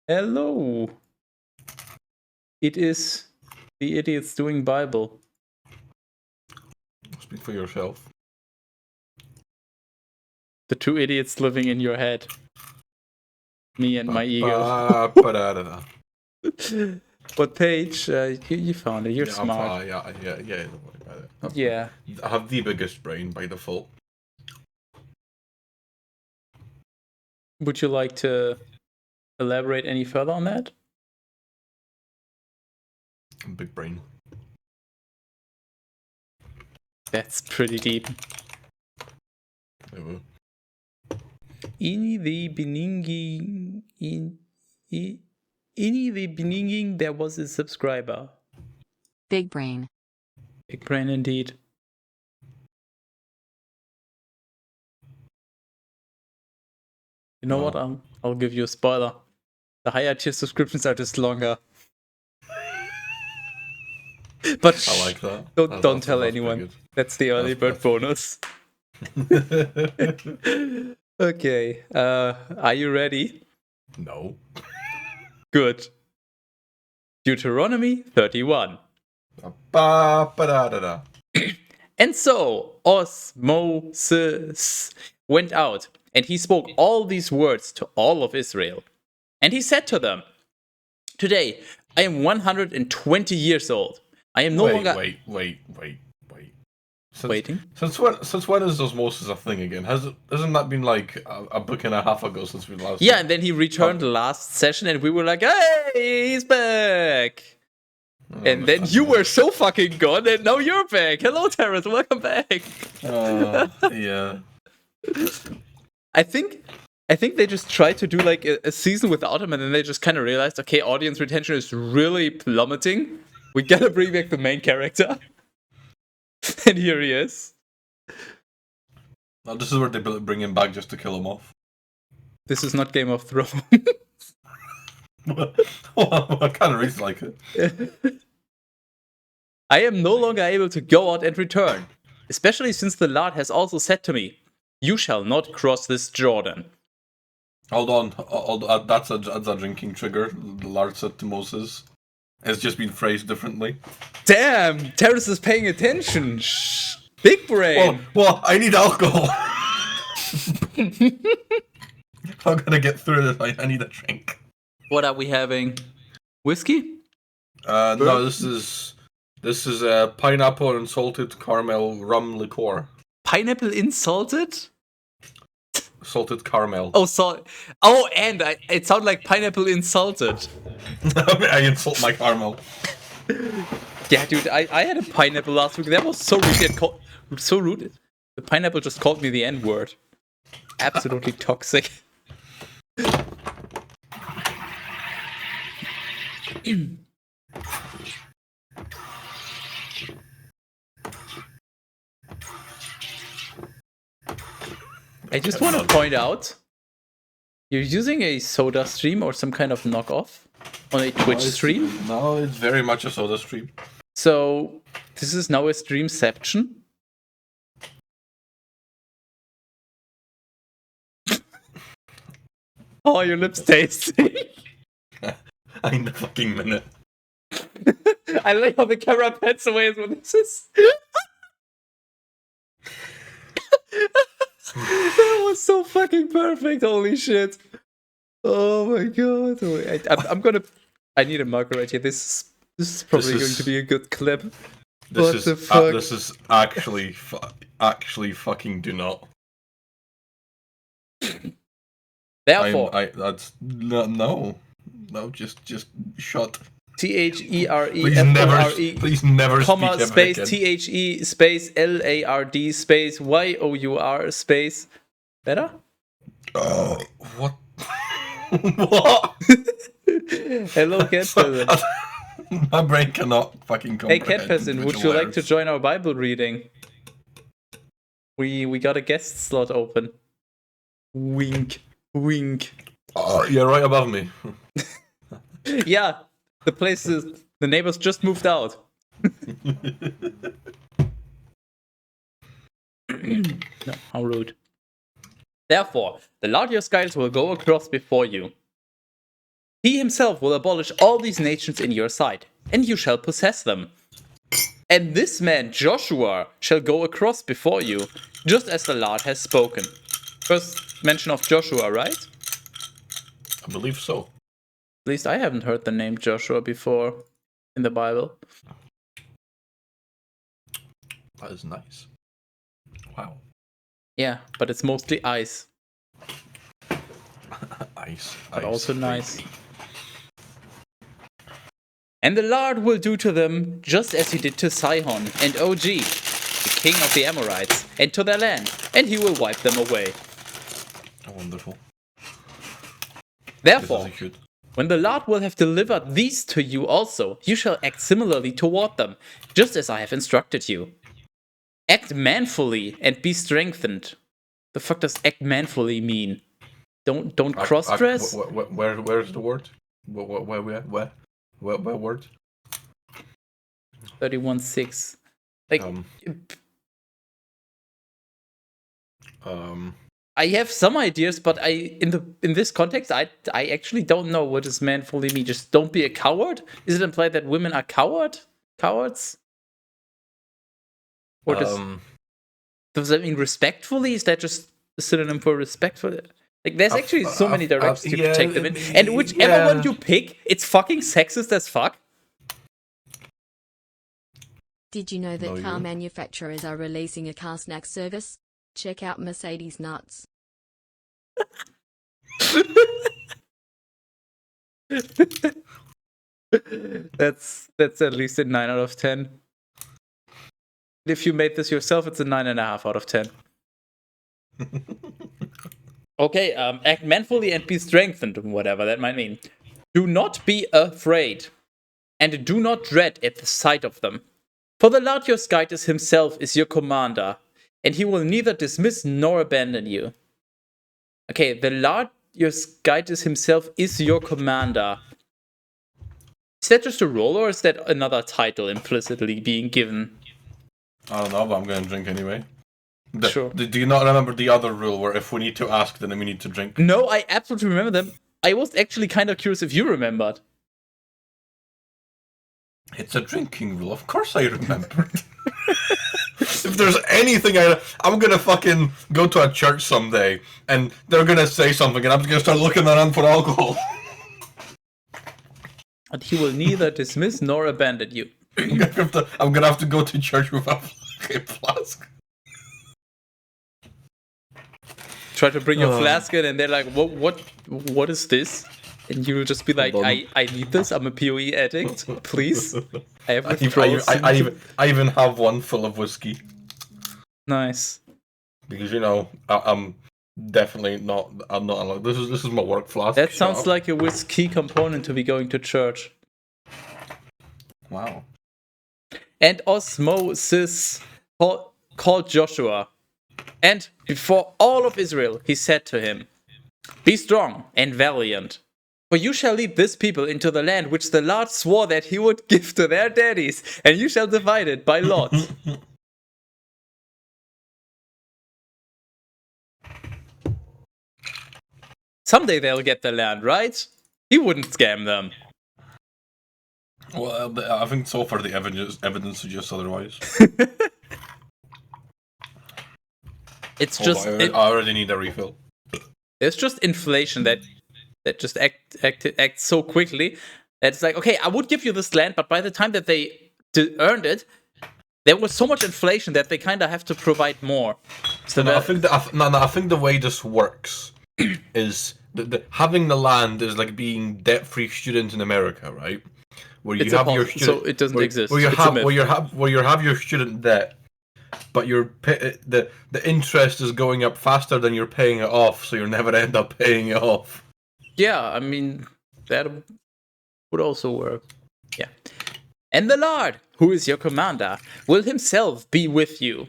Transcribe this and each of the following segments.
Hello. It is the idiots doing Bible. Speak for yourself. The two idiots living in your head. Me and my ego. Ba-da-da-da. What page? You found it. You're smart. Yeah, don't worry about it. Yeah. I have the biggest brain by default. Would you like to elaborate any further on that? Big brain. That's pretty deep. In the beginning, there was a subscriber. Big brain. Big brain indeed. You know what? I'll give you a spoiler. The higher tier subscriptions are just longer. But I like that. Don't tell anyone. That's the early bird bonus. Okay. Are you ready? No. Good. Deuteronomy 31. Ba-da-da-da. And so Moses went out, and he spoke all these words to all of Israel. And he said to them, "Today I am 120 years old. I am no longer..." Wait. Waiting? Since when is osmosis a thing again? Hasn't that been like a book and a half ago since we last... Yeah, and then he returned the last session, and we were like, "Hey, he's back!" And then you were so fucking gone, and now you're back. Hello, Terrence. Welcome back. Yeah. I think they just tried to do like a season without him, and then they just kind of realized, okay, audience retention is really plummeting. We gotta bring back the main character. And here he is. No, this is where they bring him back just to kill him off. This is not Game of Thrones. What kind of reason like it? I am no longer able to go out and return, especially since the Lord has also said to me, "You shall not cross this Jordan." Hold on. That's a drinking trigger. The Lord said to Moses. It's just been phrased differently. Damn, Terrence is paying attention. Shh. Big brain. Well, I need alcohol. I'm gonna get through this. I need a drink. What are we having? Whiskey? No, this is pineapple and salted caramel rum liqueur. Pineapple insulted? Salted caramel. Oh, and it sounded like pineapple insulted. I insult my caramel. Yeah, dude, I had a pineapple last week. That was so rude. So rude. The pineapple just called me the N-word. Absolutely toxic. I just want to point out, you're using a soda stream or some kind of knockoff on a Twitch stream? No, it's very much a soda stream. So, this is now a streamception? Oh, your lips tasty. In the fucking minute. I like how the camera pans away as well. This is... That was so fucking perfect. Holy shit. Oh my god. I need a marker right here. This is probably going to be a good clip. This is actually fucking do not. Therefore, no, just shut. THEREFORE. Please never comma speak space again. THE space LARD space YOUR space. Better? What? What? Hello, cat person. My brain cannot fucking comprehend. Hey, cat person, would you like to join our Bible reading? We got a guest slot open. Wink, wink. You're right above me. Yeah, the neighbors just moved out. No, how rude. Therefore, the Lord your skies will go across before you. He himself will abolish all these nations in your sight, and you shall possess them. And this man Joshua shall go across before you, just as the Lord has spoken. First mention of Joshua, right? I believe so. At least I haven't heard the name Joshua before in the Bible. That is nice. Wow. Yeah, but it's mostly ice. Ice. But ice, also baby. nice. And the Lord will do to them just as he did to Sihon and Og, the king of the Amorites, and to their land, and he will wipe them away. Oh, wonderful. Therefore, This is a good. when the Lord will have delivered these to you also, you shall act similarly toward them, just as I have instructed you. Act manfully and be strengthened. The fuck does act manfully mean? Don't cross-dress? Where's the word? Where word? 31:6. Like, I have some ideas, but in this context, I actually don't know what does manfully mean. Just don't be a coward? Is it implied that women are cowards? Or does that mean respectfully? Is that just a synonym for respectful? Like, there's actually so many directions you can take them in, and whichever one you pick, it's fucking sexist as fuck. Did you know that No, car you- manufacturers are releasing a car snack service? Check out Mercedes Nuts. That's at least a 9 out of 10. If you made this yourself, it's a 9.5 out of 10. Okay, act manfully and be strengthened, whatever that might mean. Do not be afraid, and do not dread at the sight of them. For the Lord your guide himself is your commander, and he will neither dismiss nor abandon you. Okay, the Lord your guide himself is your commander. Is that just a role, or is that another title implicitly being given? I don't know, but I'm going to drink anyway. Sure. Do you not remember the other rule where if we need to ask, then we need to drink? No, I absolutely remember them. I was actually kind of curious if you remembered. It's a drinking rule. Of course I remembered. If there's anything I'm gonna fucking go to a church someday and they're gonna say something and I'm just gonna start looking around for alcohol. And he will neither dismiss nor abandon you. I'm gonna have to go to church with a fucking flask. Try to bring your flask in, and they're like, "What is this?" And you will just be like, Hold on. "I need this. I'm a PoE addict. Please, I have I withdrawals." even have one full of whiskey Nice. because I'm definitely not. I'm not allowed. This is my work flask. That Shut sounds up. like a key component to be going to church. Wow. And Osmosis called Joshua, and before all of Israel, he said to him, "Be strong and valiant, for you shall lead this people into the land which the Lord swore that he would give to their daddies, and you shall divide it by lots." Someday they'll get the land, right? He wouldn't scam them. Well, I think so far the evidence suggests otherwise. It's Hold just on, I already need a refill. it's just inflation that just acts so quickly that it's like, okay, I would give you this land, but by the time that they earned it, there was so much inflation that they kind of have to provide more. So I think I think the way this works is having the land is like being debt-free student in America, right? Where you It's a have your policy, student, so it doesn't exist. Where you It's a have myth. where you have your student debt, but the interest is going up faster than you're paying it off, so you'll never end up paying it off. Yeah, I mean, that would also work. Yeah. And the Lord, who is your commander, will himself be with you.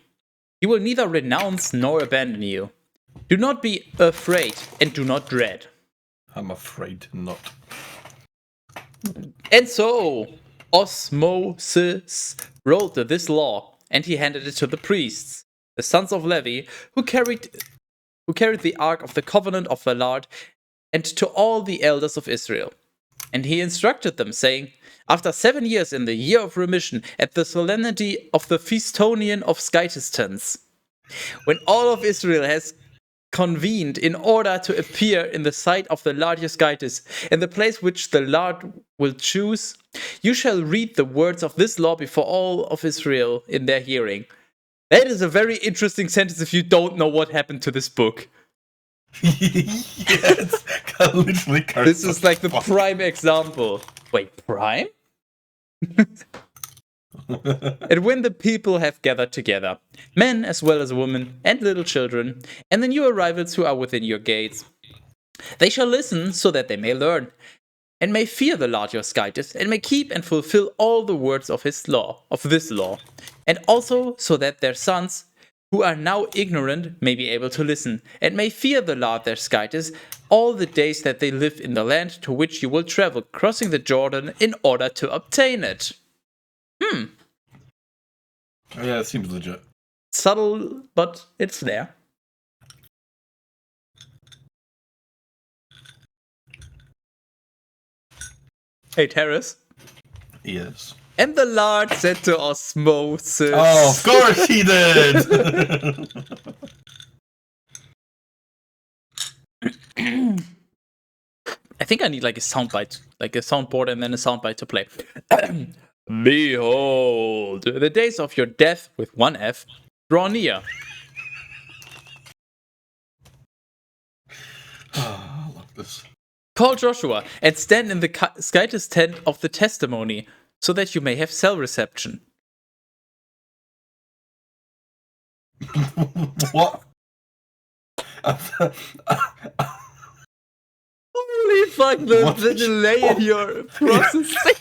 He will neither renounce nor abandon you. Do not be afraid and do not dread. I'm afraid not. And so Osmosis wrote this law, and he handed it to the priests, the sons of Levi, who carried the ark of the covenant of the Lord, and to all the elders of Israel. And he instructed them, saying, after 7 years in the year of remission, at the solemnity of the Feastonian of Scytistans, when all of Israel has convened in order to appear in the sight of the Lord your Scytis, in the place which the Lord will choose, you shall read the words of this law before all of Israel in their hearing. That is a very interesting sentence if you don't know what happened to this book. Yes, literally. This is like the prime example. Wait, prime? And when the people have gathered together, men as well as women and little children, and the new arrivals who are within your gates, they shall listen so that they may learn, and may fear the Lord your Scytis, and may keep and fulfill all the words of his law, of this law, and also so that their sons, who are now ignorant, may be able to listen, and may fear the Lord their Scytis all the days that they live in the land to which you will travel, crossing the Jordan in order to obtain it. Yeah, it seems legit. Subtle, but it's there. Hey, Terrace. Yes. And the Lord said to Osmosis. Oh, of course he did! I think I need like a soundbite, like a soundboard and then a soundbite to play. Behold, the days of your death with one F draw near. I love this. Call Joshua and stand in the Scytis tent of the testimony, so that you may have cell reception. What? Holy fuck, the delay in your processing.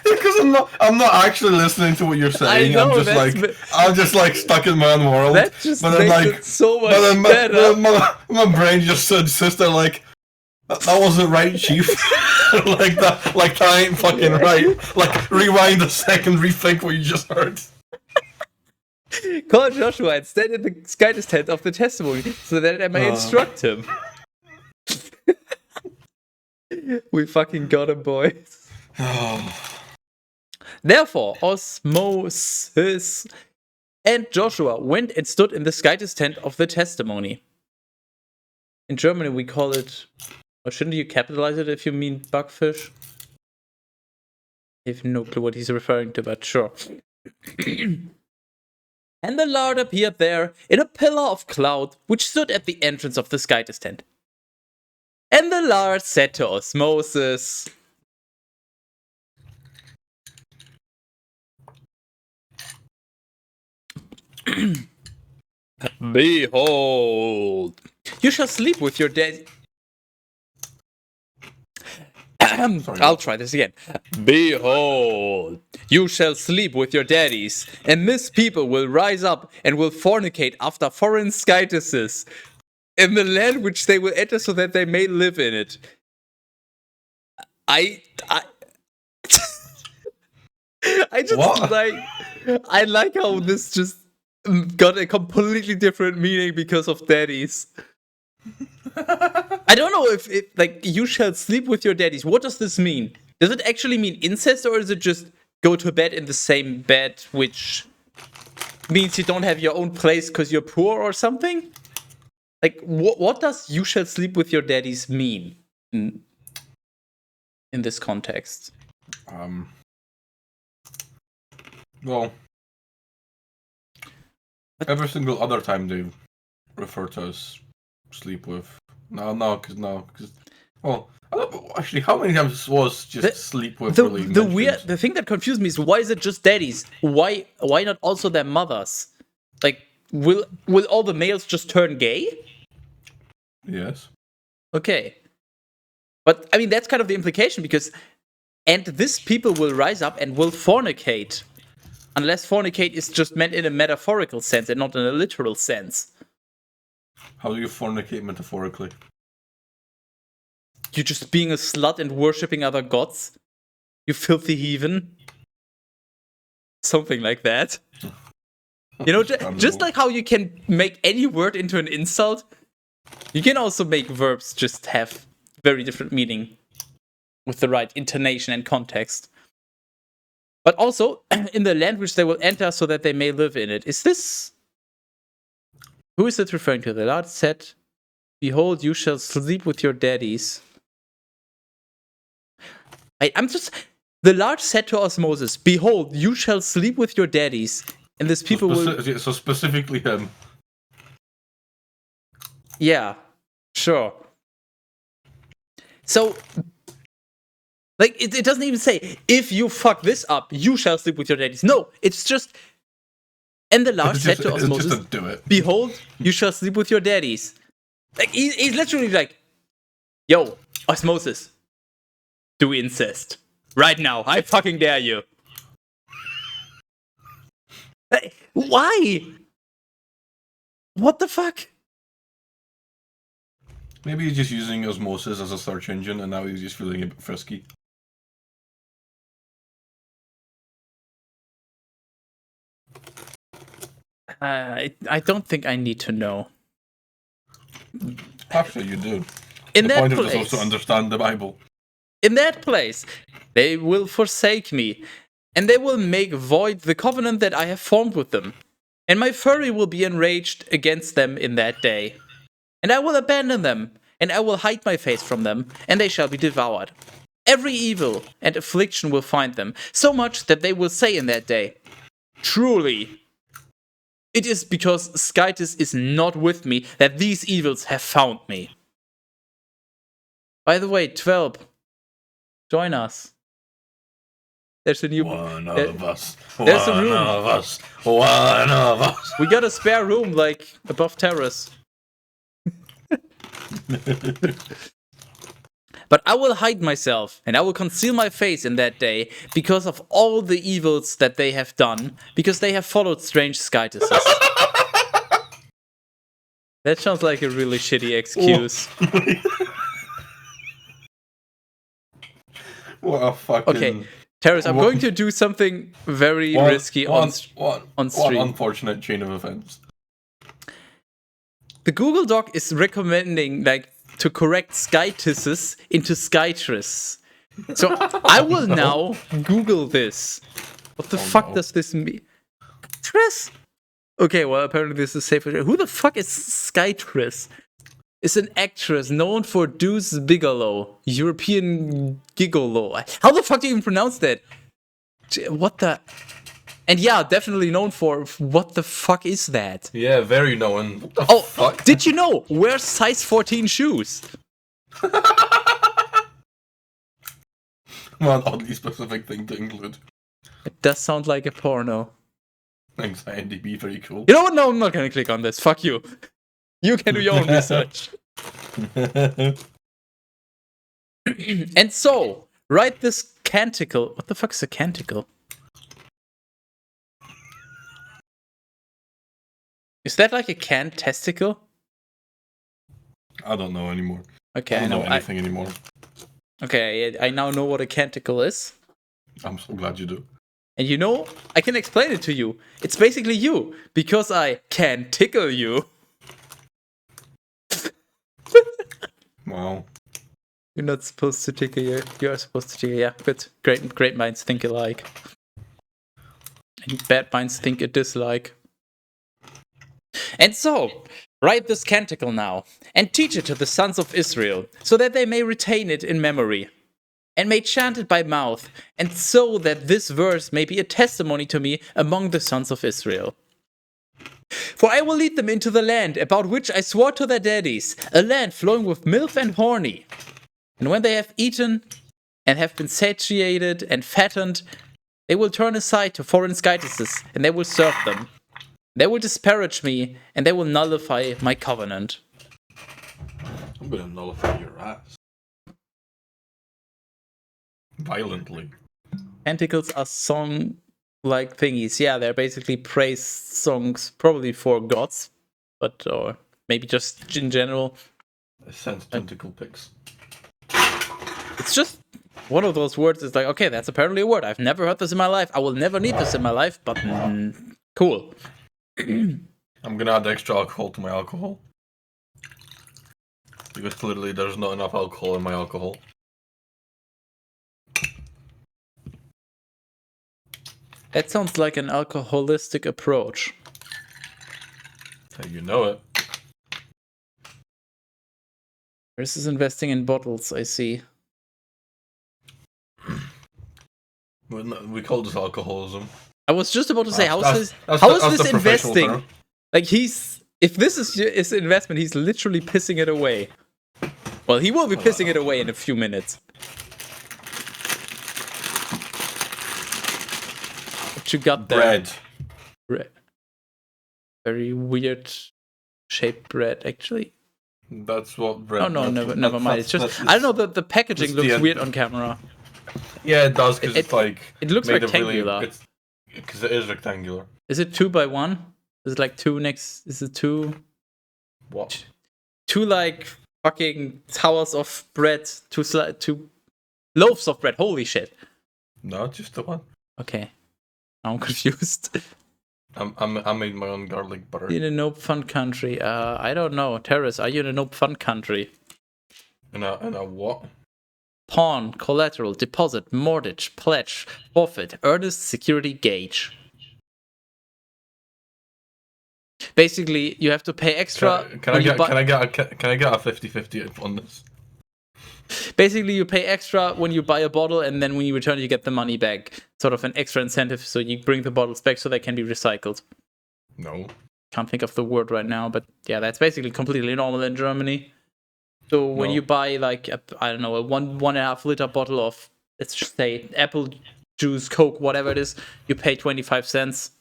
Because I'm not actually listening to what you're saying. I know, I'm just like stuck in my own world. That just but makes then, it so much but then better. my brain just insists that like that wasn't right, Chief. like that ain't fucking right. Like rewind a second, rethink what you just heard. Call Joshua and stand in the Scytis tent of the testimony, so that I may instruct him. We fucking got him, boys. Therefore, Osmosis and Joshua went and stood in the Scytis tent of the testimony. In Germany, we call it, or shouldn't you capitalize it if you mean bugfish? I have no clue what he's referring to, but sure. And the Lord appeared there in a pillar of cloud, which stood at the entrance of the Scytis tent. And the Lord said to Osmosis, behold, you shall sleep with your dead. I'll try this again. Behold, you shall sleep with your daddies, and this people will rise up and will fornicate after foreign Scytises in the land which they will enter, so that they may live in it. I just what? I like how this just got a completely different meaning because of daddies. I don't know if it, like, you shall sleep with your daddies. What does this mean? Does it actually mean incest, or is it just go to bed in the same bed, which means you don't have your own place because you're poor or something? Like, what does you shall sleep with your daddies mean in this context? Well, every single other time they refer to us sleep with. Because well, actually, how many times was just sleep with? The thing that confused me is, why is it just daddies? Why not also their mothers? Like, will all the males just turn gay? Yes. Okay. But I mean, that's kind of the implication, because and this people will rise up and will fornicate. Unless fornicate is just meant in a metaphorical sense and not in a literal sense. How do you fornicate metaphorically? You just being a slut and worshipping other gods? You filthy heathen? Something like that. You know, just like how you can make any word into an insult, you can also make verbs just have very different meaning. with the right intonation and context. But also in the land which they will enter, so that they may live in it. Is this? Who is it referring to? The Lord said, "Behold, you shall sleep with your daddies." I'm just. The Lord said to us, Moses, "Behold, you shall sleep with your daddies," and this people will. So specifically him. Yeah, sure. So, like, it doesn't even say, "If you fuck this up, you shall sleep with your daddies." No, it's just. And the Lord said to us, Moses, do it. "Behold, you shall sleep with your daddies." Like, he's literally like, "Yo, us Moses, do incest. Right now, I fucking dare you." Like, why? What the fuck? Maybe he's just using osmosis as a search engine, and now he's just feeling a bit frisky. I don't think I need to know. Actually, you do. In the that point of place, this was to understand the Bible. In that place, they will forsake me, and they will make void the covenant that I have formed with them. And my fury will be enraged against them in that day. And I will abandon them, and I will hide my face from them, and they shall be devoured. Every evil and affliction will find them, so much that they will say in that day, "Truly, it is because Skytis is not with me that these evils have found me." By the way, 12, join us. There's a new One of us. There's a One room. of us. One of us. We got a spare room, like, above terrace. But I will hide myself, and I will conceal my face in that day, because of all the evils that they have done, because they have followed strange skytises. That sounds like a really shitty excuse. What a fucking... Okay, Terrace, I'm going to do something very risky on stream. One unfortunate chain of events. The Google Doc is recommending, like, to correct skytises into skytris. So I will now Google this. What the fuck does this mean? Tris? Okay, well, apparently this is safe. Who the fuck is Skytris? It's an actress known for Deuce Bigelow, European gigolo. How the fuck do you even pronounce that? What the? And yeah, definitely known for. What the fuck is that? Yeah, very known. What the fuck? Did you know? Wears size 14 shoes. Well, an oddly specific thing to include. It does sound like a porno. Thanks, IMDb, very cool. You know what? No, I'm not gonna click on this. Fuck you. You can do your own research. And so, write this canticle. What the fuck is a canticle? Is that like a canned testicle? I don't know anymore. Okay, I don't know anything anymore. Okay, I now know what a canticle is. I'm so glad you do. And you know, I can explain it to you. It's basically you, because I can tickle you. Wow. You're not supposed to tickle you. You're supposed to tickle. Yeah, good. Great minds think alike. And bad minds think a dislike. And so, write this canticle now, and teach it to the sons of Israel, so that they may retain it in memory, and may chant it by mouth, and so that this verse may be a testimony to me among the sons of Israel. For I will lead them into the land about which I swore to their daddies, a land flowing with milk and honey. And when they have eaten and have been satiated and fattened, they will turn aside to foreign skytises, and they will serve them. They will disparage me, and they will nullify my covenant. I'm gonna nullify your ass. Violently. Canticles are song-like thingies. Yeah, they're basically praise songs, probably for gods, but or maybe just in general. I sense tentacle pics. It's just one of those words. It's like, okay, that's apparently a word. I've never heard this in my life. I will never need this in my life, but cool. I'm gonna add extra alcohol to my alcohol. Because clearly there's not enough alcohol in my alcohol. That sounds like an alcoholistic approach. You know it. Versus investing in bottles, I see. We call this alcoholism. I was just about to say, how is that's this the professional investing? term. Like if this is his investment, he's literally pissing it away. Well, he will be pissing it away in a few minutes. What you got there? Bread. Very weird shaped bread, actually. That's what bread. Oh no, never mind. It's just I don't know. The packaging looks weird on camera. Yeah, it does because it's like it looks rectangular. Because it is rectangular. Is it 2x1? Is it like two next? Is it two? What? Two like fucking towers of bread. Two loaves of bread. Holy shit! No, just the one. Okay, I'm confused. I made my own garlic butter. In a nope fun country. I don't know. Terrace, are you in a nope fun country? In a what? Pawn, collateral, deposit, mortgage, pledge, forfeit, earnest, security, gauge. Basically, you have to pay extra. Can I get a 50-50 on this? Basically, you pay extra when you buy a bottle, and then when you return, you get the money back. Sort of an extra incentive, so you bring the bottles back so they can be recycled. No. Can't think of the word right now, but yeah, that's basically completely normal in Germany. So when you buy like a 1.5 liter bottle of, let's just say, apple juice, Coke, whatever it is, you pay 25 cents.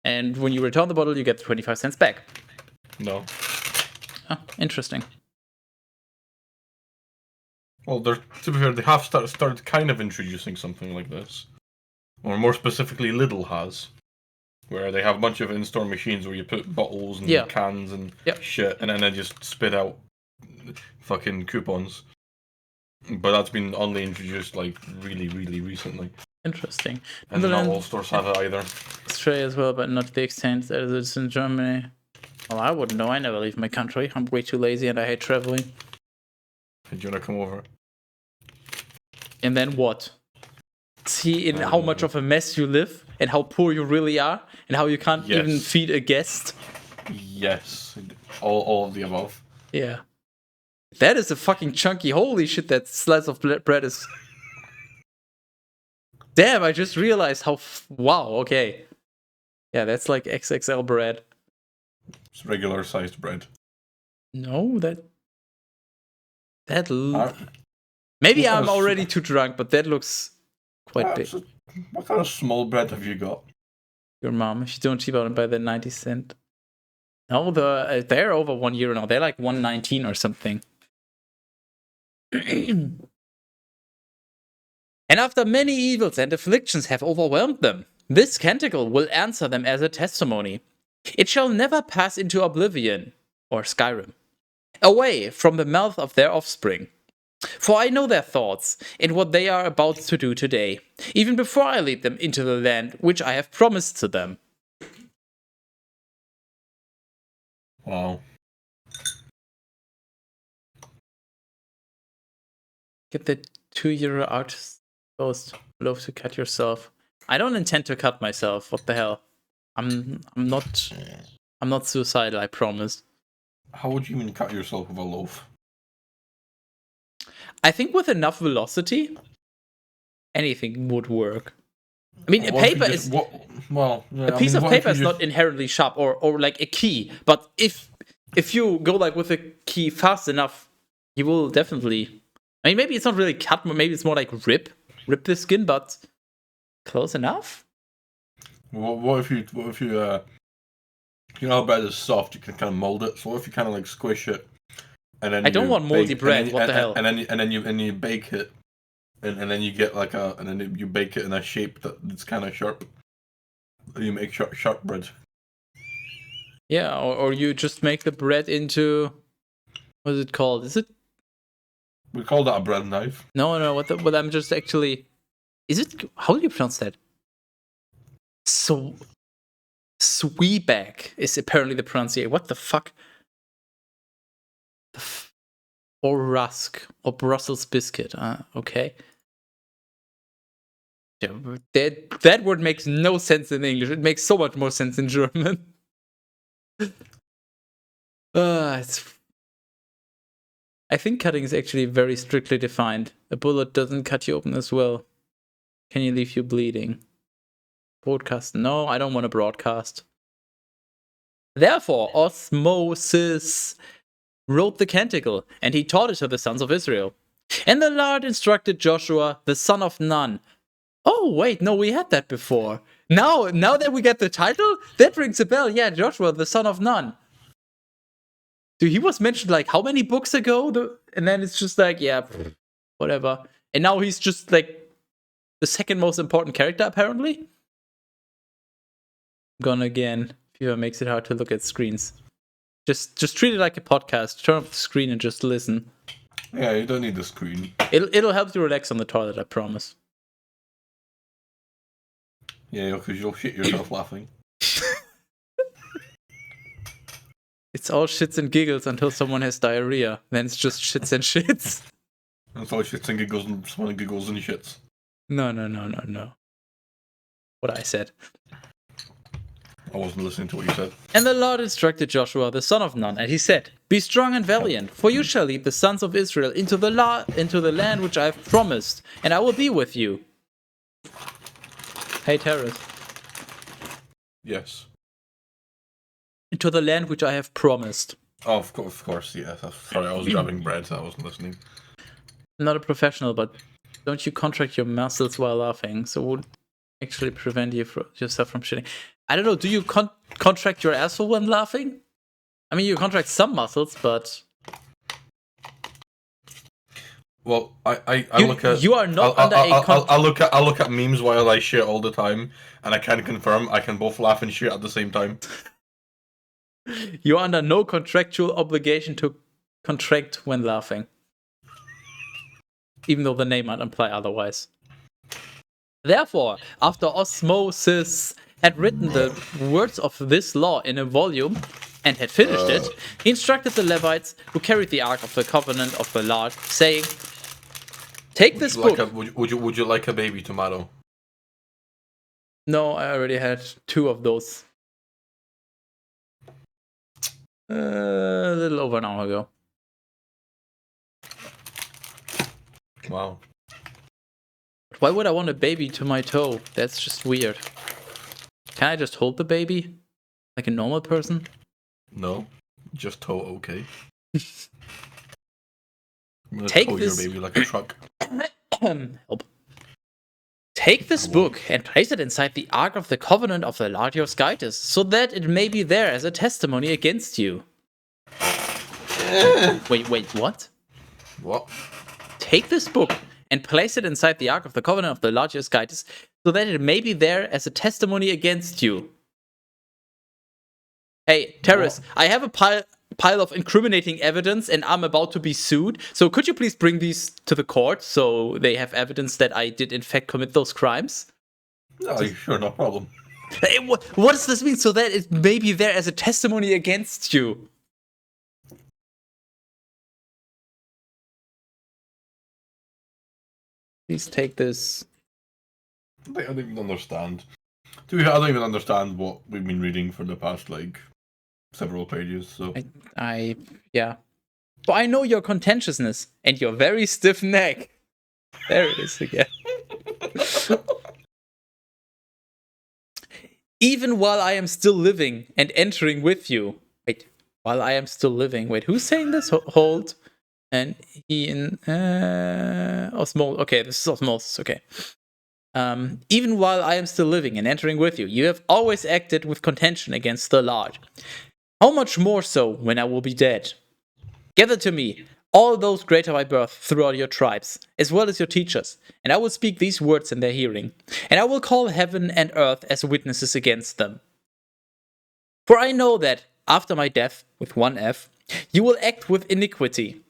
And when you return the bottle, you get 25 cents back. No. Oh, interesting. Well, to be fair, they have started kind of introducing something like this. Or more specifically, Lidl has. Where they have a bunch of in-store machines where you put bottles and cans and shit, and then they just spit out fucking coupons. But that's been only introduced like really, really recently. Interesting. And not all stores have it either. Australia as well, but not to the extent that it's in Germany. Well, I wouldn't know. I never leave my country. I'm way too lazy and I hate traveling. Do you want to come over? And then what? See in how much of a mess you live and how poor you really are and how you can't even feed a guest? Yes. All of the above. Yeah. That is a fucking chunky. Holy shit, that slice of bread is... Damn, I just realized how... Wow, okay. Yeah, that's like XXL bread. It's regular sized bread. No, maybe I'm already too drunk, but that looks quite big. What kind of small bread have you got? Your mom. If you don't cheap out by the 90 cent. No, they're over €1 now. They're like 1.19 or something. And after many evils and afflictions have overwhelmed them, this canticle will answer them as a testimony. It shall never pass into oblivion, or Skyrim, away from the mouth of their offspring. For I know their thoughts and what they are about to do today, even before I lead them into the land which I have promised to them. Wow. Get the €2 artist post. Love to cut yourself. I don't intend to cut myself. What the hell? I'm not suicidal, I promise. How would you even cut yourself with a loaf? I think with enough velocity, anything would work. I mean, a piece of paper is not inherently sharp, or like a key. But if you go like with a key fast enough, you will definitely. I mean, maybe it's not really cut. Maybe it's more like rip the skin, but close enough. What if you you know how bread is soft, you can kind of mold it. So what if you kind of like squish it, and then I don't want moldy bread. What the hell? And then you bake it, and then you get like you bake it in a shape that's kind of sharp. You make sharp bread. Yeah, or you just make the bread into, what is it called? Is it? We call that a bread knife. No. What I'm just actually, is it? How do you pronounce that? So, Sweeback is apparently the pronunciation. What the fuck? Or rusk or Brussels biscuit. Okay. That word makes no sense in English. It makes so much more sense in German. I think cutting is actually very strictly defined. A bullet doesn't cut you open as well. Can you leave you bleeding? Broadcast. No, I don't want to broadcast. Therefore, Osmosis wrote the canticle, and he taught it to the sons of Israel. And the Lord instructed Joshua, the son of Nun. Oh, wait, no, we had that before. Now that we get the title, that rings a bell. Yeah, Joshua, the son of Nun. Dude, he was mentioned like how many books ago? And then it's just like, yeah, whatever. And now he's just like the second most important character, apparently. Gone again. Fever makes it hard to look at screens. Just treat it like a podcast. Turn off the screen and just listen. Yeah, you don't need the screen. It'll help you relax on the toilet, I promise. Yeah, because you'll shit yourself laughing. It's all shits and giggles until someone has diarrhea. Then it's just shits and shits. It's all shits and giggles and someone giggles and shits. No. What I said. I wasn't listening to what you said. And the Lord instructed Joshua, the son of Nun, and he said, Be strong and valiant, for you shall lead the sons of Israel into the land which I have promised, and I will be with you. Hey, Terrace. Yes. Into the land which I have promised. Oh, of course, yes. Sorry, I was grabbing bread, so I wasn't listening. I'm not a professional, but don't you contract your muscles while laughing, so it would actually prevent yourself from shitting. I don't know, do you contract your asshole when laughing? I mean, you contract some muscles, but... Well, I look at... You are not under a... I look at memes while I shit all the time, and I can confirm I can both laugh and shit at the same time. You're under no contractual obligation to contract when laughing. Even though the name might imply otherwise. Therefore, after Osmosis had written the words of this law in a volume and had finished it, he instructed the Levites who carried the Ark of the Covenant of the Lord, saying, Take this book. Would you like a baby tomato? No, I already had 2 of those. A little over an hour ago. Wow. Why would I want a baby to my toe? That's just weird. Can I just hold the baby? Like a normal person? No. Just toe okay. I'm gonna Take tow this... your baby like a truck. Help. Take this book and place it inside the Ark of the Covenant of the Lord your God, so that it may be there as a testimony against you. Wait, what? What? Take this book and place it inside the Ark of the Covenant of the Lord your God, so that it may be there as a testimony against you. Hey, Terrace, I have a pile of incriminating evidence and I'm about to be sued. So could you please bring these to the court so they have evidence that I did in fact commit those crimes? Oh, sure, no problem. Hey, what does this mean? So that it may be there as a testimony against you. Please take this. I don't even understand. I don't even understand what we've been reading for the past, several pages, so... Yeah. But I know your contentiousness and your very stiff neck. There it is again. Even while I am still living and entering with you. Wait, while I am still living. Wait, who's saying this? Hold. And he in Osmosis. Okay, this is Osmosis. Okay. Even while I am still living and entering with you, you have always acted with contention against the Lord. How much more so when I will be dead? Gather to me all those great of my birth throughout your tribes, as well as your teachers, and I will speak these words in their hearing, and I will call heaven and earth as witnesses against them. For I know that, after my death, with one F, you will act with iniquity,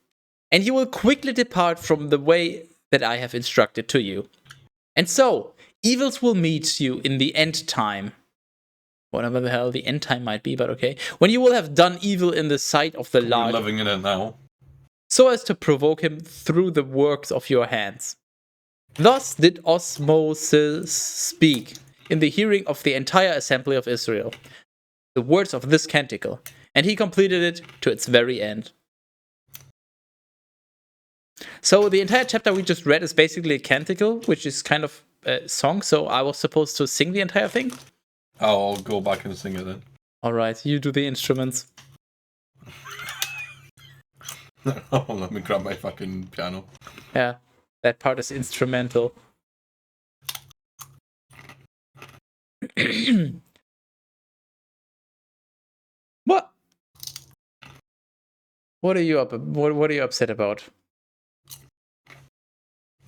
and you will quickly depart from the way that I have instructed to you. And so, evils will meet you in the end time. Whatever the hell the end time might be, but okay. When you will have done evil in the sight of the Lord. We're living in it now. So as to provoke him through the works of your hands. Thus did Osmosis speak in the hearing of the entire assembly of Israel the words of this canticle, and he completed it to its very end. So the entire chapter we just read is basically a canticle, which is kind of a song, so I was supposed to sing the entire thing? I'll go back and sing it then. Alright, you do the instruments. Oh, let me grab my fucking piano. Yeah, that part is instrumental. What? What are you what are you upset about?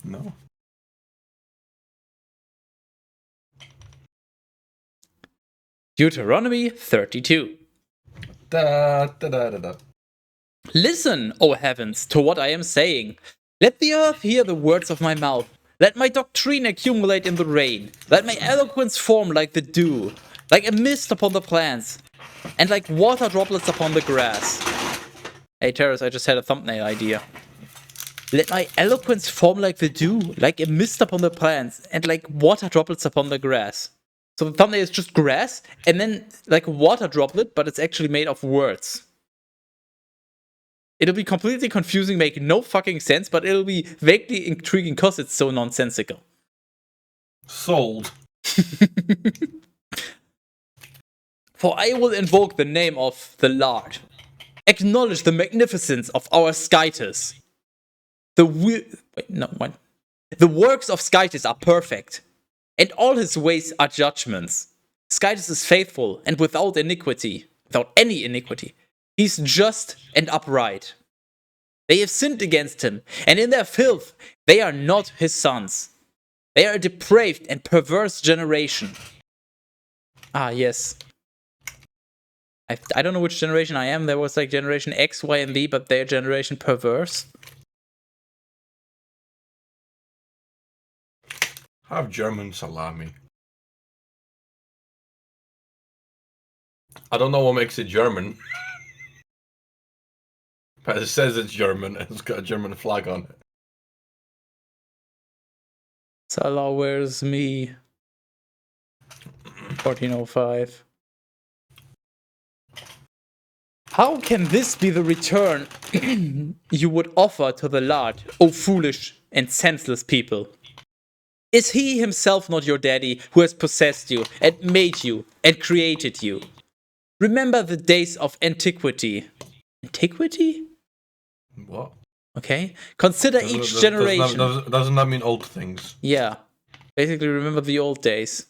No. Deuteronomy 32. Da, da, da, da, da. Listen, O heavens, to what I am saying. Let the earth hear the words of my mouth. Let my doctrine accumulate in the rain. Let my eloquence form like the dew, like a mist upon the plants, and like water droplets upon the grass. Hey, Terrace, I just had a thumbnail idea. Let my eloquence form like the dew, like a mist upon the plants, and like water droplets upon the grass. So the thumbnail is just grass, and then like a water droplet, but it's actually made of words. It'll be completely confusing, make no fucking sense, but it'll be vaguely intriguing because it's so nonsensical. Sold. For I will invoke the name of the Lord. Acknowledge the magnificence of our Skytus. The works of Skytus are perfect, and all his ways are judgments. Skytus is faithful and without iniquity, without any iniquity. He's just and upright. They have sinned against him, and in their filth they are not his sons. They are a depraved and perverse generation. Ah, yes. I don't know which generation I am. There was like generation X, Y, and Z, but they're generation perverse. Have German salami. I don't know what makes it German. But it says it's German and it's got a German flag on it. Salah, where's me? 1405. How can this be the return you would offer to the Lord, O foolish and senseless people? Is he himself not your daddy who has possessed you and made you and created you? Remember the days of antiquity. Antiquity? What? Okay. Consider each generation. Doesn't that mean old things? Yeah. Basically, remember the old days.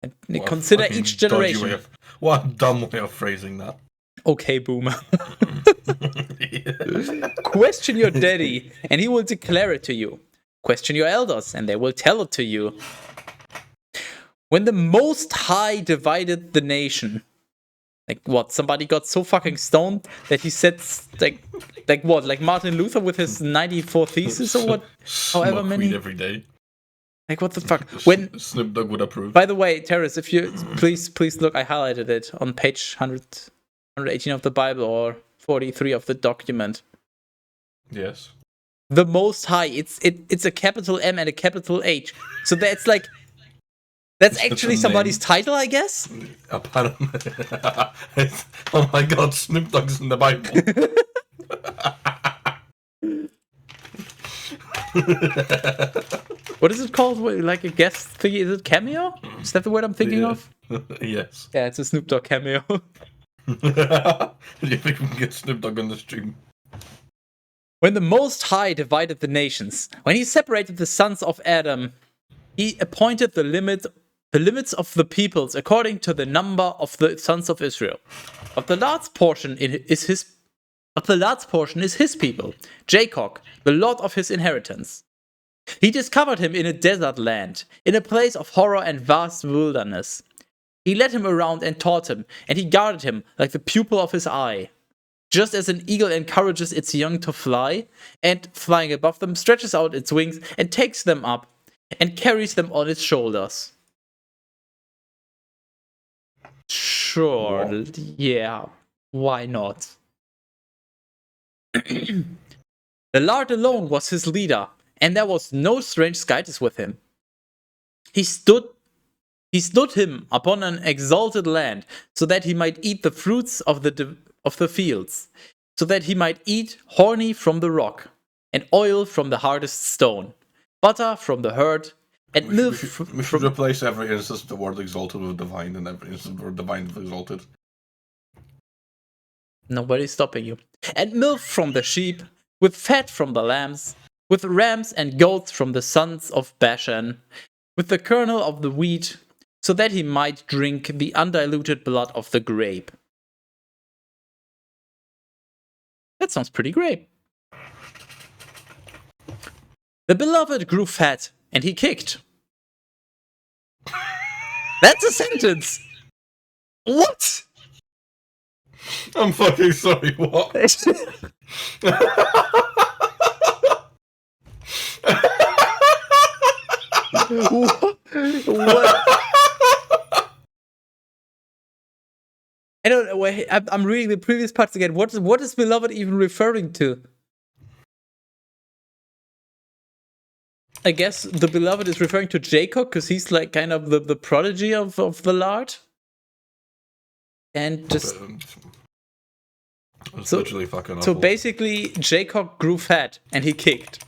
And What consider fucking each dodgy generation. What a dumb way of phrasing that. Okay, boomer. Question your daddy, and he will declare it to you. Question your elders, and they will tell it to you. When the Most High divided the nation, like what? Somebody got so fucking stoned that he said like what? Like Martin Luther with his 94 thesis or what? However Smoke many. weed every day. Like what the fuck? When Snoop Dogg would approve. By the way, Terrace, if you please look, I highlighted it on page 118 of the Bible or 43 of the document. Yes. The Most High. It's a capital M and a capital H. So that's like that's actually somebody's title, I guess. Apparently. Oh my god, Snoop Dogg's in the Bible. What is it called? Like a guest thingy? Is it cameo? Is that the word I'm thinking of? Yes. Yeah, it's a Snoop Dogg cameo. Do you think we can get Snoop Dogg on the stream? When the Most High divided the nations, when he separated the sons of Adam, he appointed the limits of the peoples according to the number of the sons of Israel. But the last portion is his people, Jacob, the lot of his inheritance. He discovered him in a desert land, in a place of horror and vast wilderness. He led him around and taught him, and he guarded him like the pupil of his eye. Just as an eagle encourages its young to fly, and flying above them stretches out its wings and takes them up and carries them on its shoulders. Sure, What? yeah, why not? The Lord alone was his leader, and there was no strange Skytis with him. He stood him upon an exalted land, so that he might eat the fruits of the fields, so that he might eat honey from the rock, and oil from the hardest stone, butter from the herd, and milk We should replace every instance of the word exalted with divine, and every instance of the word divine with exalted. Nobody's stopping you. And milk from the sheep, with fat from the lambs, with rams and goats from the sons of Bashan, with the kernel of the wheat, so that he might drink the undiluted blood of the grape. That sounds pretty great. The beloved grew fat, and he kicked. That's a sentence! What? I'm fucking sorry, what? What? I don't know. Wait, I'm reading the previous parts again. What is beloved even referring to? I guess the beloved is referring to Jacob because he's like kind of the prodigy of the Lord. And just It's literally fucking awful. so basically, Jacob grew fat and he kicked.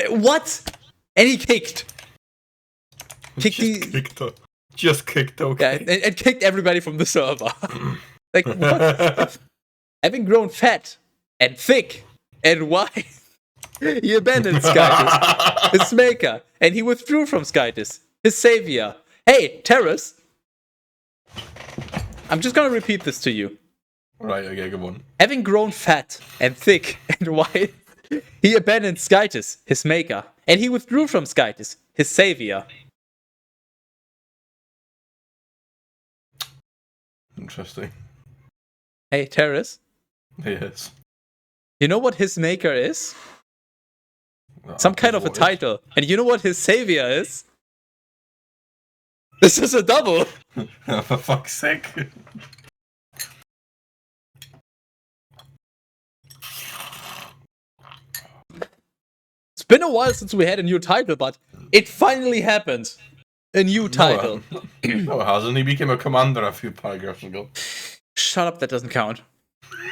What? And he kicked. Just kicked, okay. Yeah, and kicked everybody from the server. Like, what? Having grown fat and thick and wide, he abandoned Skytis, his maker, and he withdrew from Skytis, his savior. Hey, Terrace! I'm just gonna repeat this to you. Right, okay, good one. Having grown fat and thick and wide, he abandoned Skytis, his maker, and he withdrew from Skytis, his savior. Interesting. Hey, Terrace, Yes. you know what his maker is? Some kind of a title. And you know what his savior is? This is a double! For fuck's sake. It's been a while since we had a new title, but it finally happened. A new title. No, it hasn't. He became a commander a few paragraphs ago. Shut up, that doesn't count.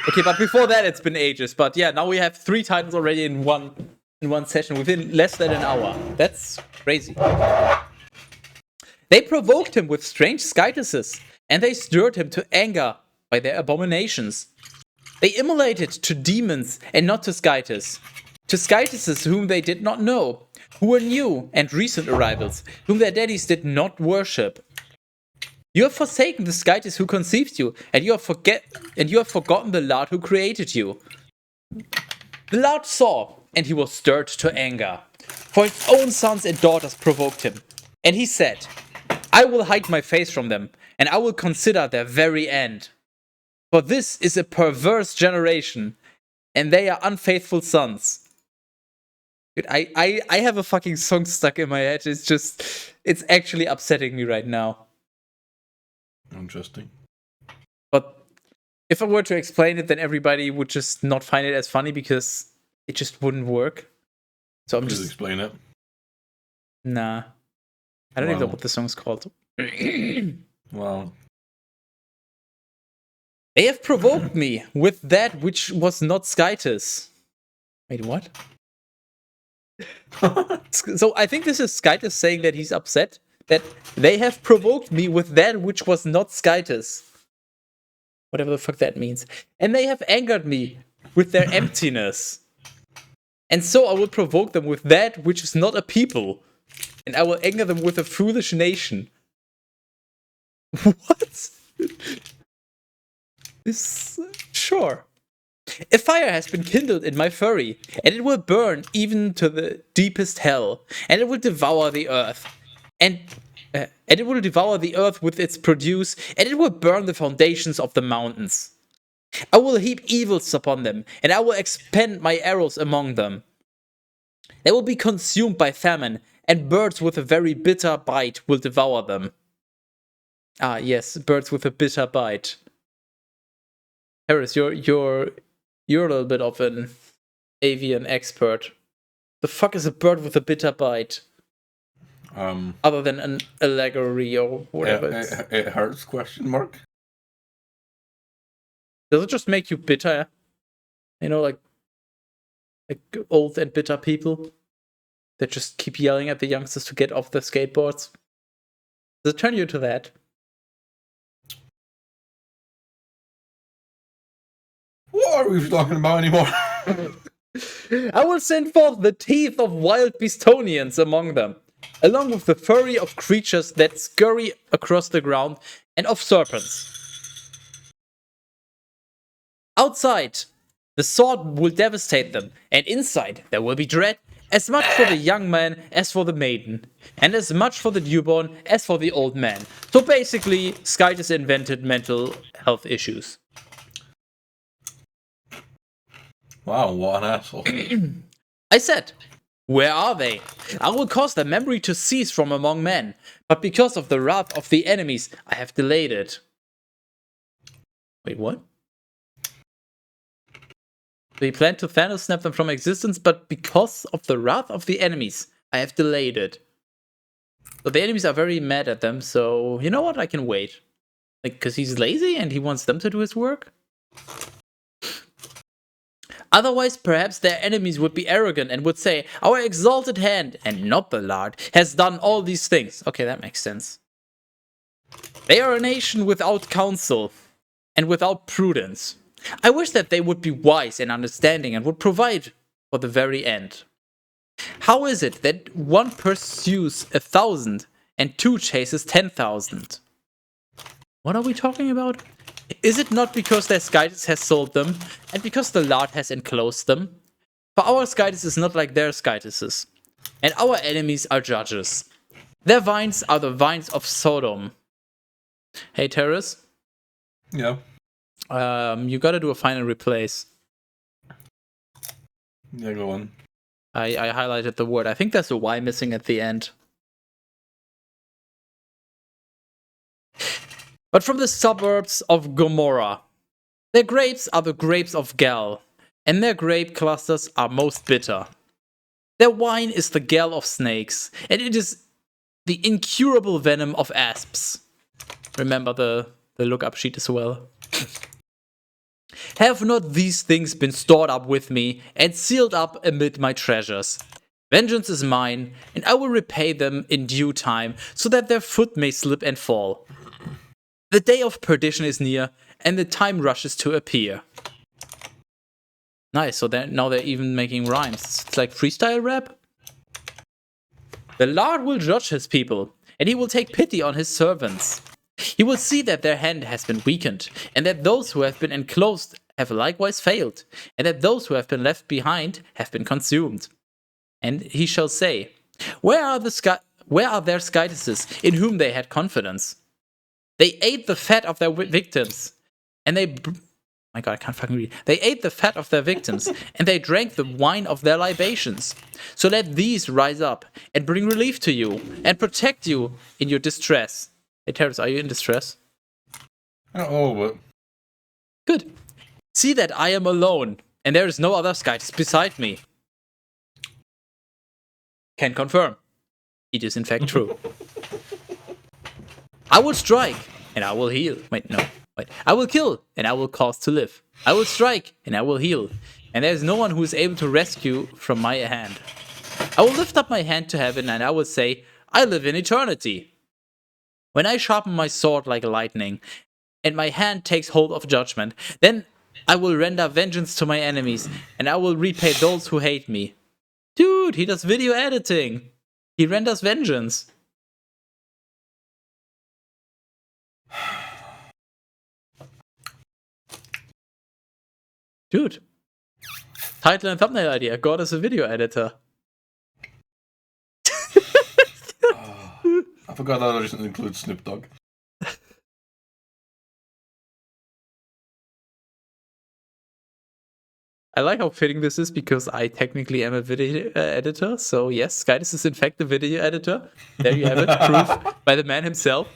Okay, but before that it's been ages. But yeah, now we have 3 titles already in one session within less than an hour. That's crazy. They provoked him with strange skytises, and they stirred him to anger by their abominations. They immolated to demons and not to skytis. To skytises whom they did not know, who were new and recent arrivals, whom their daddies did not worship. You have forsaken the skytis who conceived you, and you have forgotten the Lord who created you. The Lord saw, and he was stirred to anger, for his own sons and daughters provoked him. And he said, I will hide my face from them, and I will consider their very end. For this is a perverse generation, and they are unfaithful sons. Dude, I have a fucking song stuck in my head. It's actually upsetting me right now. Interesting. But if I were to explain it, then everybody would just not find it as funny because it just wouldn't work. So I'm Please just... explain it. Nah. I don't even know what the song's called. Wow. They have provoked me with that which was not Skytis. Wait, what? So I think this is Skytis saying that he's upset that they have provoked me with that which was not Skytis. Whatever the fuck that means. And they have angered me with their emptiness. And so I will provoke them with that which is not a people. And I will anger them with a foolish nation. What? Sure. A fire has been kindled in my fury, and it will burn even to the deepest hell, and it will devour the earth, and it will devour the earth with its produce, and it will burn the foundations of the mountains. I will heap evils upon them, and I will expend my arrows among them. They will be consumed by famine, and birds with a very bitter bite will devour them. Ah, yes, birds with a bitter bite. Harris, you're a little bit of an avian expert. The fuck is a bird with a bitter bite? Um, Other than an allegory or whatever. it hurts? Question mark. Does it just make you bitter? You know, like old and bitter people that just keep yelling at the youngsters to get off their skateboards. Does it turn you to that? What are we talking about anymore? I will send forth the teeth of wild Bistonians among them, along with the fury of creatures that scurry across the ground, and of serpents. Outside, the sword will devastate them, and inside there will be dread, as much for the young man as for the maiden, and as much for the newborn as for the old man. So basically, Skytis invented mental health issues. Wow, what an asshole. I said, where are they? I will cause their memory to cease from among men, but because of the wrath of the enemies, I have delayed it. Wait, what? We plan to Thanos snap them from existence, but because of the wrath of the enemies, I have delayed it. So the enemies are very mad at them, so you know what? I can wait. Like, because he's lazy and he wants them to do his work? Otherwise, perhaps their enemies would be arrogant and would say, our exalted hand, and not the Lord, has done all these things. Okay, that makes sense. They are a nation without counsel and without prudence. I wish that they would be wise and understanding and would provide for the very end. How is it that one pursues 1,000 and two chases 10,000? What are we talking about? Is it not because their Skytis has sold them, and because the Lord has enclosed them? For our Skytis is not like their Skytises, and our enemies are judges. Their vines are the vines of Sodom. Hey, Terrace? Yeah. You gotta do a final replace. Yeah, go on. I highlighted the word. I think there's a Y missing at the end. But from the suburbs of Gomorrah, their grapes are the grapes of Gal, and their grape clusters are most bitter. Their wine is the gall of snakes, and it is the incurable venom of asps. Remember the lookup sheet as well. Have not these things been stored up with me and sealed up amid my treasures? Vengeance is mine, and I will repay them in due time, so that their foot may slip and fall. The day of perdition is near, and the time rushes to appear. Nice, so now they're even making rhymes. It's like freestyle rap. The Lord will judge his people, and he will take pity on his servants. He will see that their hand has been weakened, and that those who have been enclosed have likewise failed, and that those who have been left behind have been consumed. And he shall say, where are their Skytises in whom they had confidence? They ate the fat of their victims, and my god, I can't fucking read. They ate the fat of their victims, and they drank the wine of their libations. So let these rise up and bring relief to you, and protect you in your distress. Hey, Terrace, are you in distress? I don't know, but... Good. See that I am alone, and there is no other Skytis beside me. Can confirm. It is in fact true. I will strike, and I will heal. Wait. I will kill, and I will cause to live. I will strike, and I will heal. And there is no one who is able to rescue from my hand. I will lift up my hand to heaven, and I will say, I live in eternity. When I sharpen my sword like lightning, and my hand takes hold of judgment, then I will render vengeance to my enemies, and I will repay those who hate me. Dude, he does video editing. He renders vengeance. Dude. Title and thumbnail idea. God is a video editor. I forgot that doesn't include Snoop Dogg. I like how fitting this is because I technically am a video editor. So yes, Skytis is in fact a video editor. There you have it. Proof by the man himself.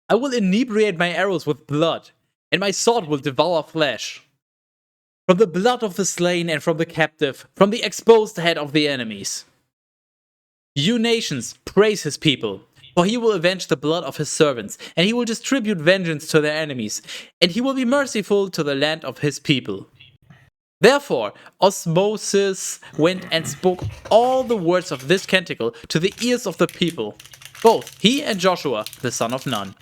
I will inebriate my arrows with blood, and my sword will devour flesh. from the blood of the slain and from the captive, from the exposed head of the enemies. You nations, praise his people, for he will avenge the blood of his servants, and he will distribute vengeance to their enemies, and he will be merciful to the land of his people. Therefore, Osmosis went and spoke all the words of this canticle to the ears of the people, both he and Joshua, the son of Nun.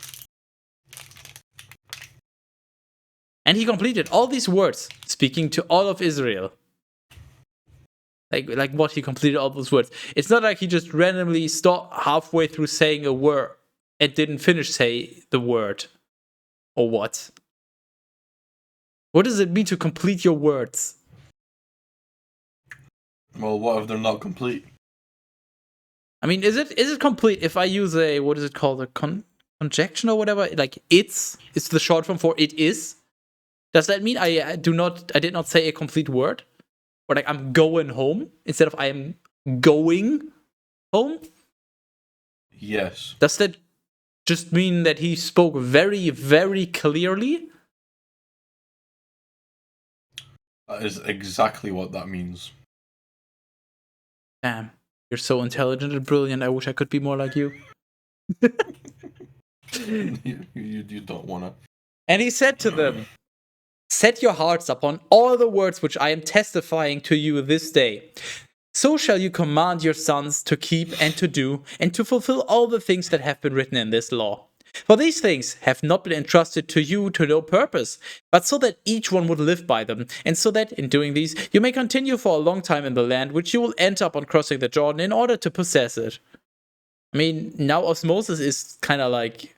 And he completed all these words, speaking to all of Israel. Like what, he completed all those words. It's not like he just randomly stopped halfway through saying a word and didn't finish say the word. Or what? What does it mean to complete your words? Well, what if they're not complete? I mean, is it complete if I use a, what is it called, a conjunction or whatever? Like it's the short form for it is? Does that mean I did not say a complete word? Or like I'm going home instead of I am going home? Yes. Does that just mean that he spoke very, very clearly? That is exactly what that means. Damn, you're so intelligent and brilliant. I wish I could be more like you. You don't wanna. And he said to them, set your hearts upon all the words which I am testifying to you this day. So shall you command your sons to keep and to do, and to fulfill all the things that have been written in this law. For these things have not been entrusted to you to no purpose, but so that each one would live by them, and so that, in doing these, you may continue for a long time in the land which you will enter upon crossing the Jordan in order to possess it. I mean, now Osmosis is kind of like...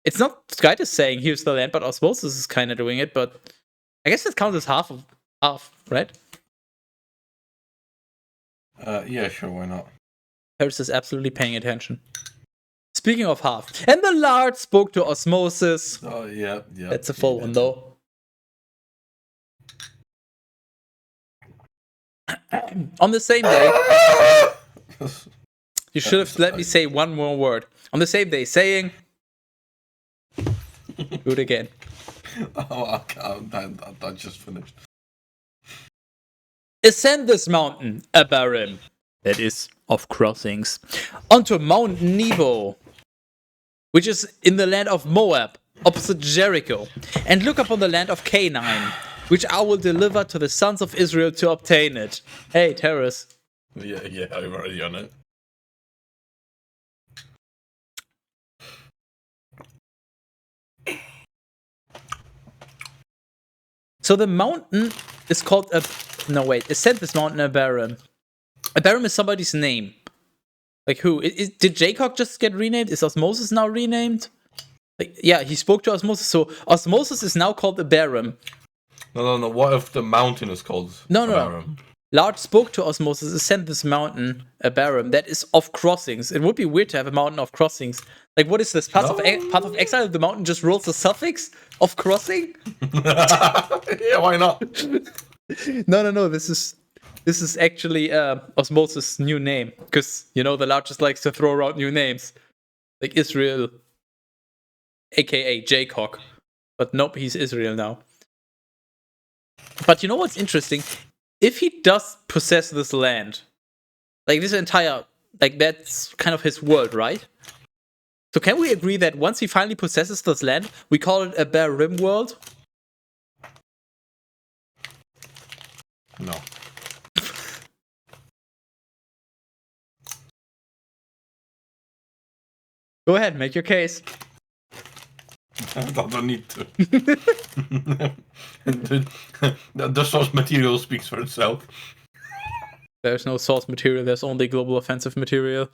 It's not Skype is saying, here's the land, but Osmosis is kind of doing it, but I guess it counts as half, right? Yeah, sure, why not? Harris is absolutely paying attention. Speaking of half, and the Lord spoke to Osmosis. Oh, yeah. That's a full one, though. On the same day, you should have let me say one more word. On the same day, saying... Do it again. Oh, I just finished. Ascend this mountain, Abarim, that is, of crossings, onto Mount Nebo, which is in the land of Moab, opposite Jericho, and look upon the land of Canaan, which I will deliver to the sons of Israel to obtain it. Hey, Terrace. Yeah, I'm already on it. So the mountain is called ascend this mountain, Abarim. Abarim is somebody's name. Like who? Did Jacob just get renamed? Is Osmosis now renamed? Like, yeah, he spoke to Osmosis, so Osmosis is now called Abarim. No. What if the mountain is called Abarim? Lord spoke to Osmosis, ascend this mountain, Abarim, that is of crossings. It would be weird to have a mountain of crossings. Like, what is this? Path of Exile? The mountain just rolls the suffix of crossing? Yeah, why not? No. This is actually Osmosis' new name. Because, the Lord just likes to throw around new names. Like Israel, aka Jacob. But nope, he's Israel now. But you know what's interesting? If he does possess this land, like this entire, like that's kind of his world, right? So can we agree that once he finally possesses this land, we call it a Barim world? No. Go ahead, make your case. I don't need to. The source material speaks for itself. There's no source material, there's only global offensive material.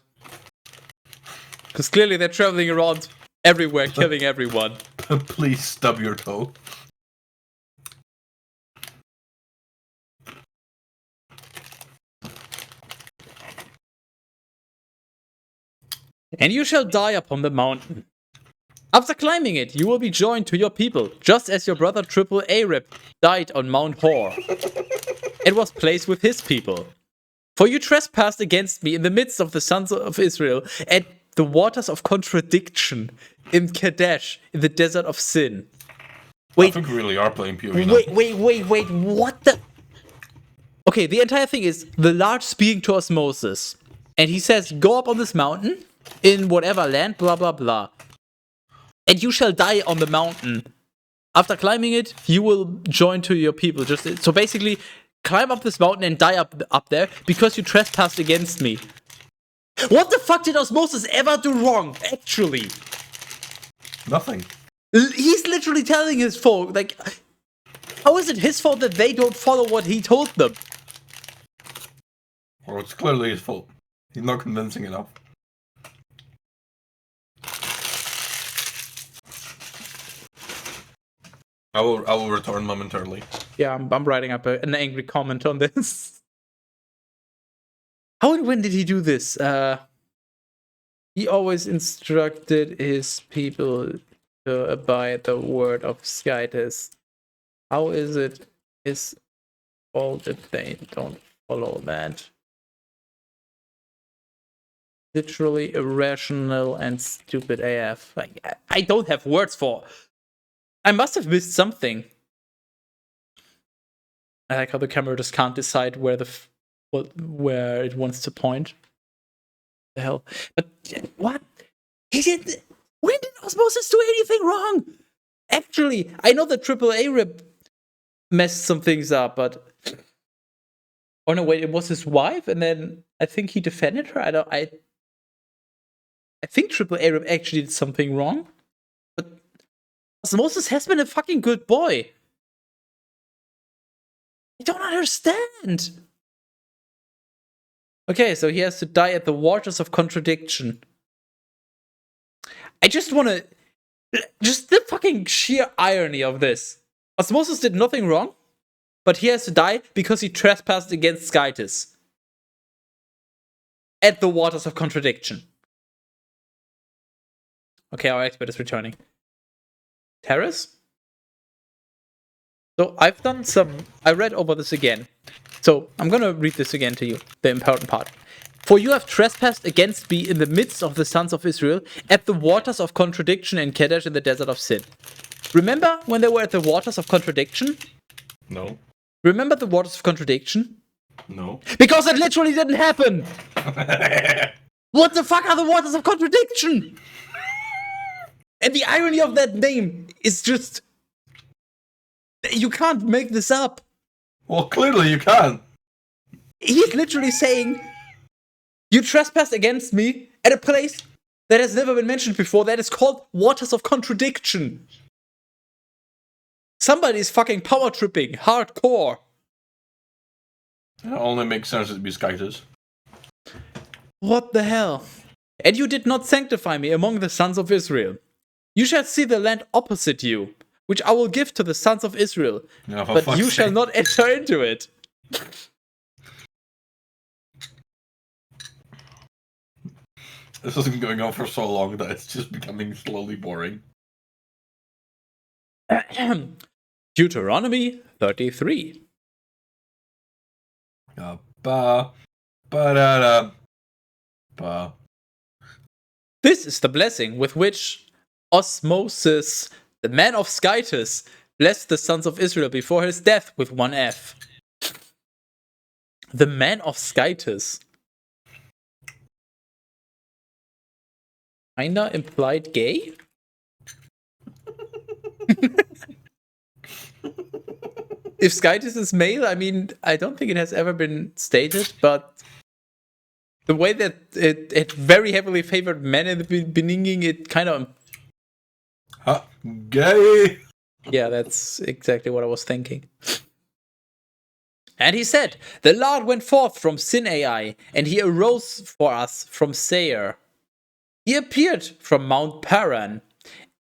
Because clearly they're traveling around everywhere, killing everyone. Please stub your toe. And you shall die upon the mountain. After climbing it, you will be joined to your people, just as your brother Triple Arab died on Mount Hor. It was placed with his people. For you trespassed against me in the midst of the sons of Israel at the waters of contradiction in Kadesh, in the desert of sin. I Wait, think we really are playing PoE now. wait, what the? Okay, the entire thing is the Lord speaking to Osmosis. And he says, go up on this mountain in whatever land, blah, blah, blah. And you shall die on the mountain. After climbing it, you will join to your people. So basically, climb up this mountain and die up there because you trespassed against me. What the fuck did Osmosis ever do wrong, actually? Nothing. He's literally telling his folk, like, how is it his fault that they don't follow what he told them? Well, it's clearly his fault. He's not convincing enough. I will return momentarily. Yeah, I'm writing up an angry comment on this. How and when did he do this? He always instructed his people to abide the word of Skytis. How is it his fault that they don't follow that? Literally irrational and stupid AF. I don't have words for. I must have missed something. I like how the camera just can't decide where where it wants to point. The hell? But what? He did. When did Osmosis do anything wrong? Actually, I know that AAA Rip messed some things up, but oh no, wait, it was his wife, and then I think he defended her. I think AAA Rip actually did something wrong, but Osmosis has been a fucking good boy. I don't understand. Okay, so he has to die at the waters of contradiction. I just want to... Just the fucking sheer irony of this. Osmosis did nothing wrong, but he has to die because he trespassed against Skytis. At the waters of contradiction. Okay, our expert is returning. Terrace? So I've done I read over this again. So I'm gonna read this again to you, the important part. For you have trespassed against me in the midst of the sons of Israel, at the waters of contradiction in Kadesh in the desert of Sin. Remember when they were at the waters of contradiction? No. Remember the waters of contradiction? No. Because it literally didn't happen! What the fuck are the waters of contradiction? And the irony of that name is just... You can't make this up. Well, clearly you can. He's literally saying, you trespassed against me at a place that has never been mentioned before that is called Waters of Contradiction. Somebody's fucking power tripping, hardcore. It only makes sense it'd be Skytis. What the hell? And you did not sanctify me among the sons of Israel. You shall see the land opposite you, which I will give to the sons of Israel, but you shall not enter into it. This has been going on for so long that it's just becoming slowly boring. Deuteronomy 33. This is the blessing with which Osmosis, the man of Skytis, blessed the sons of Israel before his death with one F. The man of Skytis. Kinda implied gay? If Skytis is male, I mean, I don't think it has ever been stated, but the way that it very heavily favored men in the beginning, it kind of... Gay! Yeah, that's exactly what I was thinking. And he said, the Lord went forth from Sin AI, and he arose for us from Seir. He appeared from Mount Paran,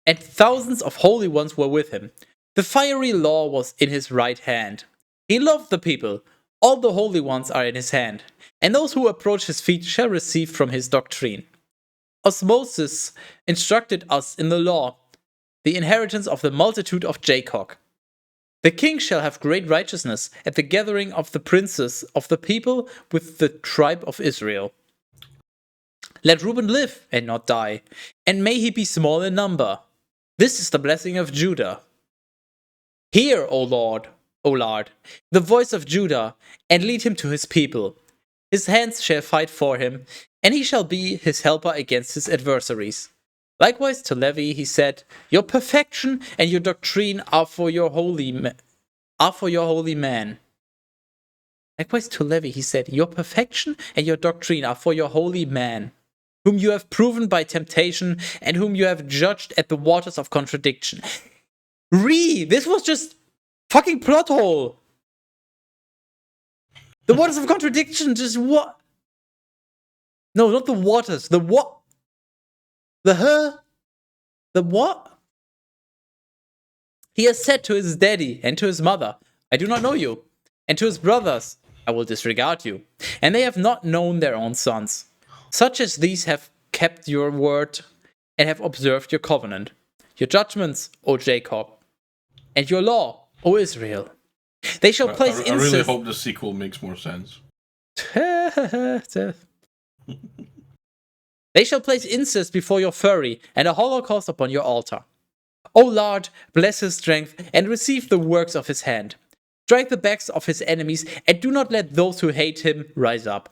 and thousands of holy ones were with him. The fiery law was in his right hand. He loved the people. All the holy ones are in his hand, and those who approach his feet shall receive from his doctrine. Osmosis instructed us in the law, the inheritance of the multitude of Jacob. The king shall have great righteousness at the gathering of the princes of the people with the tribe of Israel. Let Reuben live and not die, and may he be small in number. This is the blessing of Judah. Hear, O Lord, the voice of Judah, and lead him to his people. His hands shall fight for him, and he shall be his helper against his adversaries. Likewise to Levi he said, Your perfection and your doctrine are for your holy man. Likewise to Levi he said, Your perfection and your doctrine are for your holy man, whom you have proven by temptation, and whom you have judged at the waters of contradiction. This was just fucking plot hole. The waters of contradiction, just what? No, not the waters. The what? The what? He has said to his daddy and to his mother, I do not know you. And to his brothers, I will disregard you. And they have not known their own sons. Such as these have kept your word and have observed your covenant, your judgments, O Jacob, and your law, O Israel. They shall place I really hope the sequel makes more sense. They shall place incense before your fury and a holocaust upon your altar. O Lord, bless his strength and receive the works of his hand. Strike the backs of his enemies and do not let those who hate him rise up.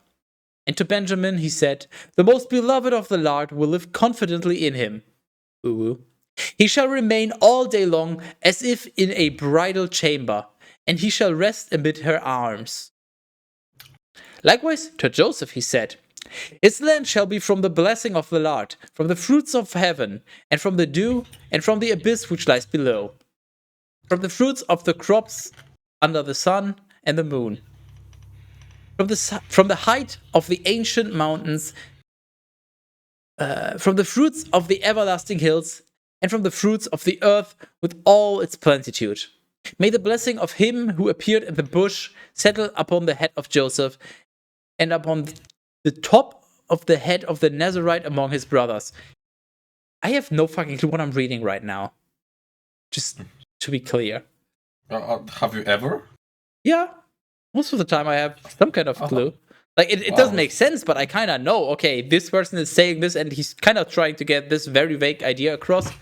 And to Benjamin he said, The most beloved of the Lord will live confidently in him. Ooh. He shall remain all day long as if in a bridal chamber, and he shall rest amid her arms. Likewise to Joseph he said, His land shall be from the blessing of the Lord, from the fruits of heaven, and from the dew, and from the abyss which lies below, from the fruits of the crops under the sun and the moon, from the height of the ancient mountains, from the fruits of the everlasting hills, and from the fruits of the earth with all its plenitude. May the blessing of him who appeared in the bush settle upon the head of Joseph, and upon the top of the head of the Nazarite among his brothers. I have no fucking clue what I'm reading right now. Just to be clear. Have you ever? Yeah. Most of the time I have some kind of clue. Like, it doesn't make sense, but I kind of know, okay, this person is saying this, and he's kind of trying to get this very vague idea across.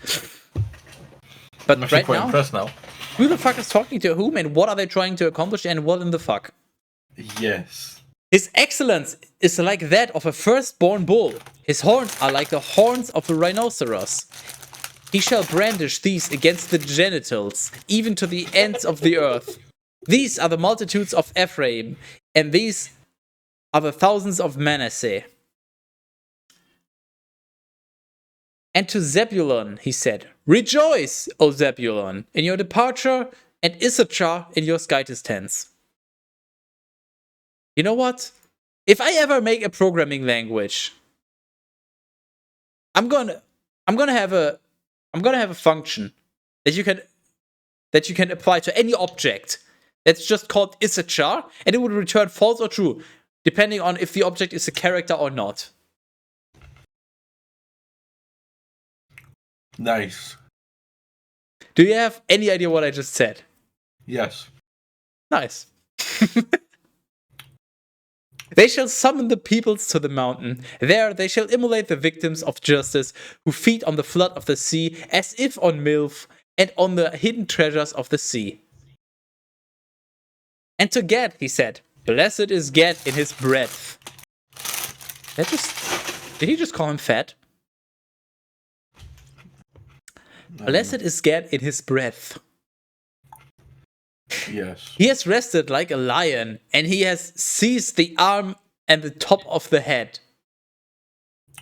But I'm actually right quite now, impressed now. who the fuck is talking to whom, and what are they trying to accomplish, and what in the fuck? Yes. His excellence is like that of a firstborn bull. His horns are like the horns of a rhinoceros. He shall brandish these against the genitals, even to the ends of the earth. These are the multitudes of Ephraim, and these are the thousands of Manasseh. And to Zebulun he said, Rejoice, O Zebulun, in your departure, and Issachar in your scythes tents. You know what? If I ever make a programming language, I'm gonna have a function that you can apply to any object that's just called Issachar, and it would return false or true, depending on if the object is a character or not. Nice. Do you have any idea what I just said? Yes. Nice. They shall summon the peoples to the mountain. There they shall immolate the victims of justice who feed on the flood of the sea as if on milk and on the hidden treasures of the sea. And to Gad he said, Blessed is Gad in his breadth. Did he just call him fat? Blessed is Gad in his breadth. Yes. He has rested like a lion, and he has seized the arm and the top of the head.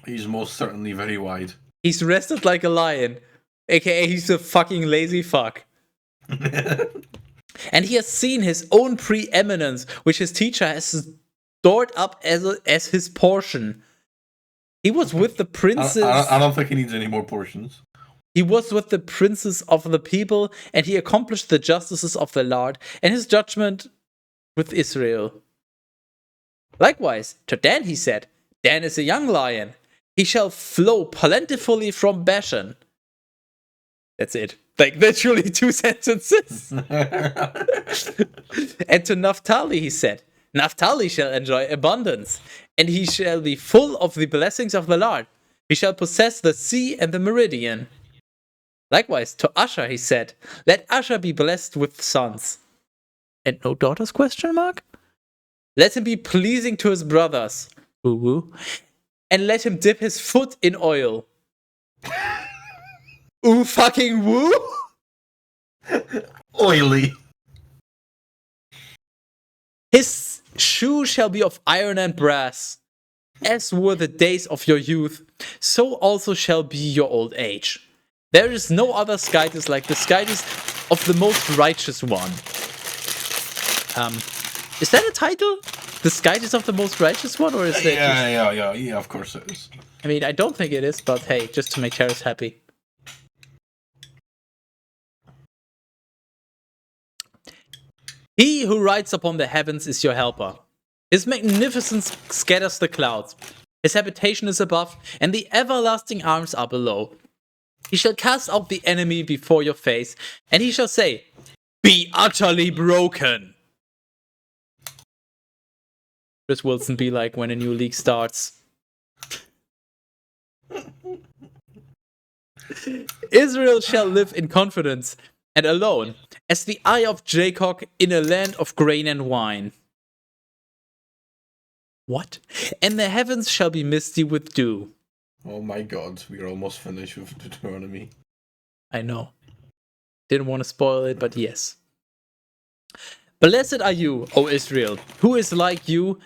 He's most certainly very wide. He's rested like a lion, aka he's a fucking lazy fuck. And he has seen his own preeminence, which his teacher has stored up as his portion. He was with the princes. I don't think he needs any more portions. He was with the princes of the people, and he accomplished the justices of the Lord and his judgment with Israel. Likewise, to Dan he said, Dan is a young lion. He shall flow plentifully from Bashan. That's it. Like, literally 2 sentences. And to Naphtali he said, Naphtali shall enjoy abundance, and he shall be full of the blessings of the Lord. He shall possess the sea and the meridian. Likewise, to Asher he said, let Asher be blessed with sons. And no daughters, question mark? Let him be pleasing to his brothers. Woo woo. And let him dip his foot in oil. Ooh fucking woo? Oily. His shoe shall be of iron and brass. As were the days of your youth, so also shall be your old age. There is no other Skytis like the Skytis of the most righteous one. Is that a title? The Skytis of the most righteous one, or is that? Yeah. Of course it is. I mean, I don't think it is, but hey, just to make Terrace happy. He who rides upon the heavens is your helper. His magnificence scatters the clouds. His habitation is above, and the everlasting arms are below. He shall cast out the enemy before your face, and he shall say, be utterly broken. Chris Wilson be like when a new league starts. Israel shall live in confidence and alone, as the eye of Jacob in a land of grain and wine. What? And the heavens shall be misty with dew. Oh my god, we're almost finished with Deuteronomy. I know. Didn't want to spoil it, but yes. Blessed are you, O Israel, who is like you,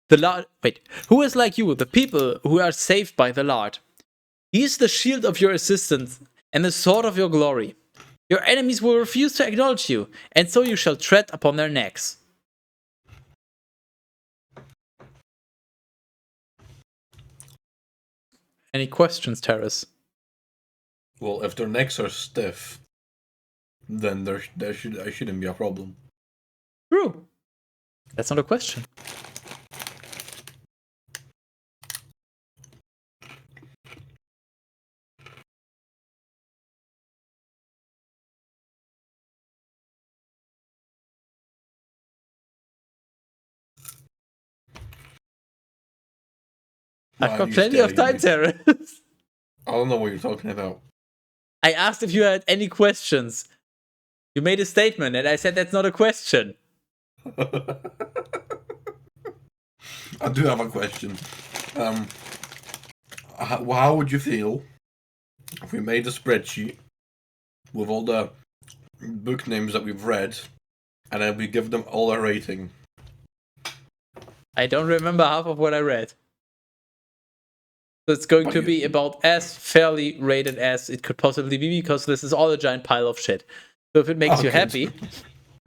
the Lord. Wait, who is like you, the people who are saved by the Lord? He is the shield of your assistance and the sword of your glory. Your enemies will refuse to acknowledge you, and so you shall tread upon their necks. Any questions, Terrace? Well, if their necks are stiff, then there shouldn't be a problem. True. That's not a question. I've got plenty of time, Terrace. I don't know what you're talking about. I asked if you had any questions. You made a statement, and I said that's not a question. I do have a question. How would you feel if we made a spreadsheet with all the book names that we've read, and then we give them all a rating? I don't remember half of what I read. So it's going to be about as fairly rated as it could possibly be, because this is all a giant pile of shit. So if it makes you happy,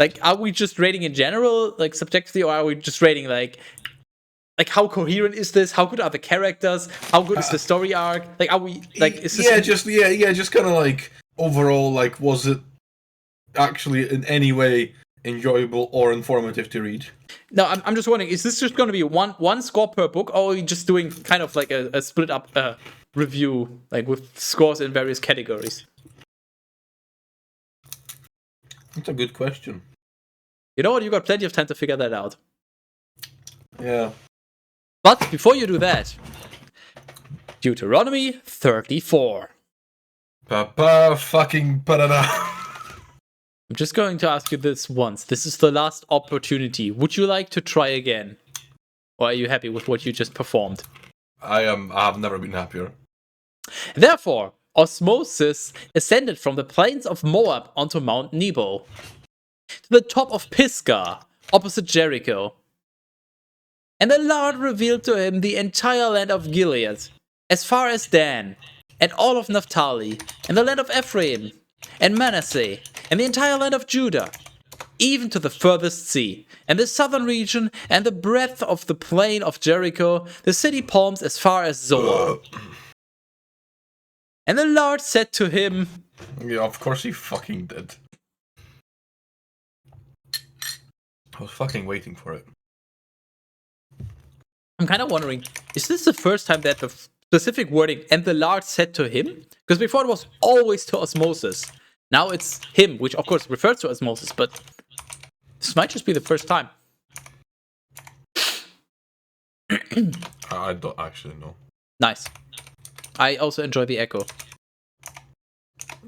like, are we just rating in general, like subjectively, or are we just rating like how coherent is this? How good are the characters? How good is the story arc? Like, are we like? Is this just kind of like overall, like, was it actually in any way enjoyable or informative to read? No, I'm just wondering, is this just going to be one score per book, or are we just doing kind of like a split up review, like with scores in various categories? That's a good question. You know what? You got plenty of time to figure that out. Yeah. But before you do that, Deuteronomy 34. Papa fucking parada. I'm just going to ask you this once. This is the last opportunity. Would you like to try again? Or are you happy with what you just performed? I have never been happier. Therefore, Osmosis ascended from the plains of Moab onto Mount Nebo, to the top of Pisgah, opposite Jericho. And the Lord revealed to him the entire land of Gilead, as far as Dan, and all of Naphtali, and the land of Ephraim, and Manasseh, and the entire land of Judah, even to the furthest sea, and the southern region, and the breadth of the plain of Jericho, the city palms as far as Zoar. And the Lord said to him... Yeah, of course he fucking did. I was fucking waiting for it. I'm kind of wondering, is this the first time that the specific wording, and the Lord said to him? Because before it was always to Osmosis. Now it's him, which of course refers to Osmosis, but this might just be the first time. I don't actually know. Nice. I also enjoy the echo.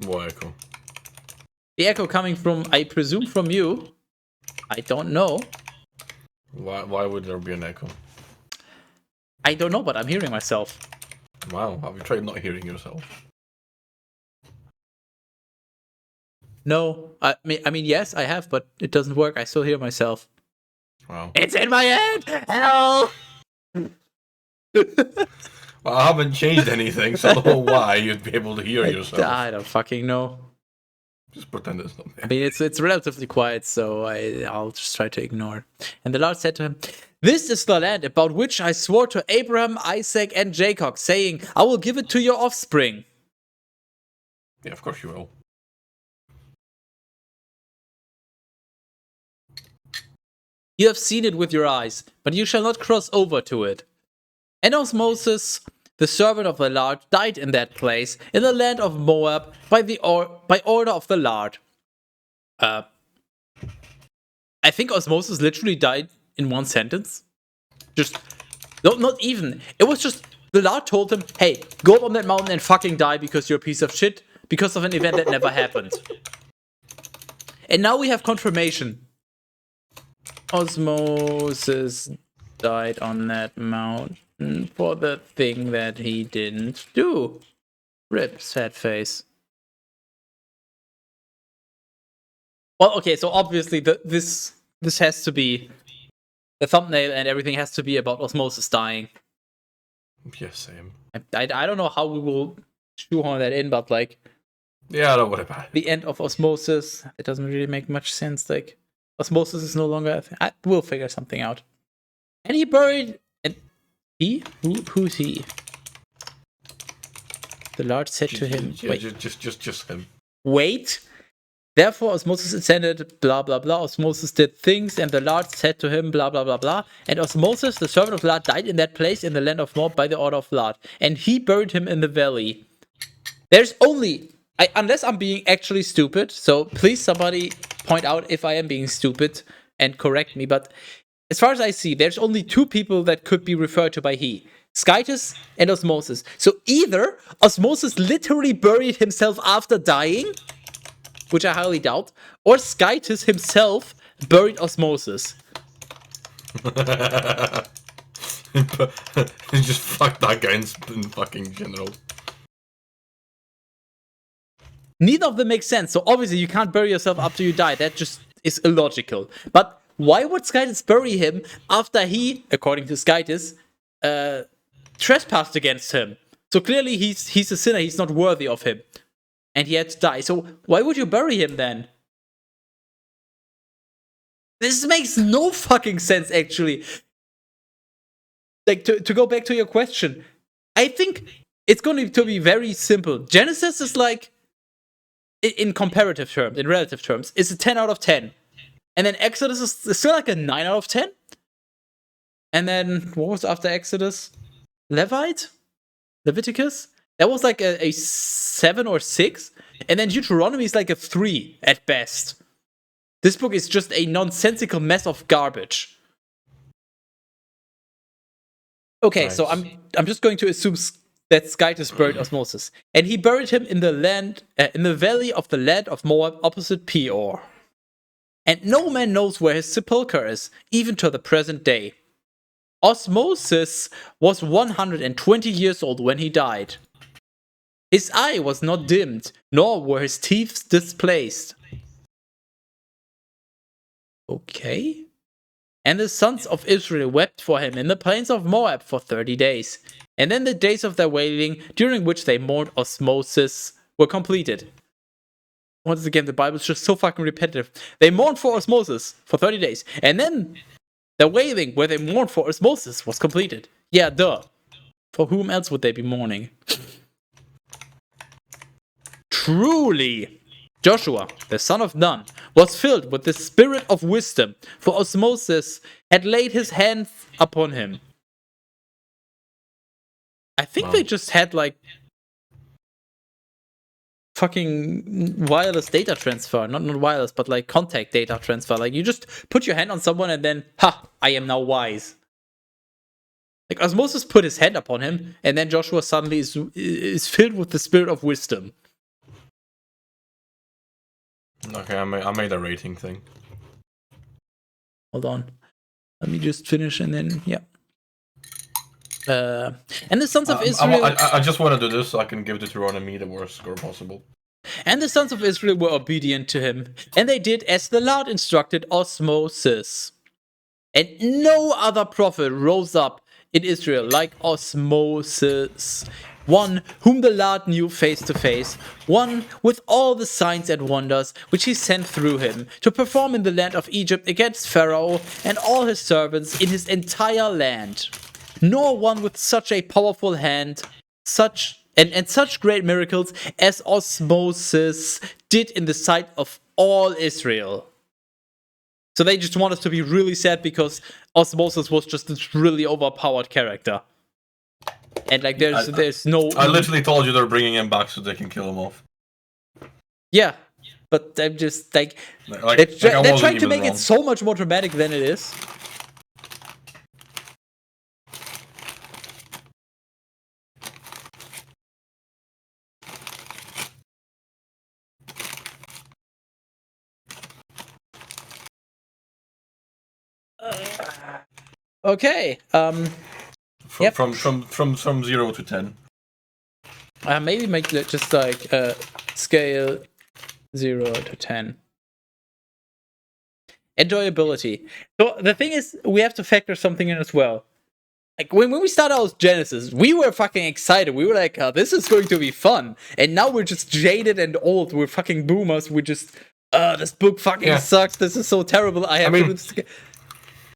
What echo? The echo coming from, I presume, from you. I don't know. Why would there be an echo? I don't know, but I'm hearing myself. Wow, have you tried not hearing yourself? No, I mean, yes, I have, but it doesn't work. I still hear myself. Wow. It's in my head. Hello. Well, I haven't changed anything, so I don't know why you'd be able to hear yourself. I don't fucking know. Just pretend it's not there. I mean, it's relatively quiet, so I'll just try to ignore it. And the Lord said to him, "This is the land about which I swore to Abraham, Isaac, and Jacob, saying, I will give it to your offspring." Yeah, of course you will. "You have seen it with your eyes, but you shall not cross over to it." And as Moses, the servant of the Lord, died in that place, in the land of Moab, by order of the Lord. I think Osmosis literally died in one sentence. Just, no, not even. It was just, the Lord told him, hey, go up on that mountain and fucking die because you're a piece of shit, because of an event that never happened. And now we have confirmation. Osmosis died on that mountain for the thing that he didn't do. Rip, sad face. Well, okay, so obviously this has to be the thumbnail, and everything has to be about Osmosis dying. Yeah, same. I don't know how we will shoehorn that in, but like, yeah, don't worry about it. The end of Osmosis, it doesn't really make much sense. Like, Osmosis is no longer a thing. We'll figure something out. And he buried. And he? Who's he? The Lord said to him, wait. Just him. Wait. Therefore, Osmosis ascended, blah, blah, blah. Osmosis did things, and the Lord said to him, blah, blah, blah, blah. And Osmosis, the servant of the Lord, died in that place in the land of Moab by the order of the Lord. And he buried him in the valley. There's only, unless I'm being actually stupid, so please somebody point out if I am being stupid and correct me. But as far as I see, there's only two people that could be referred to by he. Skytus and Osmosis. So either Osmosis literally buried himself after dying, which I highly doubt, or Skytus himself buried Osmosis. Just fuck that guy in fucking general. Neither of them makes sense. So obviously you can't bury yourself after you die. That just is illogical. But why would Skytus bury him after he, according to Skytus, trespassed against him? So clearly he's a sinner. He's not worthy of him. And he had to die. So why would you bury him then? This makes no fucking sense, actually. Like, to go back to your question, I think it's going to be very simple. Genesis is like, in comparative terms, in relative terms, is a 10 out of 10. And then Exodus is still like a 9 out of 10. And then, what was after Exodus? Leviticus? That was like a 7 or 6. And then Deuteronomy is like a 3 at best. This book is just a nonsensical mess of garbage. Okay, nice. So I'm just going to assume that Skytus buried Osmosis. And he buried him in the land, in the valley of the land of Moab opposite Peor. And no man knows where his sepulchre is, even to the present day. Osmosis was 120 years old when he died. His eye was not dimmed, nor were his teeth displaced. Okay. And the sons of Israel wept for him in the plains of Moab for 30 days. And then the days of their wailing, during which they mourned Osmosis, were completed. Once again, the Bible is just so fucking repetitive. They mourned for Osmosis for 30 days. And then the wailing where they mourned for Osmosis was completed. Yeah, duh. For whom else would they be mourning? Truly, Joshua, the son of Nun, was filled with the spirit of wisdom, for Osmosis had laid his hands upon him. I think they just had like fucking wireless data transfer. Not wireless, but like contact data transfer. Like you just put your hand on someone and then, I am now wise. Like Osmosis put his hand upon him, and then Joshua suddenly is filled with the spirit of wisdom. Okay, I made a rating thing. Hold on. Let me just finish and then, yeah. And the sons of Israel... I just want to do this so I can give Deuteronomy the worst score possible. And the sons of Israel were obedient to him, and they did as the Lord instructed Osmosis. And no other prophet rose up in Israel like Osmosis, one whom the Lord knew face to face, one with all the signs and wonders which he sent through him to perform in the land of Egypt against Pharaoh and all his servants in his entire land. Nor one with such a powerful hand, such great miracles as Osmosis did in the sight of all Israel. So they just want us to be really sad because Osmosis was just this really overpowered character. And like there's no... I literally told you they're bringing him back so they can kill him off. Yeah, but I'm just like... they're trying to make it so much more dramatic than it is. Okay. From 0 to 10. Maybe make it just like scale 0 to 10. Enjoyability. So the thing is, we have to factor something in as well. Like when we started out Genesis, we were fucking excited. We were like, oh, this is going to be fun. And now we're just jaded and old. We're fucking boomers. We just, this book fucking sucks. This is so terrible.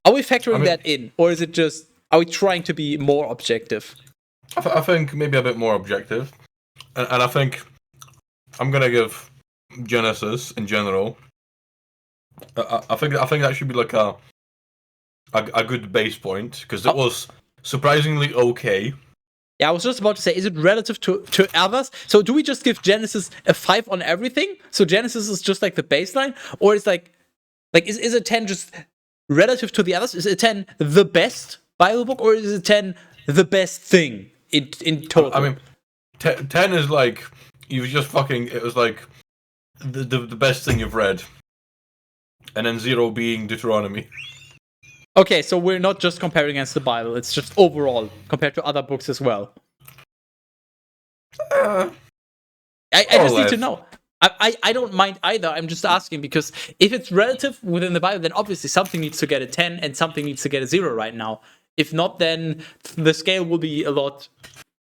Are we factoring that in? Or is it just, are we trying to be more objective? I think maybe a bit more objective. And I think I'm going to give Genesis in general. I think that should be like a good base point, because it was surprisingly okay. Yeah, I was just about to say, is it relative to others? So do we just give Genesis a 5 on everything? So Genesis is just like the baseline? Or is like is a 10 just relative to the others? Is a 10 the best Bible book, or is a 10 the best thing in total? I mean, 10 is like, you just fucking, it was like the best thing you've read. And then 0 being Deuteronomy. Okay, so we're not just comparing against the Bible, it's just overall, compared to other books as well. I just need to know. I don't mind either, I'm just asking, because if it's relative within the Bible, then obviously something needs to get a 10 and something needs to get a 0 right now. If not, then the scale will be a lot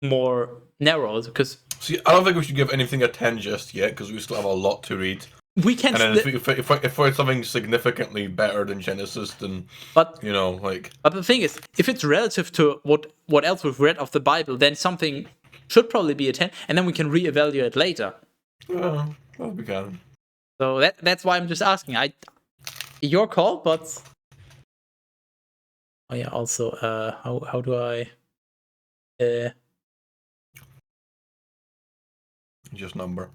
more narrow, because... See, I don't think we should give anything a 10 just yet, because we still have a lot to read. We can. And then if we're something significantly better than Genesis, then But the thing is, if it's relative to what else we've read of the Bible, then something should probably be a 10, and then we can reevaluate later. Well, we can. So that's why I'm just asking. Your call, but oh yeah. Also, how do I? Just number.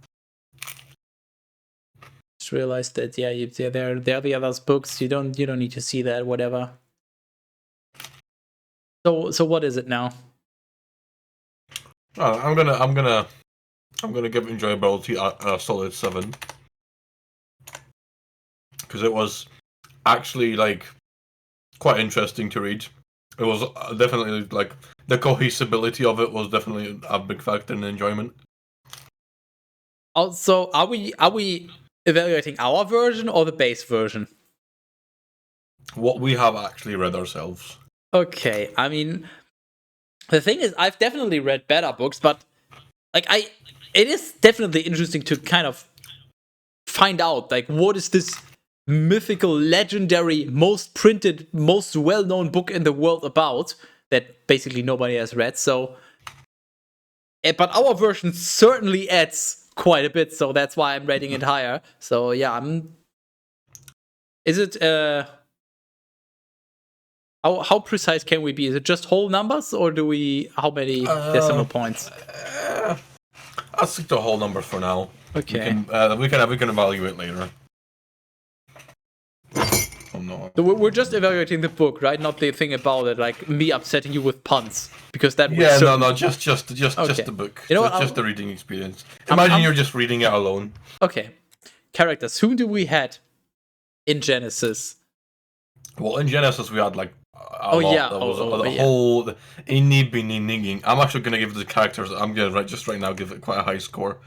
Realized that they're the others books. You don't need to see that, whatever. So what is it now? I'm gonna give enjoyability a solid 7, because it was actually like quite interesting to read. It was definitely like the cohesibility of it was definitely a big factor in enjoyment. Also, are we evaluating our version or the base version? What we have actually read ourselves. Okay, I mean, the thing is, I've definitely read better books, but like it is definitely interesting to kind of find out like what is this mythical, legendary, most printed, most well-known book in the world about that basically nobody has read. So, but our version certainly adds quite a bit, so that's why I'm rating it higher. So yeah, is it how precise can we be? Is it just whole numbers, or do we how many decimal points? I'll stick to a whole number for now. Okay. We can evaluate later. Oh no. So we're just evaluating the book, right? Not the thing about it, like me upsetting you with puns, because that. Just the book. You know what? Just the reading experience. Imagine you're just reading it alone. Okay. characters, whom do we had in Genesis? Well, in Genesis we had like a Oh, lot. yeah. There was Oh, the yeah. whole inni binny nigging. I'm actually gonna give the characters. I'm gonna right now give it quite a high score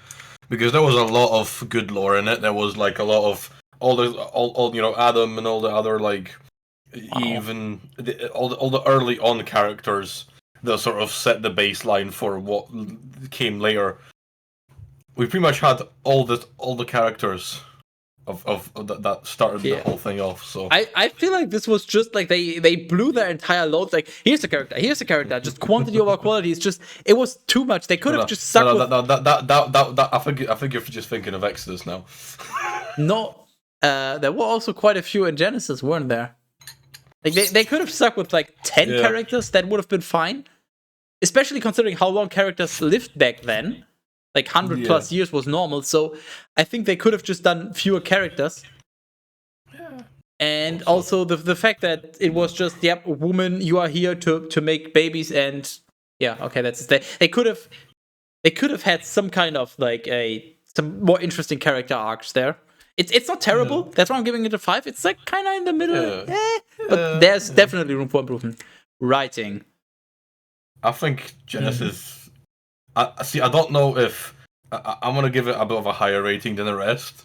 because there was a lot of good lore in it. There was like a lot of all you know, Adam and all the other like even all the early on characters that sort of set the baseline for what came later. We pretty much had all the characters of that started the whole thing off. So I feel like this was just like they blew their entire load. Like, here's a character, just quantity over quality. It's just, it was too much. They could have just stuck with. I think you're just thinking of Exodus now. No, there were also quite a few in Genesis, weren't there? Like, they could have stuck with like 10 characters. That would have been fine, especially considering how long characters lived back then. Like 100 plus years was normal, so I think they could have just done fewer characters. Yeah. And also the fact that it was just, yep, woman, you are here to make babies, and yeah, okay, that's it. They could have had some kind of like some more interesting character arcs there. It's not terrible. That's why I'm giving it a 5. It's like kind of in the middle, but there's definitely room for improvement. Writing. I think Genesis. I don't know if I'm gonna give it a bit of a higher rating than the rest,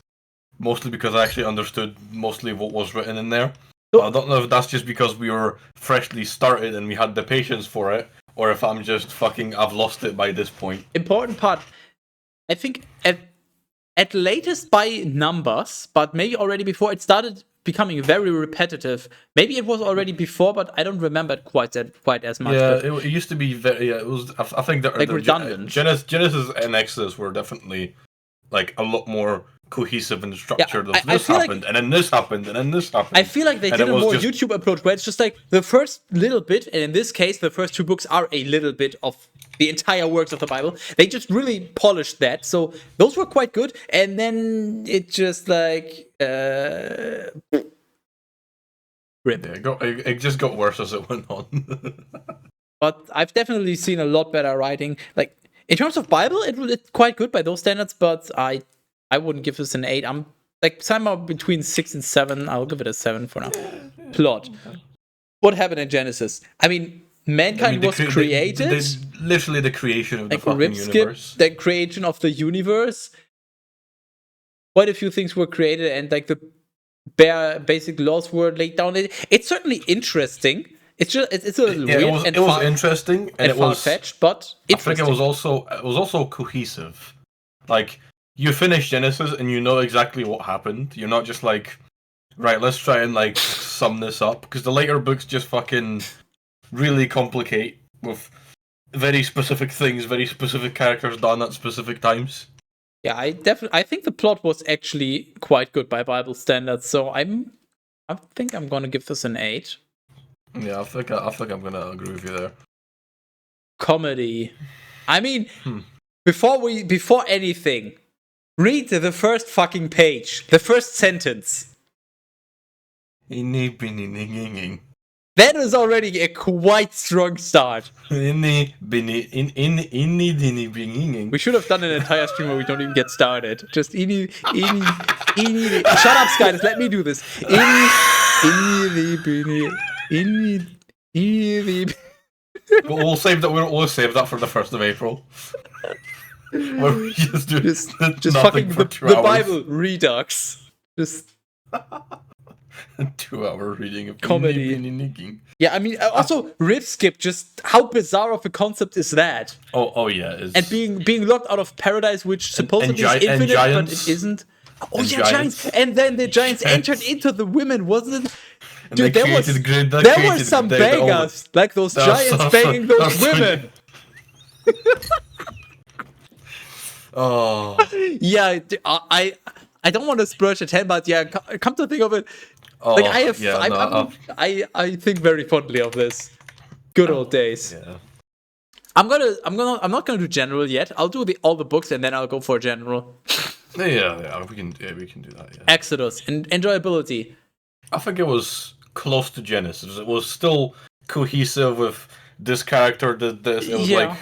mostly because I actually understood mostly what was written in there. But I don't know if that's just because we were freshly started and we had the patience for it, or if I'm just I've lost it by this point. Important part, I think at latest by numbers, but maybe already before, it started becoming very repetitive. Maybe it was already before, but I don't remember it quite as much. Yeah, it used to be very. Yeah, it was. I think the redundant. Genesis and Exodus were definitely like a lot more cohesive and structured. Yeah, this happened, and then this happened, and then this happened. I feel like they did a more YouTube approach where it's just like the first little bit, and in this case, the first 2 books are a little bit of the entire works of the Bible. They just really polished that, so those were quite good. And then it just like rip. Yeah, it just got worse as it went on. But I've definitely seen a lot better writing. Like, in terms of Bible, it's quite good by those standards, but I wouldn't give this an 8. I'm like somehow between 6 and 7. I'll give it a 7 for now. Plot. What happened in Genesis? I mean, mankind was created. Literally the creation of the fucking universe. The creation of the universe. Quite a few things were created, and like the bare basic laws were laid down. It's certainly interesting. It's just it's a little weird. It was interesting and it was far-fetched, but I think it was also cohesive. Like, you finish Genesis and you know exactly what happened. You're not just like, right, let's try and like sum this up, because the later books just fucking really complicate with very specific things, very specific characters done at specific times. Yeah, I think the plot was actually quite good by Bible standards, so I think I'm gonna give this an 8. Yeah, I think I'm gonna agree with you there. Comedy. I mean, before anything, read the first fucking page, the first sentence. That is already a quite strong start. We should have done an entire stream where we don't even get started. Just shut up, Sky. Let me do this. We'll save that. We'll save that for the 1st of April. Where we just do just nothing fucking for the Bible redux. Just 2-hour reading of comedy. Yeah, I mean, also rip skip. Just how bizarre of a concept is that? Oh yeah, it's... and being locked out of paradise, which supposedly is infinite, but it isn't. Oh yeah, giants. And then the giants entered into the women, wasn't it? Dude, there were some bangers, like those giants banging those women. Oh yeah, I don't want to splurge a 10, but yeah, come to think of it, like I think very fondly of this good old days. Yeah. I'm not gonna do general yet. I'll do all the books and then I'll go for general. Yeah, we can do that. Yeah. Exodus and enjoyability. I think it was close to Genesis. It was still cohesive with this character. It was like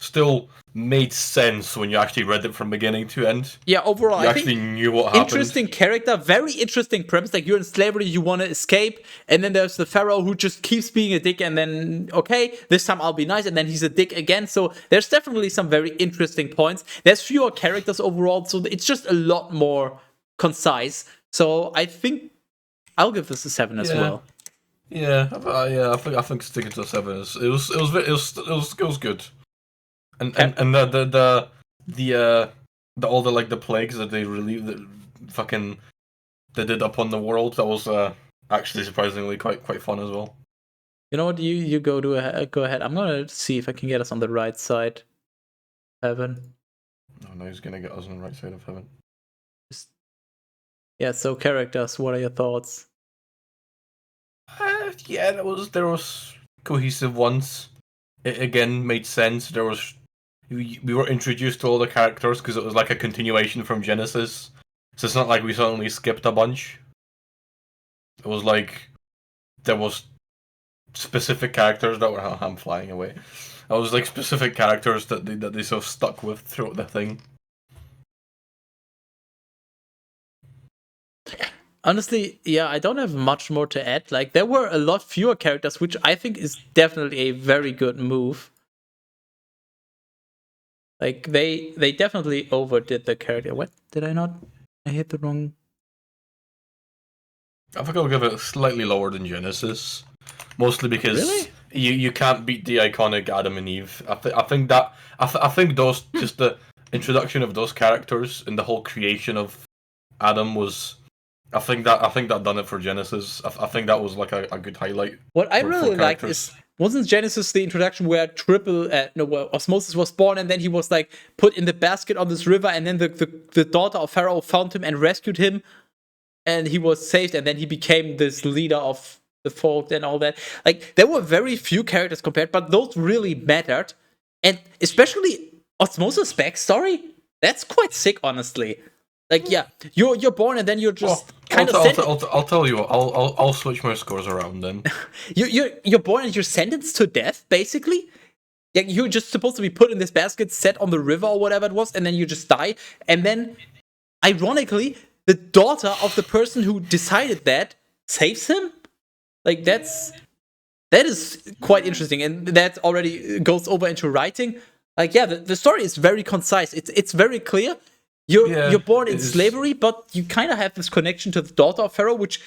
still made sense when you actually read it from beginning to end. Yeah, overall, You I actually think knew what happened. interesting character, very interesting premise. Like, you're in slavery, you want to escape, and then there's the pharaoh who just keeps being a dick, and then, okay, this time I'll be nice, and then he's a dick again. So there's definitely some very interesting points. There's fewer characters overall, so it's just a lot more concise. So I think I'll give this a 7 as well. Yeah, I think sticking to a 7 is it was good. And the all the like the plagues that they relieved they did upon the world, that was actually surprisingly quite fun as well. You know what? You go ahead. I'm gonna see if I can get us on the right side. Heaven. Oh no, he's gonna get us on the right side of heaven. Yeah. So characters. What are your thoughts? Yeah, there was cohesive ones. It again made sense. We were introduced to all the characters because it was like a continuation from Genesis. So it's not like we suddenly skipped a bunch. It was like there was specific characters that were I'm flying away. It was like specific characters that they sort of stuck with throughout the thing. Honestly, yeah, I don't have much more to add. Like, there were a lot fewer characters, which I think is definitely a very good move. Like, they definitely overdid the character. What? Did I not? I hit the wrong... I think I'll give it slightly lower than Genesis. Mostly because Really? you can't beat the iconic Adam and Eve. I think those just the introduction of those characters and the whole creation of Adam was... I think that done it for Genesis. I think that was like a good highlight. What I for really like characters. is, wasn't Genesis the introduction where where Osmosis was born, and then he was like put in the basket on this river, and then the daughter of Pharaoh found him and rescued him, and he was saved, and then he became this leader of the folk and all that. Like, there were very few characters compared, but those really mattered, and especially Osmosis' backstory. That's quite sick, honestly. Like, yeah, you're born and then you're just I'll tell you what, I'll switch my scores around then. you're born and you're sentenced to death, basically. Like, you're just supposed to be put in this basket, set on the river or whatever it was, and then you just die. And then, ironically, the daughter of the person who decided that saves him. Like, that is quite interesting, and that already goes over into writing. Like, yeah, the story is very concise. It's very clear. You're born in slavery, but you kind of have this connection to the daughter of Pharaoh, which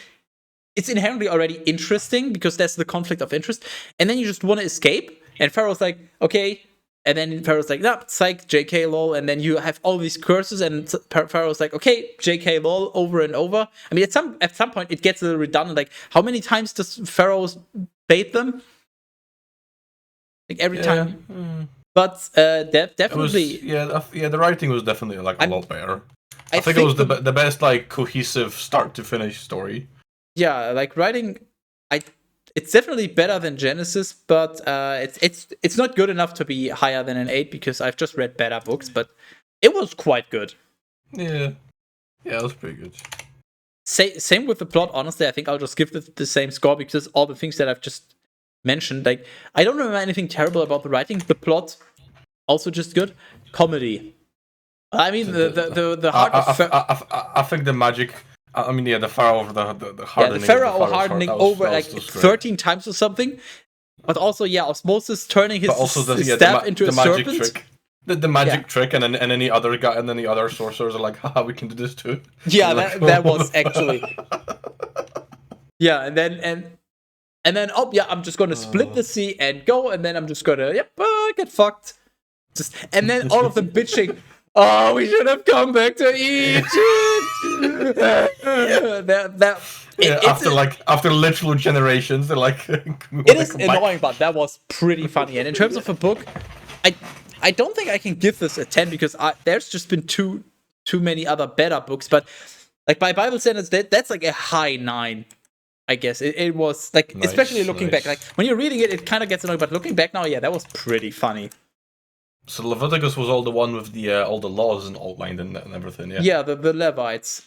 it's inherently already interesting because that's the conflict of interest. And then you just want to escape, and Pharaoh's like, okay. And then Pharaoh's like, nah, psych, JK, lol. And then you have all these curses, and Pharaoh's like, okay, JK, lol, over and over. I mean, at some point, it gets a little redundant. Like, how many times does Pharaoh bait them? Like, every time. But definitely, the writing was definitely like a lot better. I think it was the best like cohesive start to finish story. Yeah, like writing, it's definitely better than Genesis, but it's not good enough to be higher than an 8 because I've just read better books, but it was quite good. Yeah, it was pretty good. Same with the plot. Honestly, I think I'll just give the same score because all the things that I've just mentioned, like, I don't remember anything terrible about the writing. The plot, also just good. Comedy, I mean, the heart of I think the magic. I mean, the Pharaoh, the hardening. The Pharaoh hardening over like 13 times or something. But also, Osmosis turning his staff into a serpent. Trick. The magic trick, and then any other guy, and then the other sorcerers are like, haha, we can do this too. Yeah, that was actually. Yeah, and then I'm just gonna split the sea and go, and then I'm just gonna get fucked. And then all of them bitching. Oh, we should have come back to Egypt. After literal generations, they're like. It is annoying, but that was pretty funny. And in terms of a book, I don't think I can give this a 10 because there's just been too many other better books. But like by Bible standards, that's like a high 9. I guess it was like, nice, especially looking back, like when you're reading it kind of gets annoying, but looking back now, that was pretty funny. So Leviticus was all the one with the all the laws and outlined and everything, yeah. Yeah, the Levites,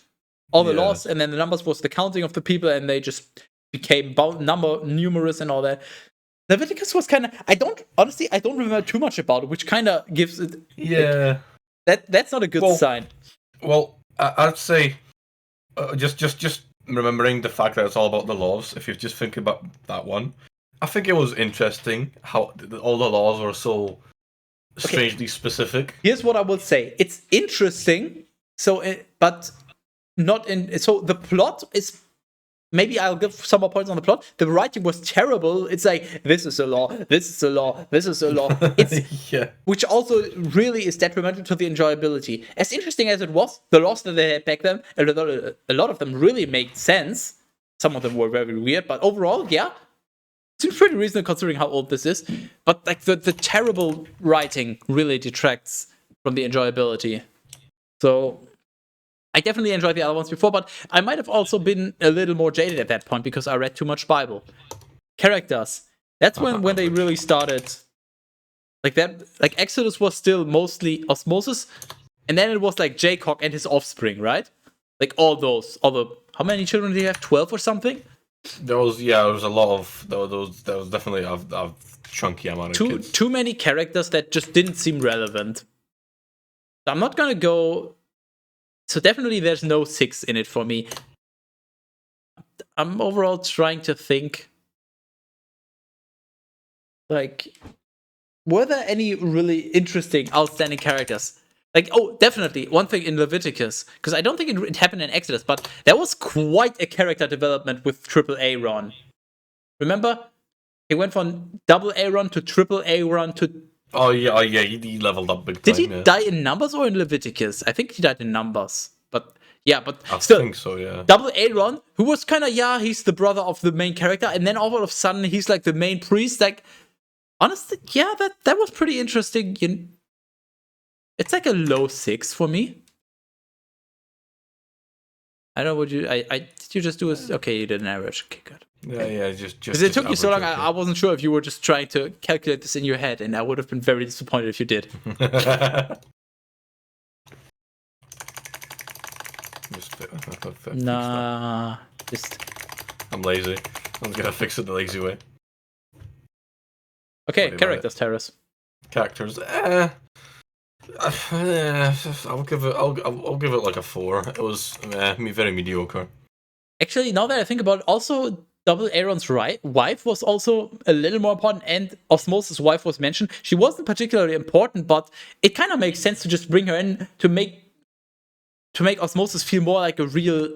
all the laws, and then the numbers was the counting of the people, and they just became numerous and all that. Leviticus was kind of. I don't remember too much about it, which kind of gives it. Yeah. That's not a good sign. Well, I'd say just remembering the fact that it's all about the laws. If you just think about that one, I think it was interesting how all the laws were so strangely specific. Here's what I will say: it's interesting. So, but not in. So the plot is. Maybe I'll give some more points on the plot. The writing was terrible. It's like, this is a law, this is a law, this is a law. It's which also really is detrimental to the enjoyability. As interesting as it was, the laws that they had back then, a lot of them really made sense. Some of them were very weird, but overall, yeah, seems pretty reasonable considering how old this is. But like the terrible writing really detracts from the enjoyability. So I definitely enjoyed the other ones before, but I might have also been a little more jaded at that point because I read too much Bible. Characters. That's when they really started. Like that, like Exodus was still mostly osmosis, and then it was like Jacob and his offspring, right? Like all the how many children do you have? 12 or something? There was a lot of those. There was definitely a chunky amount of kids. Too many characters that just didn't seem relevant. I'm not gonna go. So definitely there's no 6 in it for me. I'm overall trying to think, like, were there any really interesting, outstanding characters? Like, oh, definitely, one thing in Leviticus, because I don't think it happened in Exodus, but there was quite a character development with Triple Aaron. Remember? He went from double Aaron to triple Aaron to... Oh yeah, he leveled up big time. Did he die in Numbers or in Leviticus? I think he died in Numbers. But yeah, but I still, think so, yeah. Double Aaron, who was kind of, he's the brother of the main character, and then all of a sudden he's like the main priest. Like, honestly, that was pretty interesting. It's like a low 6 for me. I don't know what you. Did you just do a? Okay, you did an average. Okay, good. Yeah, just. Because it took you so long, I wasn't sure if you were just trying to calculate this in your head, and I would have been very disappointed if you did. Nah, just. I'm lazy. I'm gonna fix it the lazy way. Okay, characters, Terrace. Characters. I'll give it like a 4. It was very mediocre. Actually, now that I think about it, also Double Aaron's wife was also a little more important, and Osmosis' wife was mentioned. She wasn't particularly important, but it kind of makes sense to just bring her in to make Osmosis feel more like a real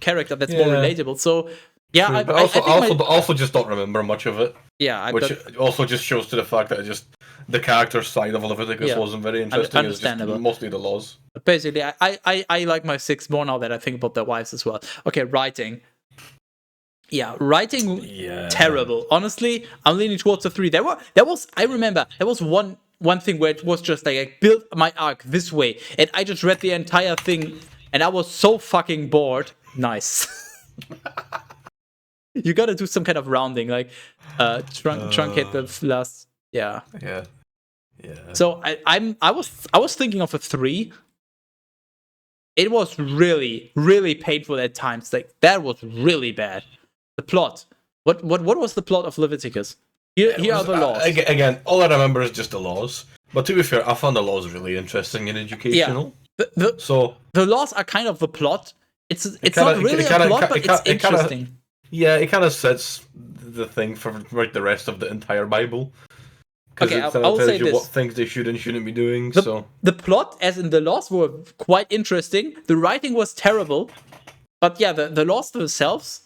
character that's more relatable. So yeah, I also just don't remember much of it. Yeah, which also just shows to the fact that the character side of Leviticus wasn't very interesting. Understandable. It's just mostly the laws. Basically, I like my 6 more now that I think about their wives as well. Okay, writing. Yeah, writing terrible. Honestly, I'm leaning towards the 3. I remember there was one thing where it was just like I built my arc this way, and I just read the entire thing, and I was so fucking bored. Nice. You gotta do some kind of rounding, like truncate the last. Yeah. So I was thinking of a 3. It was really, really painful at times. Like that was really bad. The plot. What was the plot of Leviticus? Here are the laws. Again, all I remember is just the laws. But to be fair, I found the laws really interesting and educational. Yeah. The laws are kind of the plot. It's not really a plot, but it's interesting. It kind of sets the thing for the rest of the entire Bible. Okay, I'll say this. What things they should and shouldn't be doing. The plot, as in the laws, were quite interesting. The writing was terrible. But yeah, the laws themselves...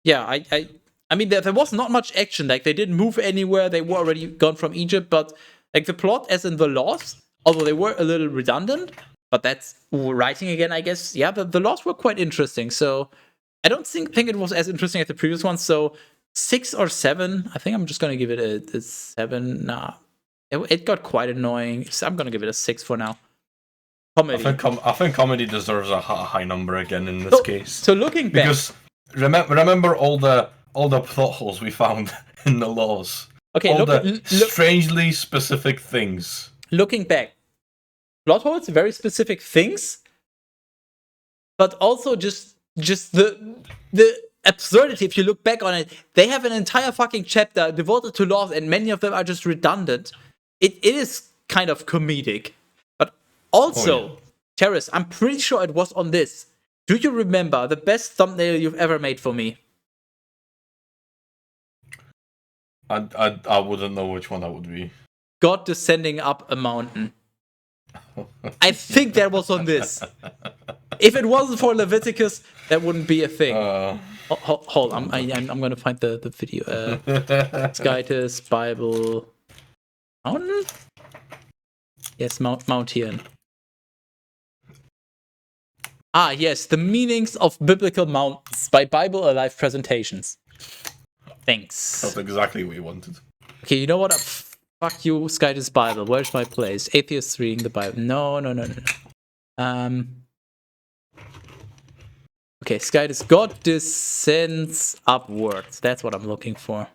Yeah, I mean, there was not much action. Like, they didn't move anywhere. They were already gone from Egypt. But, like, the plot, as in the laws, although they were a little redundant, but that's writing again, I guess. Yeah, the laws were quite interesting. So, I don't think it was as interesting as the previous one. So, 6 or 7. I think I'm just going to give it a 7. Nah. It got quite annoying. So I'm going to give it a 6 for now. Comedy. I think comedy deserves a high number again in this case. So, looking back... Because... Remember all the plot holes we found in the laws. Okay, strangely specific things. Looking back, plot holes, very specific things, but also just the absurdity if you look back on it. They have an entire fucking chapter devoted to laws, and many of them are just redundant. It is kind of comedic. But also, Terrace, I'm pretty sure it was on this. Do you remember the best thumbnail you've ever made for me? I wouldn't know which one that would be. God descending up a mountain. I think that was on this. If it wasn't for Leviticus, that wouldn't be a thing. Hold, I'm gonna find the video. Skytis Bible Mountain. Yes, Mountain. Ah, yes, the meanings of biblical mountains by Bible Alive Presentations. Thanks. That's exactly what you wanted. Okay, you know what? Fuck you, Skytis Bible. Where's my place? Atheists reading the Bible. No. Okay, Skytis. God descends upwards. That's what I'm looking for.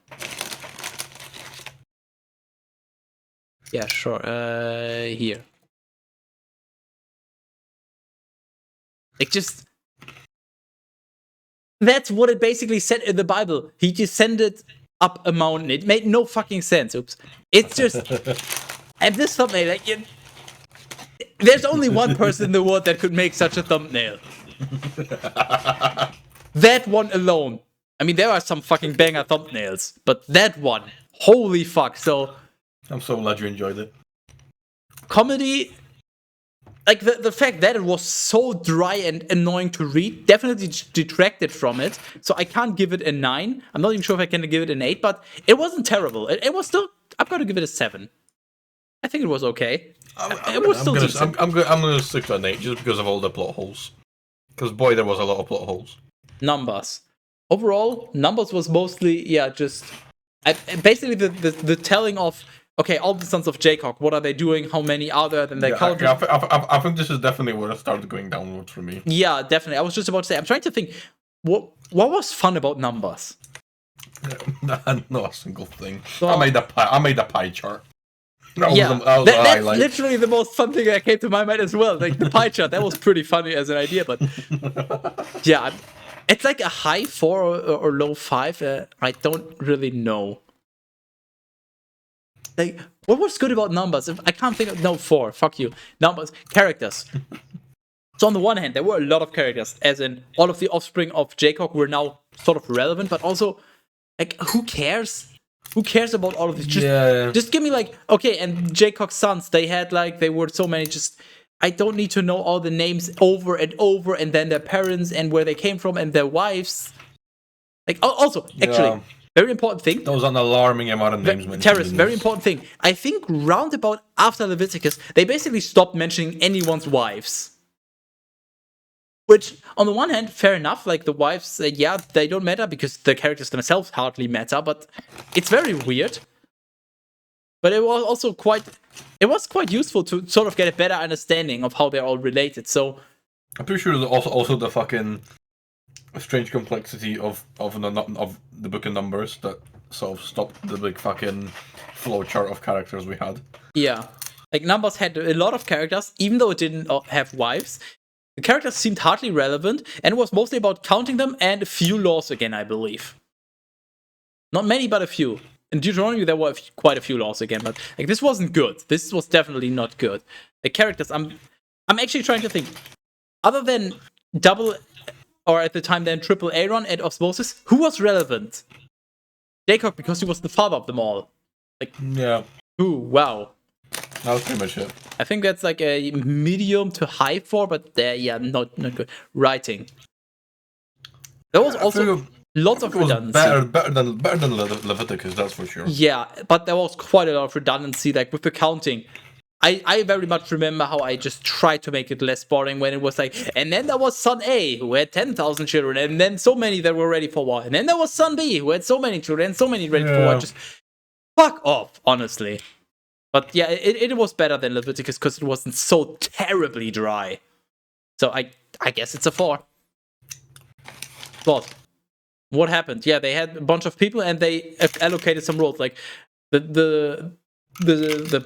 Yeah, sure. Here. Like, just... That's what it basically said in the Bible. He descended up a mountain. It made no fucking sense. Oops. It's just... And this thumbnail, like... There's only one person in the world that could make such a thumbnail. That one alone. I mean, there are some fucking banger thumbnails. But that one... Holy fuck. So... I'm so glad you enjoyed it. Comedy... Like, the fact that it was so dry and annoying to read definitely detracted from it. So I can't give it a 9. I'm not even sure if I can give it an 8, but it wasn't terrible. It was still... I'm going to give it a 7. I think it was okay. I'm gonna stick to an 8 just because of all the plot holes. Because, boy, there was a lot of plot holes. Numbers. Overall, Numbers was mostly, just... basically, the telling of... Okay, all the sons of Jacob, what are they doing? How many are there? Then they count. I think this is definitely where it started going downwards for me. Yeah, definitely. I was just about to say, I'm trying to think, what was fun about Numbers? Not a single thing. So, I made a pie chart. That's literally the most fun thing that came to my mind as well. Like the pie chart, that was pretty funny as an idea, but yeah, it's like a high 4 or low 5. I don't really know. Like, what was good about Numbers? I can't think of... No, 4. Fuck you. Numbers. Characters. So on the one hand, there were a lot of characters, as in all of the offspring of Jacob were now sort of relevant, but also, like, who cares? Who cares about all of this? Just give me, like, okay, and Jacob's sons, they were so many, I don't need to know all the names over and over, and then their parents, and where they came from, and their wives. Like, also, actually... Very important thing. That was an alarming amount of names. Terrace, very important thing. I think roundabout after Leviticus, they basically stopped mentioning anyone's wives. Which, on the one hand, fair enough. Like, the wives, they don't matter because the characters themselves hardly matter. But it's very weird. But it was also quite useful to sort of get a better understanding of how they're all related. So, I'm pretty sure also the fucking... a strange complexity of the book of Numbers that sort of stopped the big fucking flow chart of characters we had. Yeah. Like, Numbers had a lot of characters, even though it didn't have wives. The characters seemed hardly relevant, and it was mostly about counting them and a few laws again, I believe. Not many, but a few. In Deuteronomy, there were quite a few laws again, but like, this wasn't good. This was definitely not good. The characters, I'm actually trying to think. Other than double... or at the time then triple Aaron and Osmosis, who was relevant? Jacob, because he was the father of them all. Like, yeah. Ooh, wow. That was pretty much it. I think that's like a medium to high 4, but not good. Writing. There was also lots of redundancy. Better than Leviticus, that's for sure. Yeah, but there was quite a lot of redundancy, like with the counting. I very much remember how I just tried to make it less boring when it was like, and then there was son A, who had 10,000 children, and then so many that were ready for war. And then there was son B, who had so many children, and so many ready for war. Just fuck off, honestly. But yeah, it was better than Leviticus because it wasn't so terribly dry. So I guess it's a 4. But what happened? Yeah, they had a bunch of people, and they allocated some roles. Like, the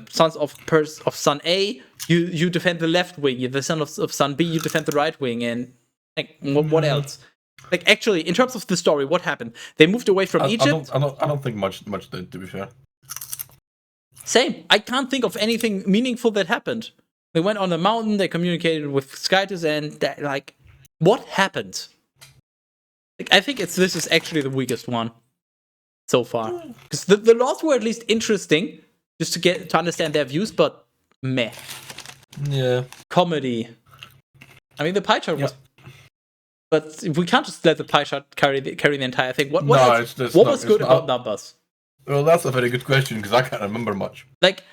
sons of son A, you defend the left wing. The son of son B, you defend the right wing. And like, what else? Like, actually, in terms of the story, what happened? They moved away from Egypt. I don't think much did, to be fair. Same. I can't think of anything meaningful that happened. They went on a mountain, they communicated with Skytus, and that, like, what happened? Like, I think this is actually the weakest one so far. Because the laws were at least interesting, just to understand their views, but meh. Yeah. Comedy. I mean, the pie chart was. But we can't just let the pie chart carry the entire thing. What was good about numbers? Well, that's a very good question, because I can't remember much. Like,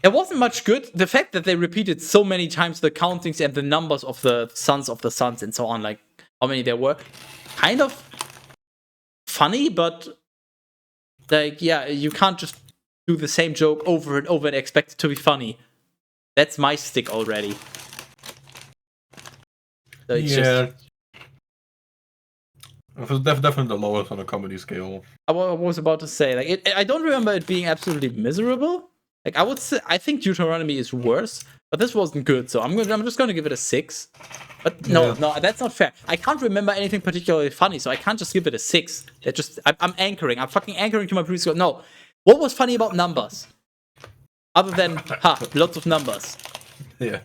there wasn't much good. The fact that they repeated so many times the countings and the numbers of the sons and so on, like how many there were, kind of funny, but like, yeah, you can't just do the same joke over and over and expect it to be funny. That's my stick already. So it was definitely the lowest on a comedy scale. I was about to say, like, I don't remember it being absolutely miserable. Like, I think Deuteronomy is worse, but this wasn't good, so I'm just gonna give it a 6. But no, that's not fair. I can't remember anything particularly funny, so I can't just give it a 6. I'm anchoring. I'm fucking anchoring to my previous score. No, what was funny about numbers? Other than lots of numbers. Yeah.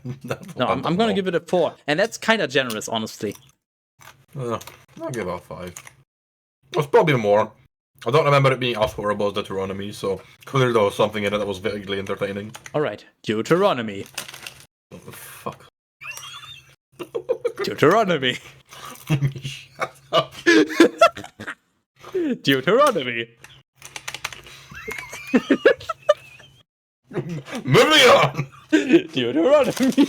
No, I'm gonna give it a 4, and that's kind of generous, honestly. I'll give it a 5. It was probably more. I don't remember it being as horrible as Deuteronomy, so clearly there was something in it that was vaguely entertaining. Alright, Deuteronomy. What the fuck? Deuteronomy. Shut up. Deuteronomy. Moving on! Deuteronomy.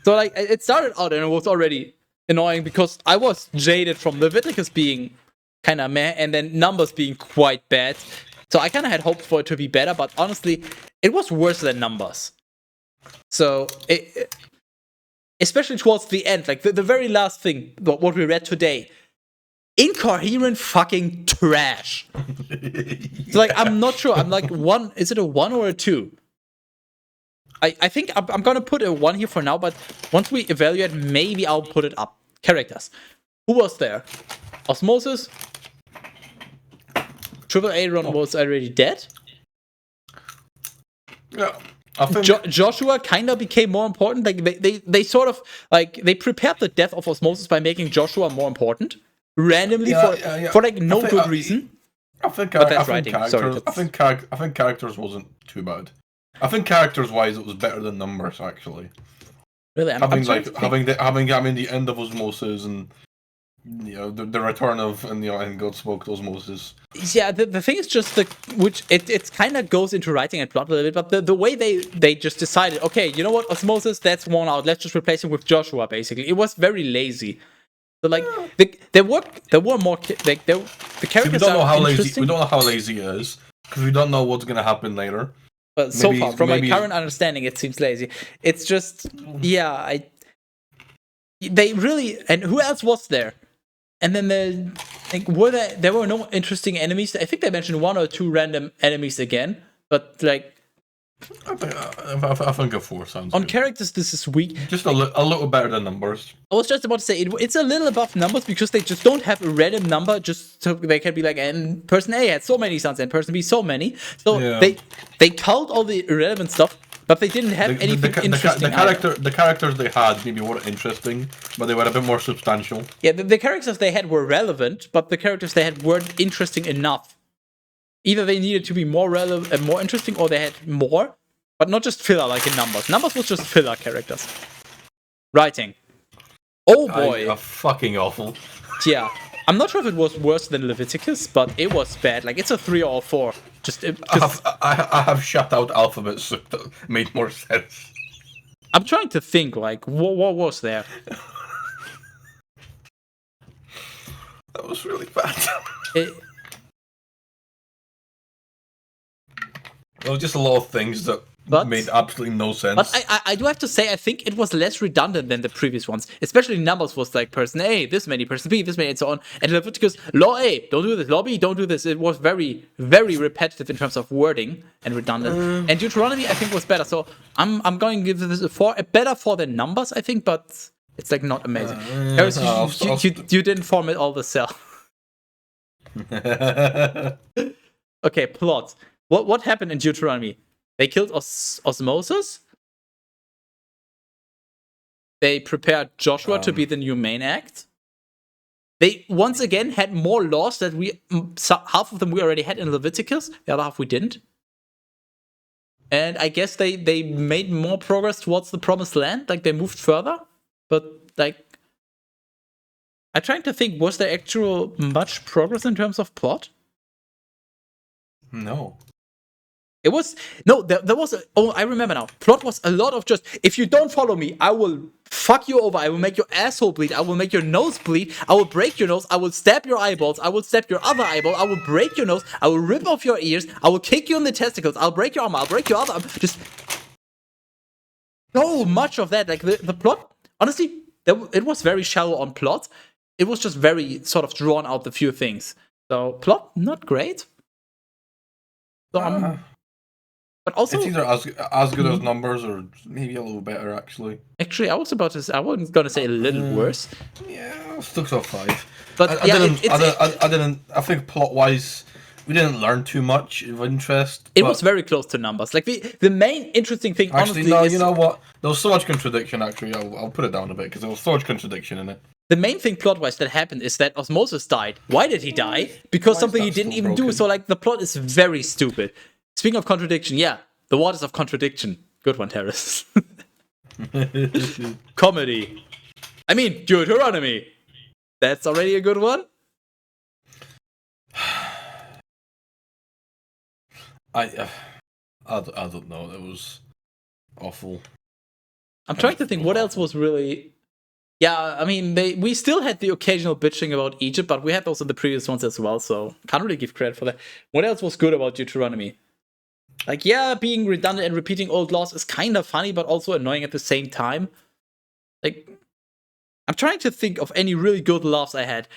So, like, it started out and it was already annoying because I was jaded from Leviticus being kind of meh and then Numbers being quite bad. So I kind of had hoped for it to be better, but honestly, it was worse than Numbers. So, especially towards the end, like the very last thing, what we read today, incoherent fucking trash. So, like, I'm not sure. I'm like, is it a 1 or a 2? I think I'm gonna put a 1 here for now, but once we evaluate, maybe I'll put it up. Characters. Who was there? Osmosis? Triple Aaron was already dead? Yeah. I think Joshua kind of became more important. Like they sort of like they prepared the death of Osmosis by making Joshua more important randomly for like no good reason. I think characters wasn't too bad. I think characters wise it was better than Numbers actually. Really, having the end of Osmosis and the return of and God spoke to Osmosis. Yeah, the thing is just it kind of goes into writing and plot a little bit, but the way they just decided, okay, you know what, Osmosis, that's worn out, let's just replace him with Joshua. Basically, it was very lazy. So like there were more like the characters. We don't know how lazy. We don't know how lazy it is because we don't know what's gonna happen later. But so far, from my current understanding, it seems lazy. It's just they really, and who else was there? And then there were no interesting enemies. I think they mentioned 1 or 2 random enemies again, but like I think a 4 sounds on good. Characters. This is weak. Just a little better than Numbers. I was just about to say it's a little above Numbers because they just don't have a random number. Just so they can be like, and person A had so many sons and person B so many. So they culled all the irrelevant stuff. But they didn't have anything interesting. The characters they had maybe weren't interesting, but they were a bit more substantial. Yeah, the characters they had were relevant, but the characters they had weren't interesting enough. Either they needed to be more relevant and more interesting, or they had more, but not just filler like in Numbers. Numbers was just filler characters. Writing. Oh boy. Fucking awful. Yeah. I'm not sure if it was worse than Leviticus, but it was bad. Like, it's a 3 or a 4. I have shut out alphabets so that made more sense. I'm trying to think, like, what was there? That was really bad. There was just a lot of things that made absolutely no sense. But I do have to say, I think it was less redundant than the previous ones. Especially Numbers was like person A, this many, person B, this many, and so on. And Leviticus, law A, don't do this. Law B, don't do this. It was very, very repetitive in terms of wording and redundant. And Deuteronomy, I think, was better. So I'm going to give this a 4. A better 4 than Numbers, I think, but It's like not amazing. Harris, you didn't form it all the cell. Okay, plot. What happened in Deuteronomy? They killed Osmosis. They prepared Joshua to be the new main act. They once again had more laws that half of them we already had in Leviticus, the other half we didn't. And I guess they made more progress towards the promised land, like they moved further. But like, I'm trying to think, was there actual much progress in terms of plot? No. It was there was I remember now. Plot was a lot of just, if you don't follow me, I will fuck you over, I will make your asshole bleed, I will make your nose bleed, I will break your nose, I will stab your eyeballs, I will stab your other eyeball, I will break your nose, I will rip off your ears, I will kick you in the testicles, I'll break your arm, I'll break your other arm. Just so much of that. Like the plot, honestly, it was very shallow on plot. It was just very sort of drawn out the few things. So plot, not great. So but also, it's either as good as numbers or maybe a little better, actually. Actually, I wasn't gonna say a little worse. Yeah, still top 5. But I think plot-wise, we didn't learn too much of interest. It was very close to numbers. Like the main interesting thing, actually, honestly, no, is, you know what? There was so much contradiction. Actually, I'll put it down a bit because there was so much contradiction in it. The main thing plot-wise that happened is that Osmosis died. Why did he die? Because something he didn't even do. So like the plot is very stupid. Speaking of contradiction, yeah, the waters of contradiction. Good one, Terrace. Comedy. I mean, Deuteronomy. That's already a good one. I don't know. That was awful. I'm trying to think what else was really. Yeah, I mean, we still had the occasional bitching about Egypt, but we had those in the previous ones as well, so can't really give credit for that. What else was good about Deuteronomy? Like, yeah, being redundant and repeating old laws is kind of funny, but also annoying at the same time. Like, I'm trying to think of any really good laughs I had.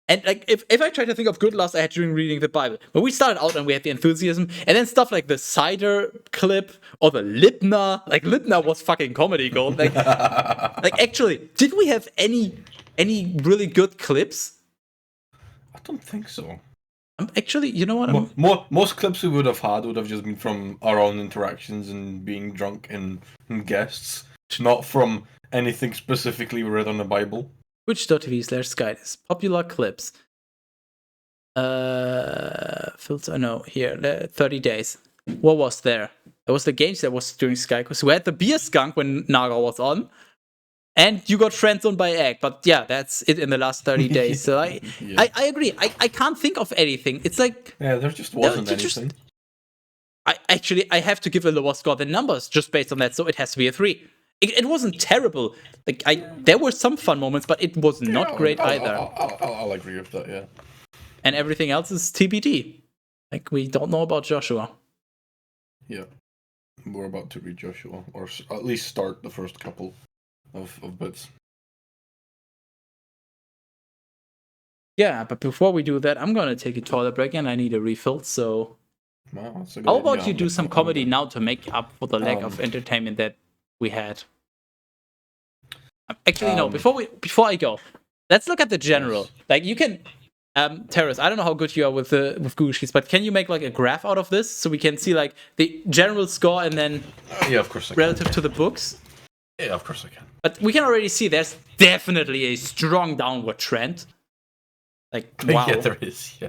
And like, if I try to think of good laughs I had during reading the Bible, when we started out and we had the enthusiasm, and then stuff like the cider clip or the Libna, like Libna was fucking comedy gold. Like, like actually, did we have any really good clips? I don't think so. Actually, you know what? Most clips we would have had would have just been from our own interactions and being drunk and guests, not from anything specifically read on the Bible. Twitch.tv/Skydice. Popular clips. Filter, no, here, 30 days. What was there? There was the games that was during Sky. So we had the beer skunk when Naga was on. And you got friendzoned by Egg. But yeah, that's it in the last 30 days. So I agree. I can't think of anything. It's like... Yeah, there just wasn't anything. I have to give a lower score than numbers just based on that. So it has to be a 3. It wasn't terrible. Like there were some fun moments, but it was not great either. I'll agree with that, yeah. And everything else is TBD. Like, we don't know about Joshua. Yeah. We're about to read Joshua, or at least start the first couple of bits. Yeah, but before we do that, I'm gonna take a toilet break and I need a refill, so... Wow, that's a good How about idea. you do some comedy now to make up for the lack of entertainment that we had? Actually, no, before I go, let's look at the general. Yes. Like, you can... Terrace, I don't know how good you are with Google Sheets, but can you make like a graph out of this so we can see like the general score and then yeah, of course I can. relative to the books? Yeah, of course I can. But we can already see there's definitely a strong downward trend. Like, wow. Yeah, there is, yeah.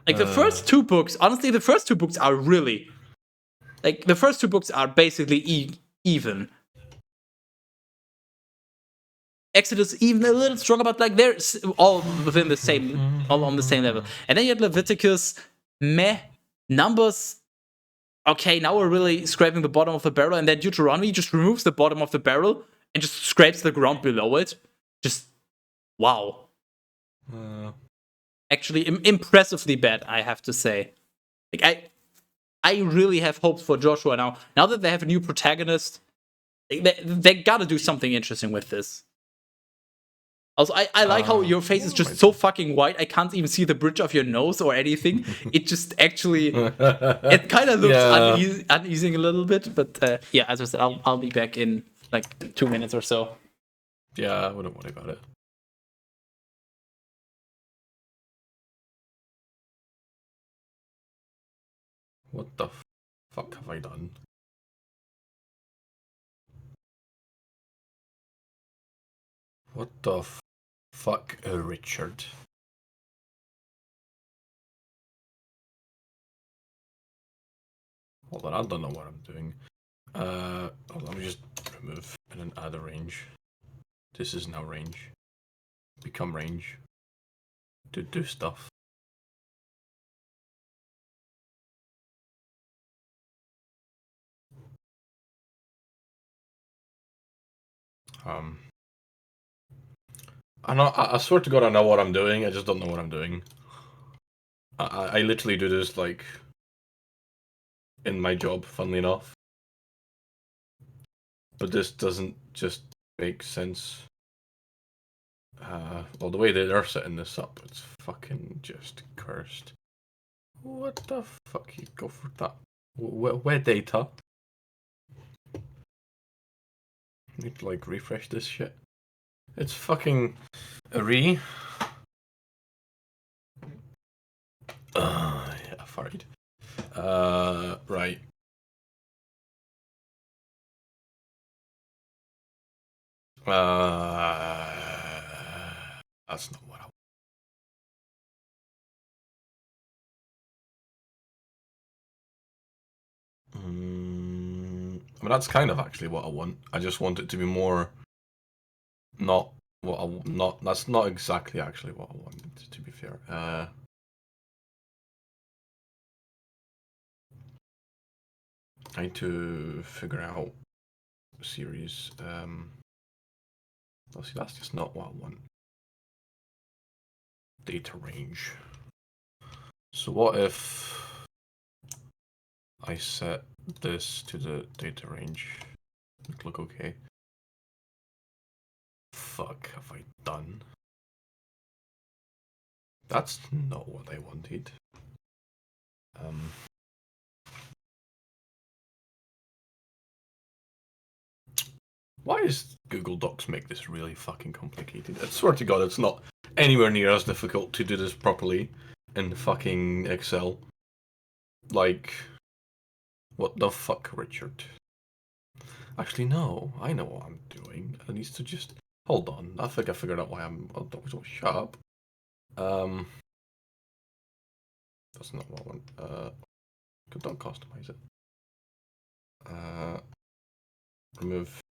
Like, the first 2 books, honestly, the first 2 books are really... Like, the first 2 books are basically even. Exodus even a little stronger, but like they're all within the same, all on the same level. And then you had Leviticus, meh, Numbers. Okay, now we're really scraping the bottom of the barrel, and then Deuteronomy just removes the bottom of the barrel and just scrapes the ground below it. Just wow. Actually, impressively bad, I have to say. Like I really have hopes for Joshua now. Now that they have a new protagonist, they gotta do something interesting with this. Also, I like how your face is just so fucking white, I can't even see the bridge of your nose or anything. It just actually... It kind of looks uneasy a little bit, but yeah, as I said, I'll be back in like 2 minutes or so. Yeah, I wouldn't worry about it. What the fuck have I done? What the fuck, Richard? Hold on, I don't know what I'm doing. Let me just remove and then add a range. This is now range. Become range. To do stuff. I swear to God, I know what I'm doing. I just don't know what I'm doing. I literally do this like in my job, funnily enough. But this doesn't just make sense. Well, the way that they're setting this up, it's fucking just cursed. What the fuck? You go for that? Where data? Need to like refresh this shit. It's fucking re. Yeah, farted. Right. That's not what I want. I mean, that's kind of actually what I want. I just want it to be more. Not what I not. That's not exactly actually what I wanted. To be fair. I need to figure out series. Oh, see, that's just not what I want. Data range. So what if I set this to the data range? It look okay. Fuck have I done? That's not what I wanted. Why does Google Docs make this really fucking complicated? I swear to God, it's not anywhere near as difficult to do this properly in fucking Excel. Like, what the fuck, Richard? Actually, no, I know what I'm doing. I need to just hold on. I think I figured out why I'm. Oh, shut up. That's not what I want. Don't customize it. Remove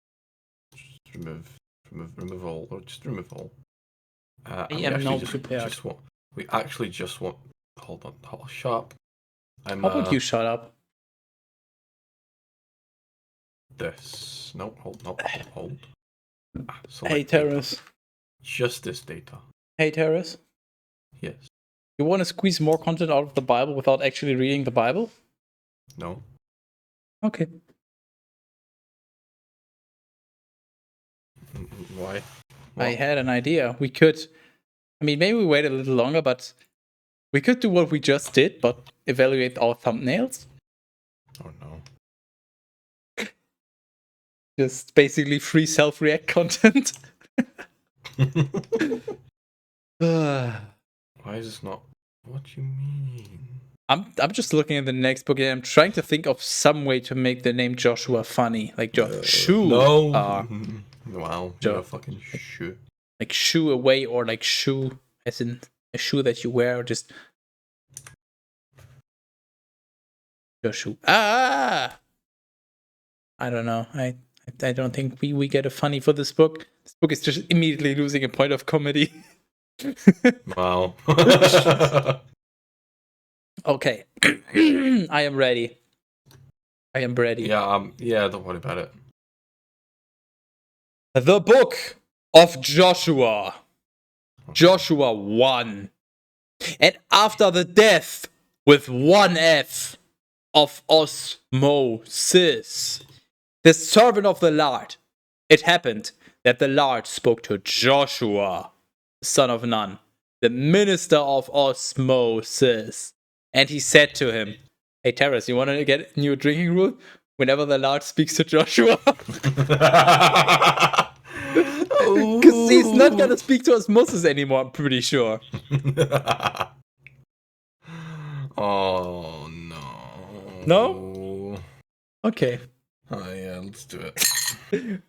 all, or just remove all. I am now prepared. We actually just want. Hold on, shut up. How about you shut up? This. No, hold. Hey, Terrace. Just this data. Hey, Terrace. Yes. You want to squeeze more content out of the Bible without actually reading the Bible? No. Okay. Why? What? I had an idea. We could. I mean, maybe we wait a little longer, but we could do what we just did, but evaluate our thumbnails. Oh no. Just basically free self-react content. Why is this not? What do you mean? I'm just looking at the next book and I'm trying to think of some way to make the name Joshua funny, like Joshua. No. Wow. You're a fucking shoe. Like shoe away, or like shoe, as in a shoe that you wear, or just Joshua. I don't know. I don't think we get a funny for this book. This book is just immediately losing a point of comedy. Wow. Okay. I am ready. Yeah, don't worry about it. The book of Joshua. Joshua 1. And after the death with one F of Osmosis, the servant of the Lord, it happened that the Lord spoke to Joshua, son of Nun, the minister of Osmosis. And he said to him, hey, Terrace, you want to get a new drinking rule? Whenever the Lord speaks to Joshua. Because he's not gonna speak to osmosis anymore, I'm pretty sure. Oh, no. No? Okay. Oh, yeah, let's do it.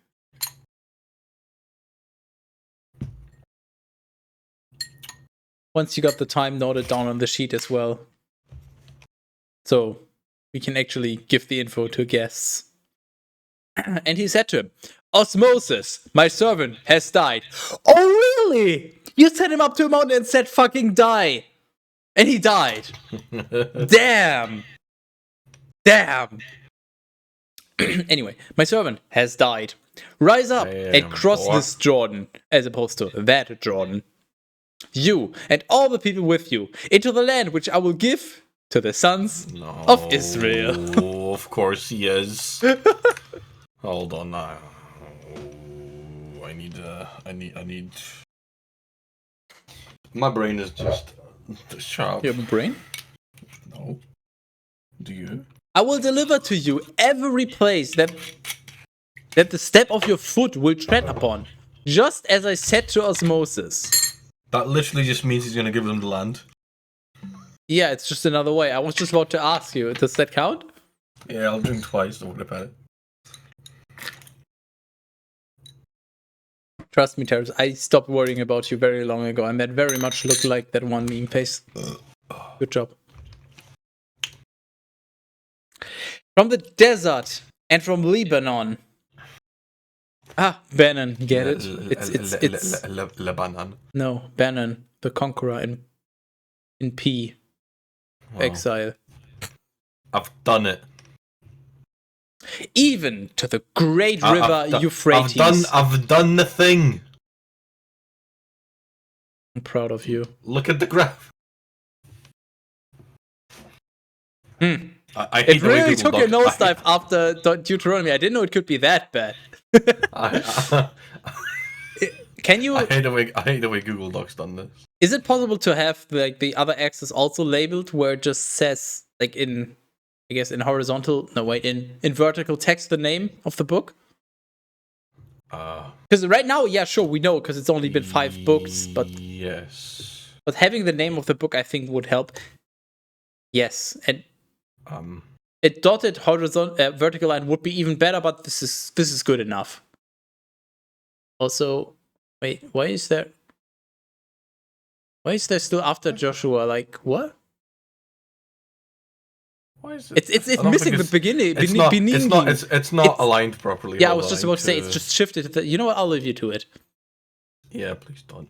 Once you got the time noted down on the sheet as well. So we can actually give the info to guests. And he said to him, Osmosis, my servant, has died. Oh, really? You set him up to a mountain and said fucking die. And he died. Damn. Anyway, my servant has died. Rise up and cross this Jordan, as opposed to that Jordan. You and all the people with you, into the land which I will give to the sons of Israel. Of course he is. Hold on now. I need. My brain is just sharp. You have a brain? No. Do you? I will deliver to you every place that the step of your foot will tread upon, just as I said to Osmosis. That literally just means he's gonna give them the land. Yeah, it's just another way. I was just about to ask you, does that count? Yeah, I'll drink twice, don't worry about it. Trust me, Terrence, I stopped worrying about you very long ago, and that very much looked like that one meme face. Good job. From the desert and from Lebanon. Ah, Bannon, get it? It's Lebanon. No, Bannon, the conqueror in P. Oh. Exile. I've done it. Even to the great river Euphrates. I've done the thing. I'm proud of you. Look at the graph. I hate It really took a nosedive after Deuteronomy. I didn't know it could be that bad. Can you? I hate the way Google Docs done this. Is it possible to have like the other axis also labeled where it just says like in, I guess in horizontal? No, wait, in vertical text the name of the book? Because right now, yeah, sure, we know because it's only been 5 books, but yes, but having the name of the book I think would help. Yes, and a dotted horizontal vertical line would be even better, but this is good enough. Also, wait, why is there still after Joshua? Like what? Why is it? It's missing the beginning. It's not aligned properly. Yeah, I was just about to say it's just shifted. You know what? I'll leave you to it. Yeah, please don't.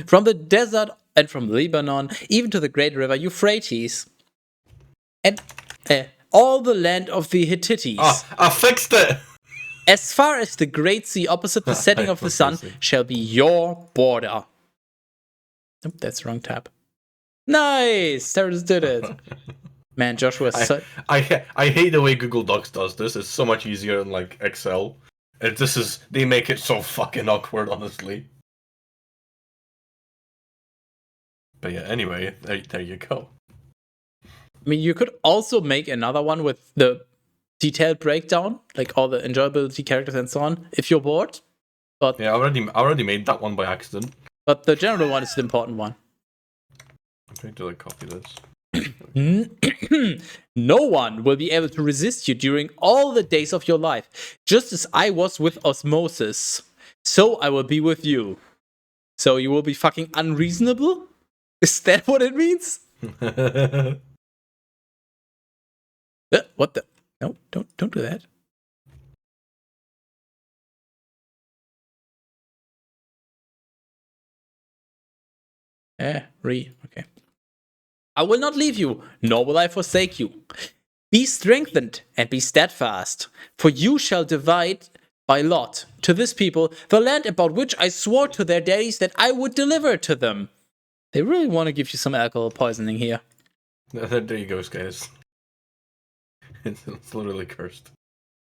From the desert and from Lebanon, even to the great river Euphrates, and all the land of the Hittites. I fixed it. As far as the great sea opposite the setting of the sun shall be your border. Nope, that's the wrong tab. Nice! Terrence did it. Man, Joshua. I hate the way Google Docs does this. It's so much easier than like Excel. They make it so fucking awkward, honestly. But yeah, anyway, there you go. I mean, you could also make another one with the detailed breakdown, like all the enjoyability characters and so on, if you're bored. But yeah, I already made that one by accident. But the general one is the important one. I'm trying to like copy this. No one will be able to resist you during all the days of your life. Just as I was with Osmosis, so I will be with you. So you will be fucking unreasonable? Is that what it means? What the? No, don't do that. Okay. I will not leave you, nor will I forsake you. Be strengthened and be steadfast, for you shall divide by lot to this people the land about which I swore to their daddies that I would deliver to them. They really want to give you some alcohol poisoning here. There you go, guys. It's literally cursed.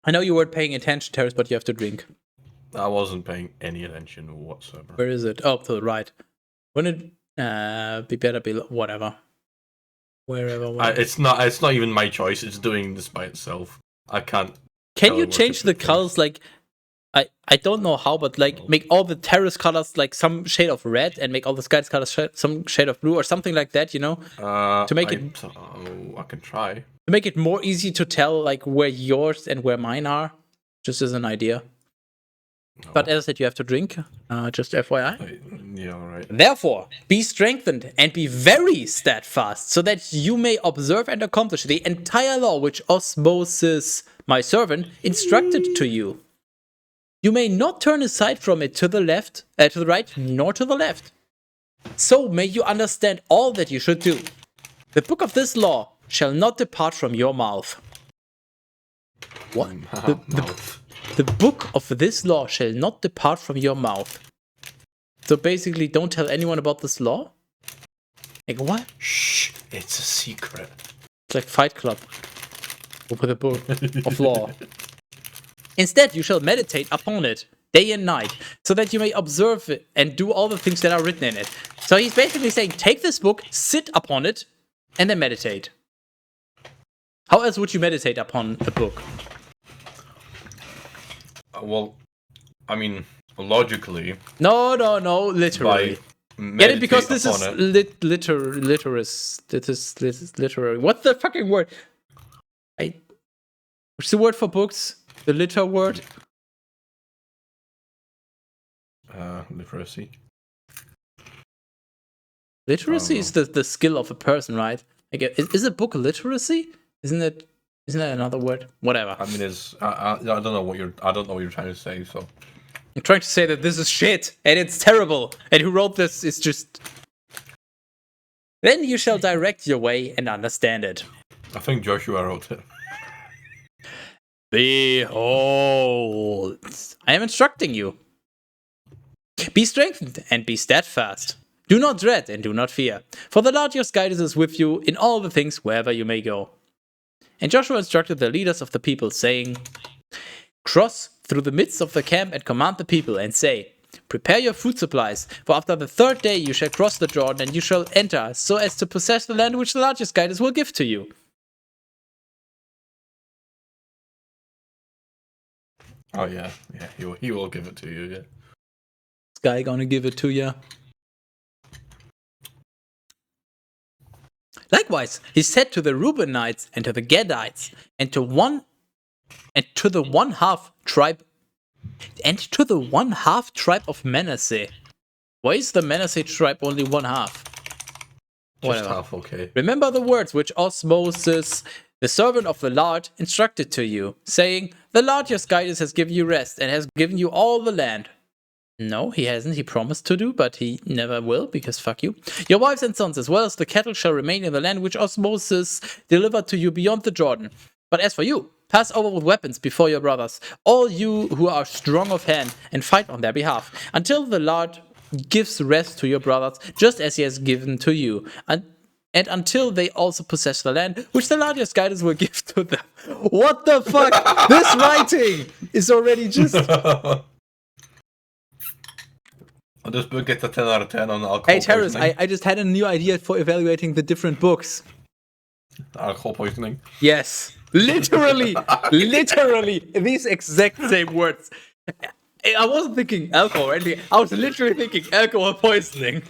I know you weren't paying attention, Terrace, but you have to drink. I wasn't paying any attention whatsoever. Where is it? Oh, to the right. Wouldn't it be better below? Whatever. Wherever. It's not even my choice. It's doing this by itself. I can't. Can you change the colors? Like, I don't know how, but like make all the terrace colors like some shade of red and make all the skies colors some shade of blue or something like that, you know, to make I can try. to make it more easy to tell like where yours and where mine are, just as an idea. No. But as I said, you have to drink. Just FYI. Yeah, all right. Therefore, be strengthened and be very steadfast, so that you may observe and accomplish the entire law which Osmosis, my servant, instructed to you. You may not turn aside from it to the left, to the right, nor to the left. So may you understand all that you should do. The book of this law shall not depart from your mouth. What? The book of this law shall not depart from your mouth. So basically, don't tell anyone about this law? Like, what? Shh, it's a secret. It's like Fight Club. With a book of law. Instead, you shall meditate upon it day and night, so that you may observe it and do all the things that are written in it. So he's basically saying, take this book, sit upon it, and then meditate. How else would you meditate upon a book? Well, I mean, logically. No, literally. Get it? Because this is literous. This is literary. What's the fucking word? What's the word for books? The liter word? Literacy. Literacy is the skill of a person, right? Like, is a book literacy? Isn't that another word? Whatever. I mean, I don't know what you're trying to say. So I'm trying to say that this is shit and it's terrible. And who wrote this is just. Then you shall direct your way and understand it. I think Joshua wrote it. Behold, I am instructing you. Be strengthened and be steadfast. Do not dread and do not fear, for the Lord your guidance is with you in all the things wherever you may go. And Joshua instructed the leaders of the people, saying, cross through the midst of the camp and command the people, and say, prepare your food supplies, for after the third day you shall cross the Jordan, and you shall enter, so as to possess the land which the Lord your guidance will give to you. Oh yeah, he will give it to you. Yeah. This guy gonna give it to you. Likewise, he said to the Reubenites and to the Gadites and to the one half tribe of Manasseh. Why is the Manasseh tribe only one half? Just half, okay. Remember the words which Osmosis, the servant of the Lord, instructed to you, saying, the Lord your guidance has given you rest and has given you all the land. No, he hasn't. He promised to do, but he never will, because fuck you. Your wives and sons, as well as the cattle, shall remain in the land which Osmosis delivered to you beyond the Jordan. But as for you, pass over with weapons before your brothers, all you who are strong of hand, and fight on their behalf, until the Lord gives rest to your brothers, just as he has given to you, and until they also possess the land which the Lord your guidance will give to them. What the fuck? This writing is already just... This book gets a 10 out of 10 on alcohol Hey, Terrace, poisoning. I just had a new idea for evaluating the different books. Alcohol poisoning. Yes. Literally, these exact same words. I wasn't thinking alcohol or anything. I was literally thinking alcohol poisoning.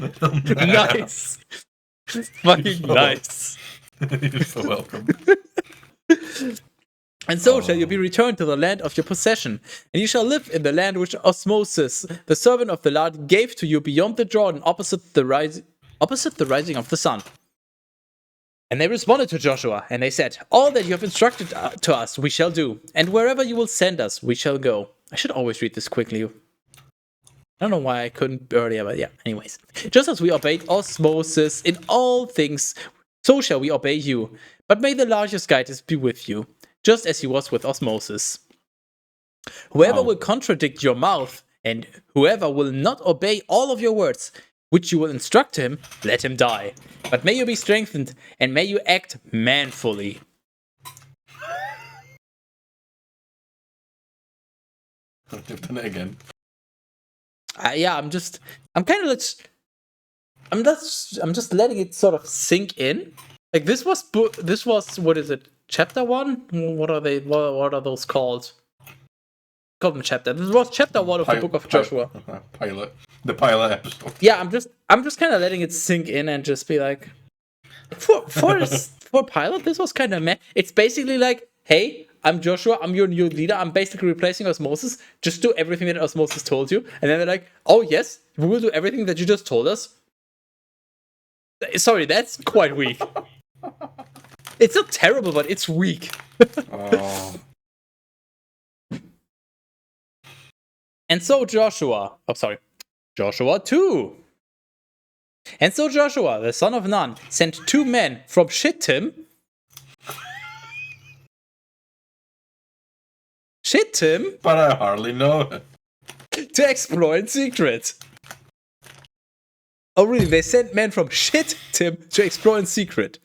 Nice. Fucking nice. You're so welcome. And so shall you be returned to the land of your possession, and you shall live in the land which Osmosis, the servant of the Lord, gave to you beyond the Jordan, opposite the rising of the sun. And they responded to Joshua, and they said, all that you have instructed to us we shall do, and wherever you will send us we shall go. I should always read this quickly. I don't know why I couldn't earlier, but yeah, anyways. Just as we obeyed Osmosis in all things, so shall we obey you. But may the Lord your guidance be with you, just as he was with Osmosis. Whoever will contradict your mouth, and whoever will not obey all of your words, which you will instruct him, let him die. But may you be strengthened, and may you act manfully. You've done it again. Yeah, I'm just letting it sort of sink in. Like this was what is it? Chapter 1? What are those called? call them chapter. This was chapter 1 of the book of Joshua. The pilot episode. Yeah, I'm just kind of letting it sink in and just be like, for pilot, this was kind of meh. It's basically like, hey, I'm Joshua, I'm your new leader, I'm basically replacing Osmosis. Just do everything that Osmosis told you. And then they're like, oh yes, we will do everything that you just told us. Sorry, that's quite weak. It's not terrible, but it's weak. Oh. And so Joshua 2. And so Joshua, the son of Nun, sent 2 men from Shittim But I hardly know it. to explore in secret. Oh really, they sent men from Shittim to explore in secret.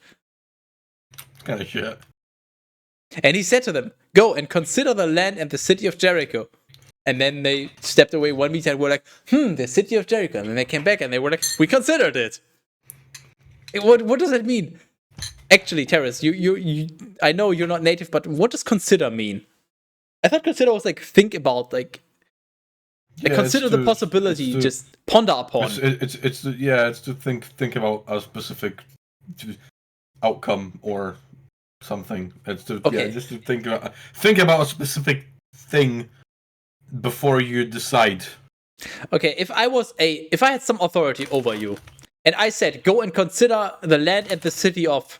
Kind of shit. And he said to them, go and consider the land and the city of Jericho. And then they stepped away 1 meter and were like, the city of Jericho. And then they came back and they were like, we considered it. What does that mean? Actually, Terrace, you I know you're not native, but what does consider mean? I thought consider was like think about, like consider the possibility, just ponder upon. It's to think about a specific outcome or something. It's to just to think about a specific thing before you decide. Okay, if I had some authority over you, and I said, go and consider the land and the city of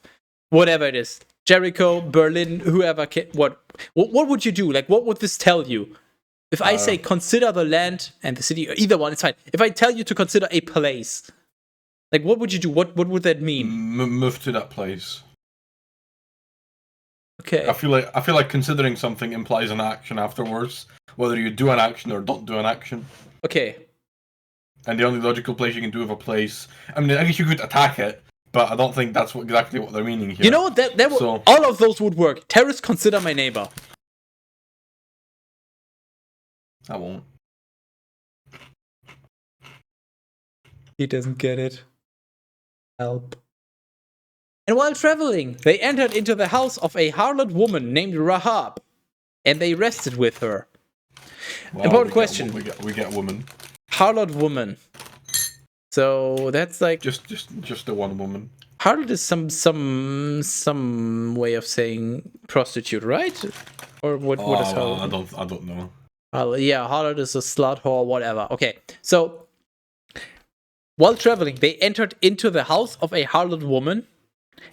whatever it is, Jericho, Berlin, whoever, what would you do? Like, what would this tell you? If I say consider the land and the city, either one, it's fine. If I tell you to consider a place, like, what would you do? What would that mean? Move to that place. Okay. I feel like considering something implies an action afterwards, whether you do an action or don't do an action. Okay. And the only logical place you can do with a place, I mean, I guess you could attack it, but I don't think that's exactly what they're meaning here. You know what? All of those would work. Terrorists consider my neighbor. I won't. He doesn't get it. Help. And while traveling, they entered into the house of a harlot woman named Rahab, and they rested with her. Wow, Important question. We get a woman. Harlot woman. So that's like just the one woman. harlot is some way of saying prostitute, right? Or what is harlot? I don't know. Yeah, harlot is a slut, whore, whatever. Okay, so while traveling, they entered into the house of a harlot woman,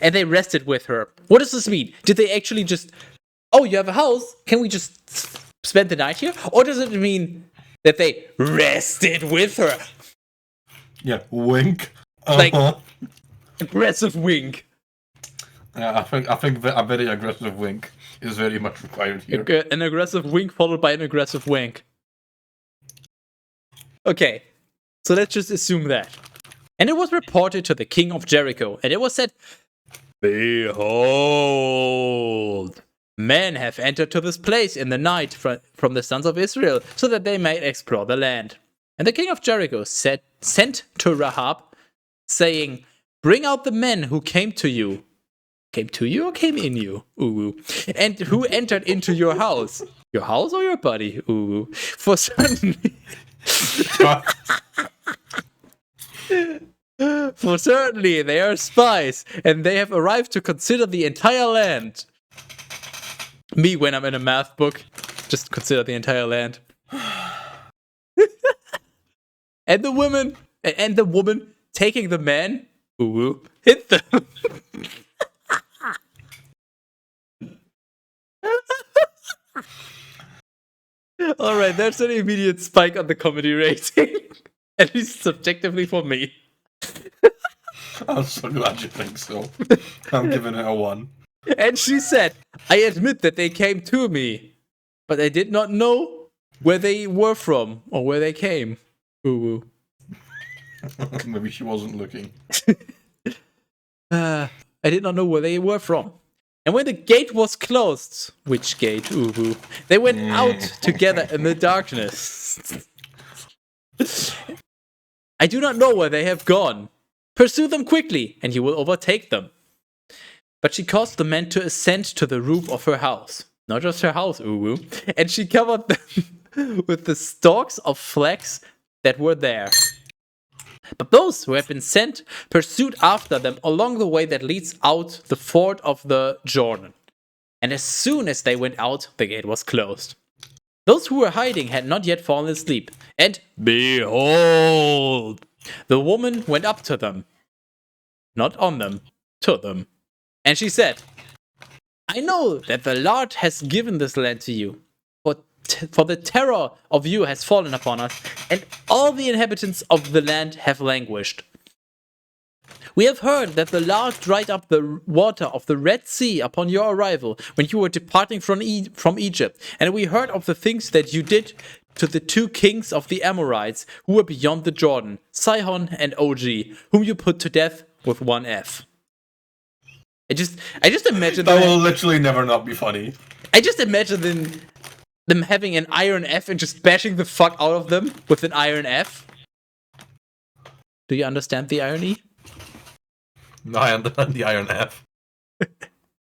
and they rested with her. What does this mean? Did they actually just, oh, you have a house? Can we just spend the night here? Or does it mean that they rested with her? Yeah, wink. Like, aggressive wink. Yeah, I think a very aggressive wink is very much required here. An aggressive wink followed by an aggressive wank. Okay, so let's just assume that. And it was reported to the king of Jericho, and it was said, behold, men have entered to this place in the night from the sons of Israel, so that they might explore the land. And the king of Jericho sent to Rahab, saying, bring out the men who came to you. Came to you or came in you? Ooh. And who entered into your house? Your house or your body? Ooh. For certainly... For certainly they are spies, and they have arrived to consider the entire land. Me, when I'm in a math book, just consider the entire land. And the woman taking the man, hit them. Alright, there's an immediate spike on the comedy rating. At least subjectively for me. I'm so glad you think so. I'm giving it a 1. And she said, I admit that they came to me, but I did not know where they were from or where they came. Maybe she wasn't looking. I did not know where they were from. And when the gate was closed, which gate? They went out together in the darkness. I do not know where they have gone. Pursue them quickly, and you will overtake them. But she caused the men to ascend to the roof of her house. Not just her house, and she covered them with the stalks of flax that were there. But those who had been sent pursued after them along the way that leads out the ford of the Jordan. And as soon as they went out, the gate was closed. Those who were hiding had not yet fallen asleep. And behold, the woman went up to them. Not on them, to them. And she said, I know that the Lord has given this land to you, for the terror of you has fallen upon us, and all the inhabitants of the land have languished. We have heard that the Lord dried up the water of the Red Sea upon your arrival when you were departing from Egypt, and we heard of the things that you did to the 2 kings of the Amorites who were beyond the Jordan, Sihon and Og, whom you put to death with one F. I just imagine that will literally never not be funny. I just imagine them having an iron F and just bashing the fuck out of them with an iron F. Do you understand the irony? No, I understand the iron F.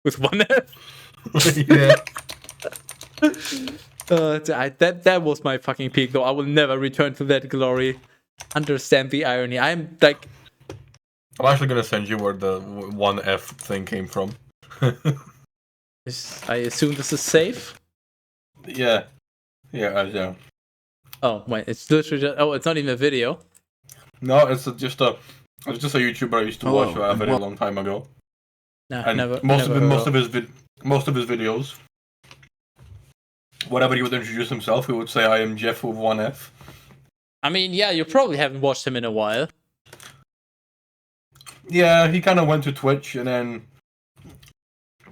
With one F? Yeah. That was my fucking peak, though. I will never return to that glory. Understand the irony. I'm actually gonna send you where the one F thing came from. I assume this is safe? Yeah. Yeah. Oh, wait, it's literally just, it's not even a video. No, it's just a YouTuber I used to watch a very long time ago. Nah, And never. most of his videos, whenever he would introduce himself, he would say, "I am Jeff with one F." I mean, yeah, you probably haven't watched him in a while. Yeah, he kind of went to Twitch, and then,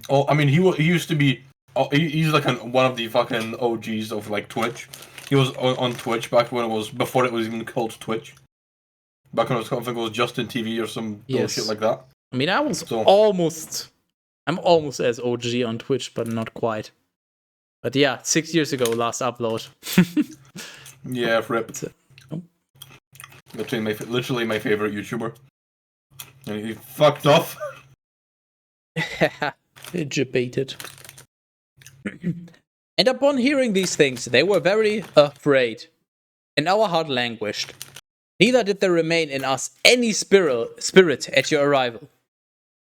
he used to be. He's like one of the fucking OGs of like Twitch. He was on Twitch before it was even called Twitch. Back when I think it was Justin TV or some bullshit like that. I mean, I'm almost as OG on Twitch, but not quite. But yeah, 6 years ago, last upload. Yeah, rip. Literally my favorite YouTuber. And he fucked off. Debated. And upon hearing these things, they were very afraid, and our heart languished. Neither did there remain in us any spirit at your arrival.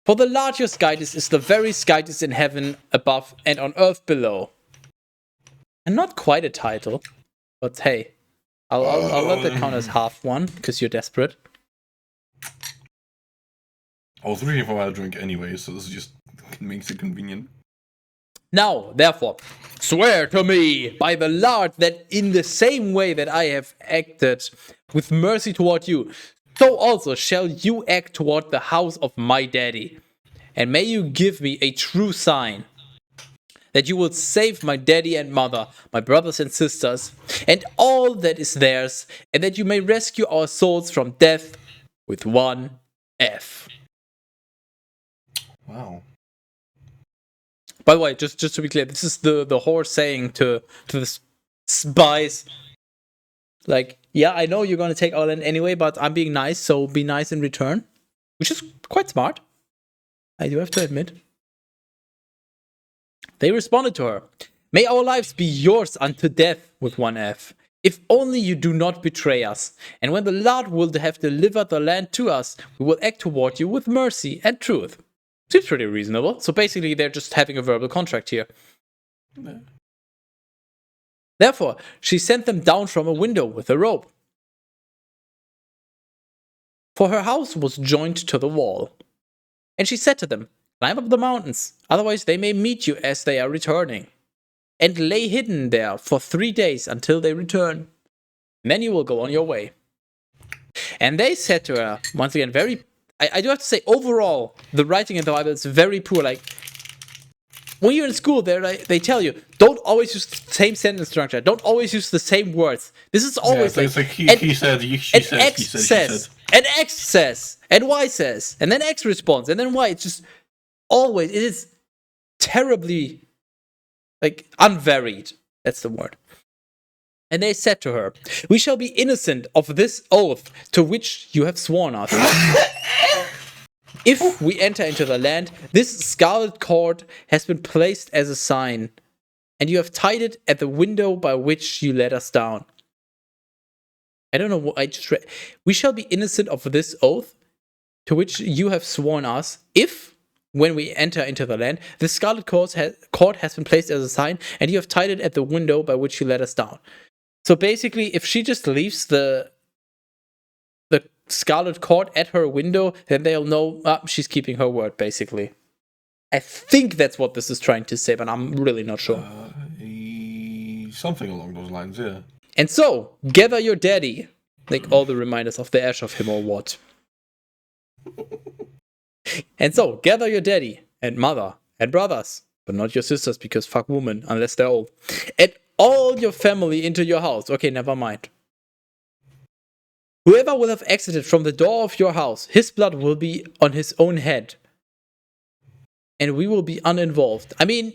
For the largest guidance is the very guidance in heaven above and on earth below. And not quite a title, but hey, I'll let that count as half one, because you're desperate. I was reading for a drink anyway, so this just makes it convenient. Now, therefore, swear to me by the Lord that in the same way that I have acted with mercy toward you, so also shall you act toward the house of my daddy. And may you give me a true sign that you will save my daddy and mother, my brothers and sisters, and all that is theirs, and that you may rescue our souls from death with one F. Wow. By the way, just to be clear, this is the horse saying to the spies, like, yeah, I know you're gonna take our land anyway, but I'm being nice, so be nice in return. Which is quite smart, I do have to admit. They responded to her, may our lives be yours unto death with one F, if only you do not betray us. And when the Lord will have delivered the land to us, we will act toward you with mercy and truth. Seems pretty reasonable. So basically, they're just having a verbal contract here. Therefore, she sent them down from a window with a rope. For her house was joined to the wall. And she said to them, climb up the mountains, otherwise they may meet you as they are returning. And lay hidden there for 3 days until they return. Then you will go on your way. And they said to her, once again, I do have to say, overall, the writing in the Bible is very poor. Like, when you're in school, they tell you, don't always use the same sentence structure. Don't always use the same words. This is always it's like he said, she said, she said. And X says, and Y says, and then X responds, and then Y. It's just always, it is terribly, like, unvaried. That's the word. And they said to her, we shall be innocent of this oath to which you have sworn us. If we enter into the land, this scarlet cord has been placed as a sign, and you have tied it at the window by which you let us down. I don't know what I just read. We shall be innocent of this oath to which you have sworn us, if, when we enter into the land, the scarlet cord has been placed as a sign, and you have tied it at the window by which you let us down. So basically, if she just leaves the scarlet cord at her window, then they'll know she's keeping her word, basically. I think that's what this is trying to say, but I'm really not sure. Something along those lines, yeah. And so, gather your daddy, like all the reminders of the ash of him or what. And so, gather your daddy and mother and brothers, but not your sisters, because fuck women, unless they're old. And all your family into your house. Okay, never mind. Whoever will have exited from the door of your house, his blood will be on his own head. And we will be uninvolved. I mean,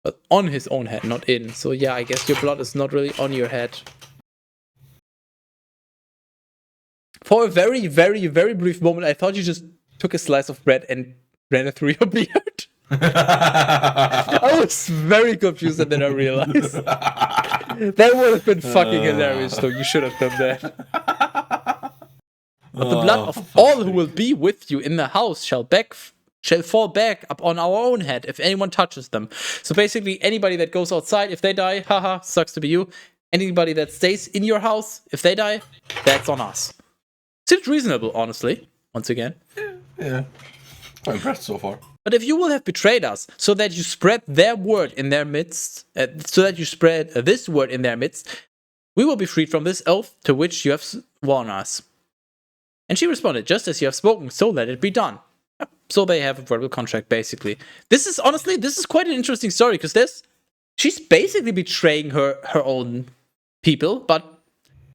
but on his own head, not in. So yeah, I guess your blood is not really on your head. For a very, very, very brief moment, I thought you just took a slice of bread and ran it through your beard. I was very confused, and then I realized. That would have been fucking hilarious, so you should have done that. But the blood of all who will be with you in the house shall fall back upon our own head if anyone touches them. So basically, anybody that goes outside, if they die, haha, sucks to be you. Anybody that stays in your house, if they die, that's on us. Seems reasonable, honestly, once again. Yeah. I'm impressed so far. But if you will have betrayed us, so that you spread their word in their midst, this word in their midst, we will be freed from this oath to which you have sworn us. And she responded, just as you have spoken, so let it be done. So they have a verbal contract, basically. This is quite an interesting story, because she's basically betraying her own people, but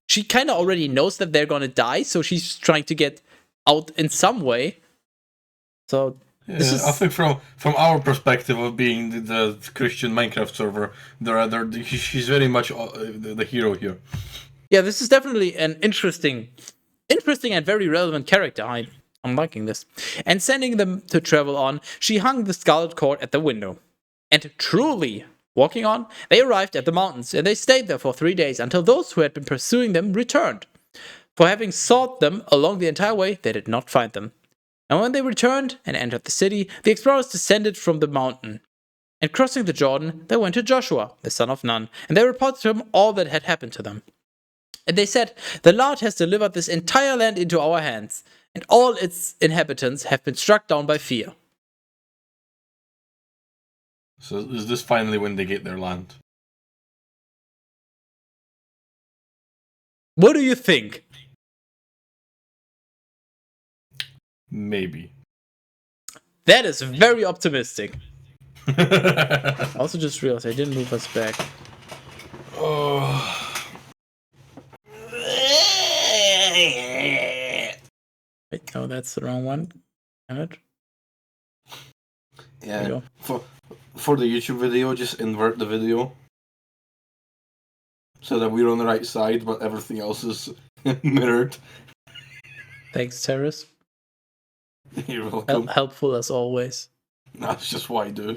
she kind of already knows that they're gonna die, so she's trying to get out in some way. So I think from our perspective of being the Christian Minecraft server, she's very much the hero here. Yeah, this is definitely an interesting and very relevant character. I'm liking this. And sending them to travel on, she hung the scarlet cord at the window. And truly, walking on, they arrived at the mountains, and they stayed there for 3 days until those who had been pursuing them returned. For having sought them along the entire way, they did not find them. And when they returned and entered the city, the explorers descended from the mountain. And crossing the Jordan, they went to Joshua, the son of Nun, and they reported to him all that had happened to them. And they said, the Lord has delivered this entire land into our hands, and all its inhabitants have been struck down by fear. So is this finally when they get their land? What do you think? Maybe. That is very optimistic. I also just realized I didn't move us back. Wait, no, that's the wrong one. Damn it. Yeah. For the YouTube video, just invert the video so that we're on the right side, but everything else is mirrored. Thanks, Terrace. You're welcome. Helpful as always. That's just what I do.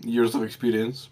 Years of experience.